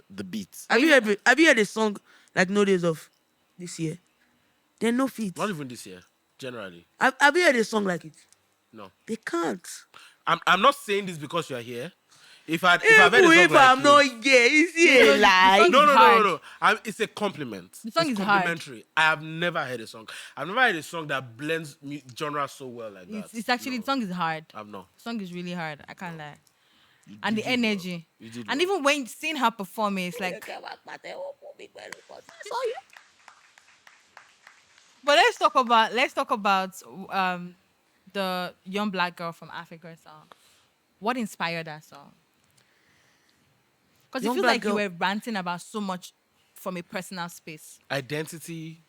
the beats. Have you heard a song like No Days Off this year? There are no feats. Not even this year, generally. Have you heard a song like it? No. They can't. I'm not saying this because you're here. If I've heard a song If like I'm you- not here, is it a lie? No, It's hard. It's a compliment. The song it's is hard. complimentary. I have never heard a song. I've never heard a song that blends genres so well like that. It's actually No, the song is hard. I've not. The song is really hard. I can't lie. You And the did well. energy. You did And well. even when seeing her perform, it's like. But let's talk about the young black girl from Africa song. What inspired that song? Because you Young feel Black like you Girl- were ranting about so much from a personal space. Identity,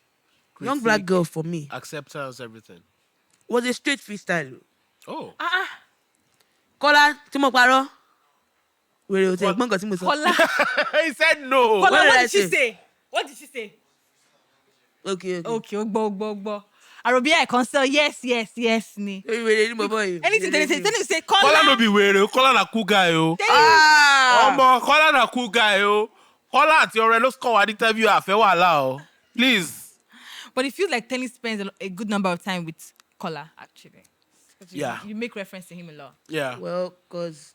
Young Black critique, Girl for me acceptance, everything. was a straight freestyle. Oh, Kola, tí mo parọ́. Wèrè ò tẹ̀ gbọ́n nǹkan tí mo sọ. Kola, he said no. What Kola, did I what did she say? say? What did she say? Okay. Okay, Ogbo. Arobia, I can sell. Yes, ni. Wèrè ni bọ̀bọ̀ yìí. Anything Wèrè they ni. say, Kola no Kola. be were. Kola na cool guy o. Ah! Omo, Kola na cool guy o. Kola àti ọ̀rẹ́ ló score one interview àfẹ́ wàhálà o. Please. But it feels like Teni spends a good number of time with Kola, actually. 'Cause Yeah. You make reference to him a lot. Yeah. Well, because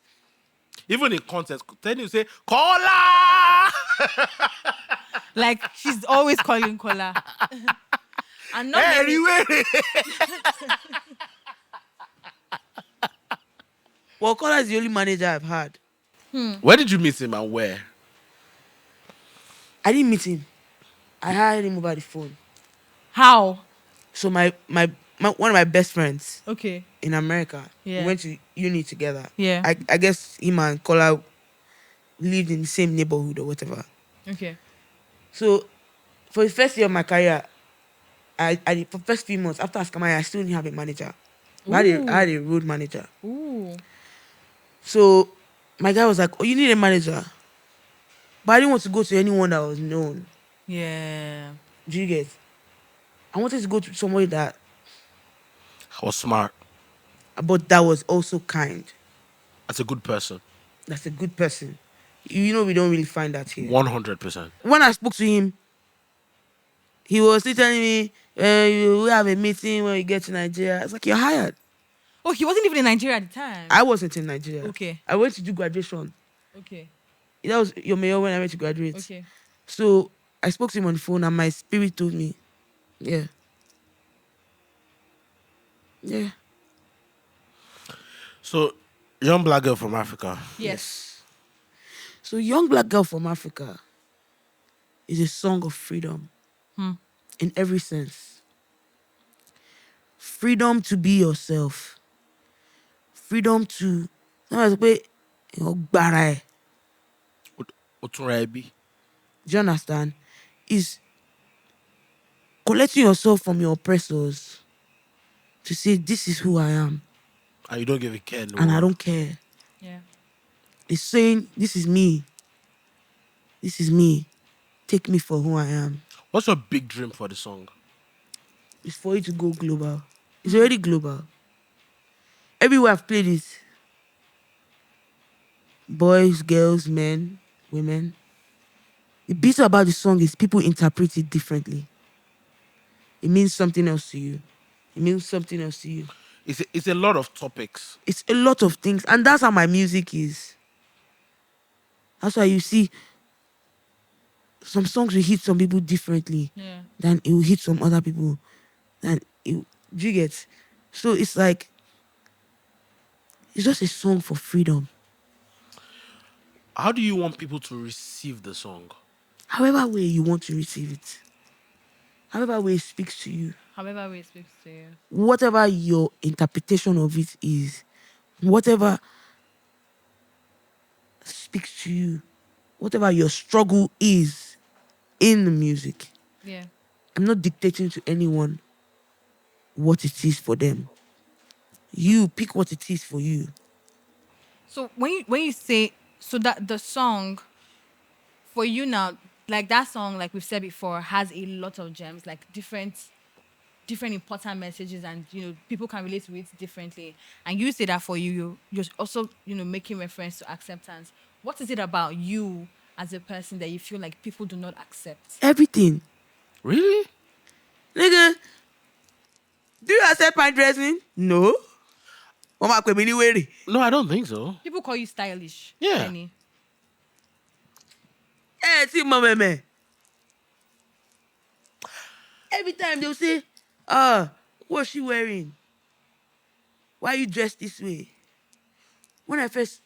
Even in context, then you say Kola. Like, she's always calling Kola. And not many, Anyway. Kola is the only manager I've had. Where did you meet him and where? I didn't meet him. I hired him over the phone. how? So my one of my best friends Okay. in America, Yeah. we went to uni together. Yeah. I guess him and Kola lived in the same neighborhood or whatever. Okay. So for the first year of my career, for the first few months after Askamaya, I still didn't have a manager. I had a road manager. Ooh. So my guy was like, "Oh, you need a manager," but I didn't want to go to anyone that was known. Yeah. Do you get? I wanted to go to somebody that, I was smart. but that was also kind. That's a good person. That's a good person. You know, we don't really find that here. 100%. When I spoke to him, he was still telling me, "We have a meeting when you get to Nigeria." I was like, "You're hired." Oh, he wasn't even in Nigeria at the time. I wasn't in Nigeria. Okay. I went to do graduation. Okay. That was your mayor when I went to graduate. Okay. So I spoke to him on the phone, and my spirit told me, "Yeah, yeah." So Young black girl from Africa. Yes. So Young Black Girl from Africa is a song of freedom in every sense. Freedom to be yourself. Freedom to do Otunra Ebi. you understand? Is collecting yourself from your oppressors to say this is who I am And you don't give a care no and I more. don't care. Yeah. It's saying this is me. This is me. Take me for who I am. What's your big dream for the song? It's for you to go global. It's already global. Everywhere I've played it, boys, girls, men, women. The beauty about the song is people interpret it differently. It means something else to you. It means something else to you. It's a lot of topics. It's a lot of things. And that's how my music is. That's why you see some songs will hit some people differently Yeah. than it will hit some other people. Do you get? So it's like, it's just a song for freedom. How do you want people to receive the song? However way you want to receive it. However way it speaks to you. However way it speaks to you. Whatever your interpretation of it is. Whatever speaks to you. Whatever your struggle is in the music. Yeah. I'm not dictating to anyone what it is for them. You pick what it is for you. So when you say so that the song for you now, like that song, like we've said before, has a lot of gems, like different important messages, and people can relate to it differently. And you say that for you, you're also making reference to acceptance. What is it about you as a person that you feel like people do not accept? Everything. Really? Nigga, do you accept my dressing? No. Mama kwe mi ni wèrè. No, I don't think so. People call you stylish. Yeah. Teni. See, mama. Every time they'll say, what's she wearing? Why are you dressed this way? When I first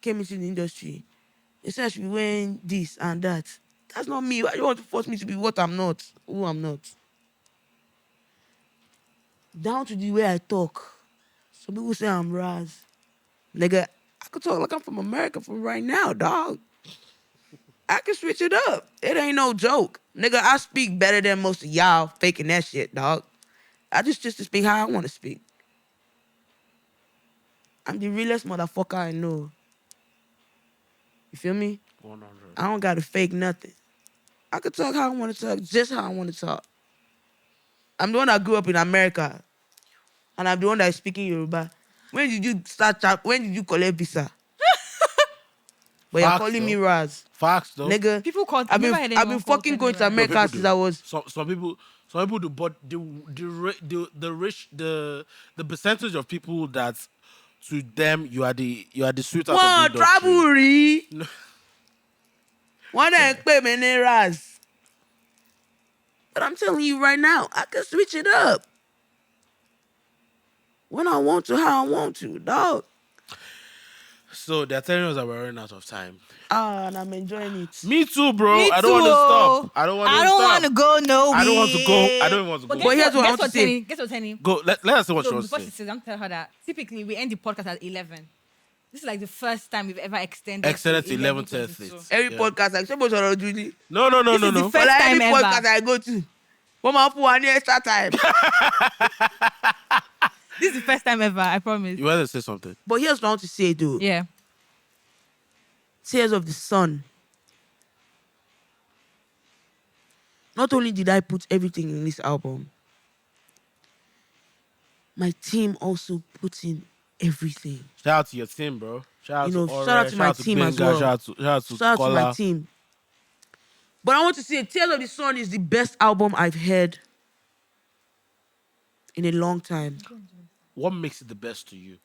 came into the industry, they said I should be wearing this and that. That's not me. Why do you want to force me to be what I'm not? Who I'm not? Down to the way I talk. Some people say I'm Raz. Nigga, I could talk like I'm from America from right now, dog. I can switch it up. It ain't no joke. Nigga, I speak better than most of y'all faking that shit, dog. I just to speak how I want to speak. I'm the realest motherfucker I know. You feel me? 100. I don't gotta fake nothing. I could talk how I want to talk, just how I want to talk. I'm the one that grew up in America. And I'm the one that is speaking Yoruba. When did you when did you collect visa? But you're Facts, calling though. me Raz. Facts though. Nigga, People call. I've never heard been anyone call fucking Teni going to Raz. No, America people since do. I was. Some people do, but the percentage of people that to them you are the sweetheart of the One industry. travel re. No. One day pay me in Raz. But I'm telling you right now, I can switch it up. When I want to, how I want to, dog. So they're telling us that we're running out of time. And I'm enjoying it. Me too, bro. Me I don't want to too. stop. I don't want to I don't stop. want to go nowhere. I don't want to go. I don't want to go. But here's what I want to say. Guess what, Teni? Go. Let us say what So you want before to she say. says, I'm telling her that typically we end the podcast at 11. This is like the first time we've ever extended. Extended to 11:22. 11:30. Every Yeah. podcast, like so much on Judy. No. This is the But first like time every ever. podcast I go to, one man put one extra time. This is the first time ever. I promise. You want to say something? But here's what I want to say, though. Yeah. Tears of the Sun. Not only did I put everything in this album, my team also put in everything. Shout out to your team, bro. Shout out to Ore, shout out to my team as well. Shout out to Shout out to my Kola. team. But I want to say, Tears of the Sun is the best album I've heard in a long time. What makes it the best to you?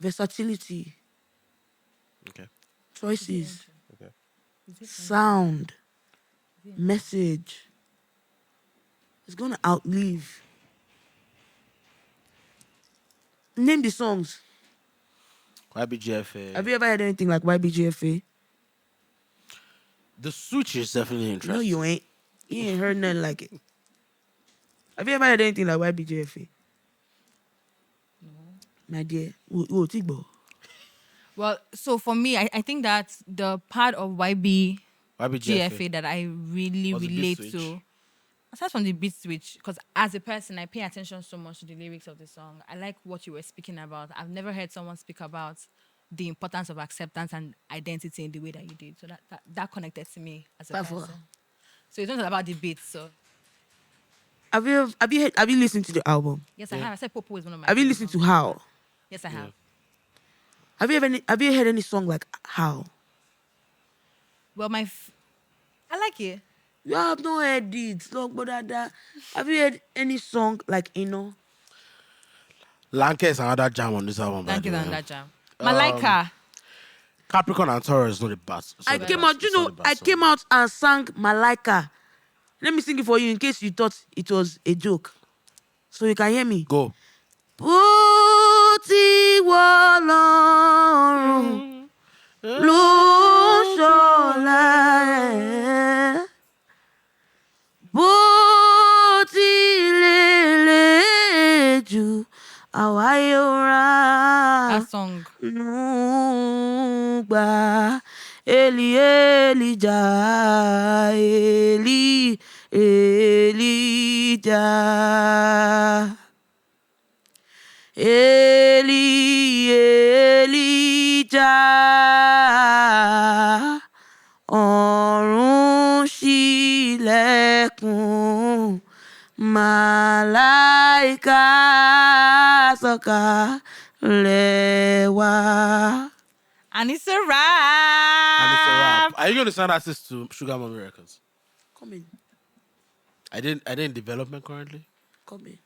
Versatility, Okay. choices, Okay. sound, message. It's gonna outlive. Name the songs. YBGFA. Have you ever heard anything like YBGFA? The Switch is definitely interesting. No, you ain't. You ain't heard nothing like it. Have you ever heard anything like YBGFA? No. My dear, Tigbo. Well, so for me, I think that the part of YBGFA YBGFA. that I really Was the beat relate switch. to, aside from the beat switch, because as a person, I pay attention so much to the lyrics of the song. I like what you were speaking about. I've never heard someone speak about the importance of acceptance and identity in the way that you did. So that connected to me as a Powerful. person. So it's not about the beats. So Have you listened to the album? yes, I have. I said Popo is one of my. Have you favorite listened to songs. How? Yes, I have. Have you heard any song like How? Well, I like it. You have not heard it. Look, but have you heard any song like Lanka is another jam on this album. by Thank the you way. on that jam. Malika. Capricorn and Taurus is not a bad. I came out and sang Malika. Let me sing it for you in case you thought it was a joke. So you can hear me. Go. Bó ti wà lọ́rùn ló ṣọlá ẹ̀. Bó ti lè jù àwa yóò rà That song. nù gbà. Eli Elijah, Eli Elijah. Eli Elijah, ọ̀run ṣílẹ̀kùn, màláíkà sọ̀kalẹ̀ wá. And it's a wrap. And it's a wrap. Are you going to send access to Sugar Mommy Records? Come in. I didn't in development currently. Come in.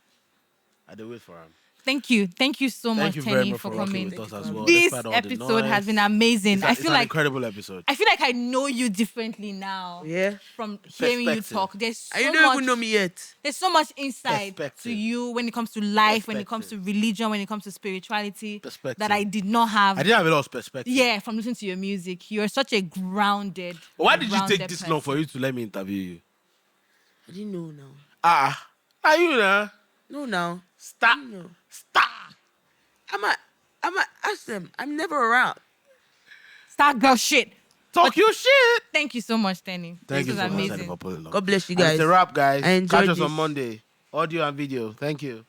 I did wait for him. Thank you so much, Thank you very Teni, much for for rocking coming. with us as well. This despite all the episode noise. has been amazing. It's I feel an like incredible episode. I know you differently now. Yeah. From hearing you Perspective. talk, there's so And you much. don't even know me yet. There's so much insight Perspective. to you when it comes to life, when it comes to religion, when it comes to spirituality Perspective. that I did not have. I didn't have a lot of perspective. Yeah, from listening to your music. You're such a grounded. Why did you take grounded this long for person. you to let me interview you? I didn't know now. Are you now? No, now. Stop. No. Stop. I'm a ask them. I'm never around. Star girl shit. Talk your shit. Thank you so much, Teni. Thank This you was so much. amazing. Teni, for pulling up. God bless you And guys. it's a wrap, guys. I enjoyed Catch us this. on Monday. Audio and video. Thank you.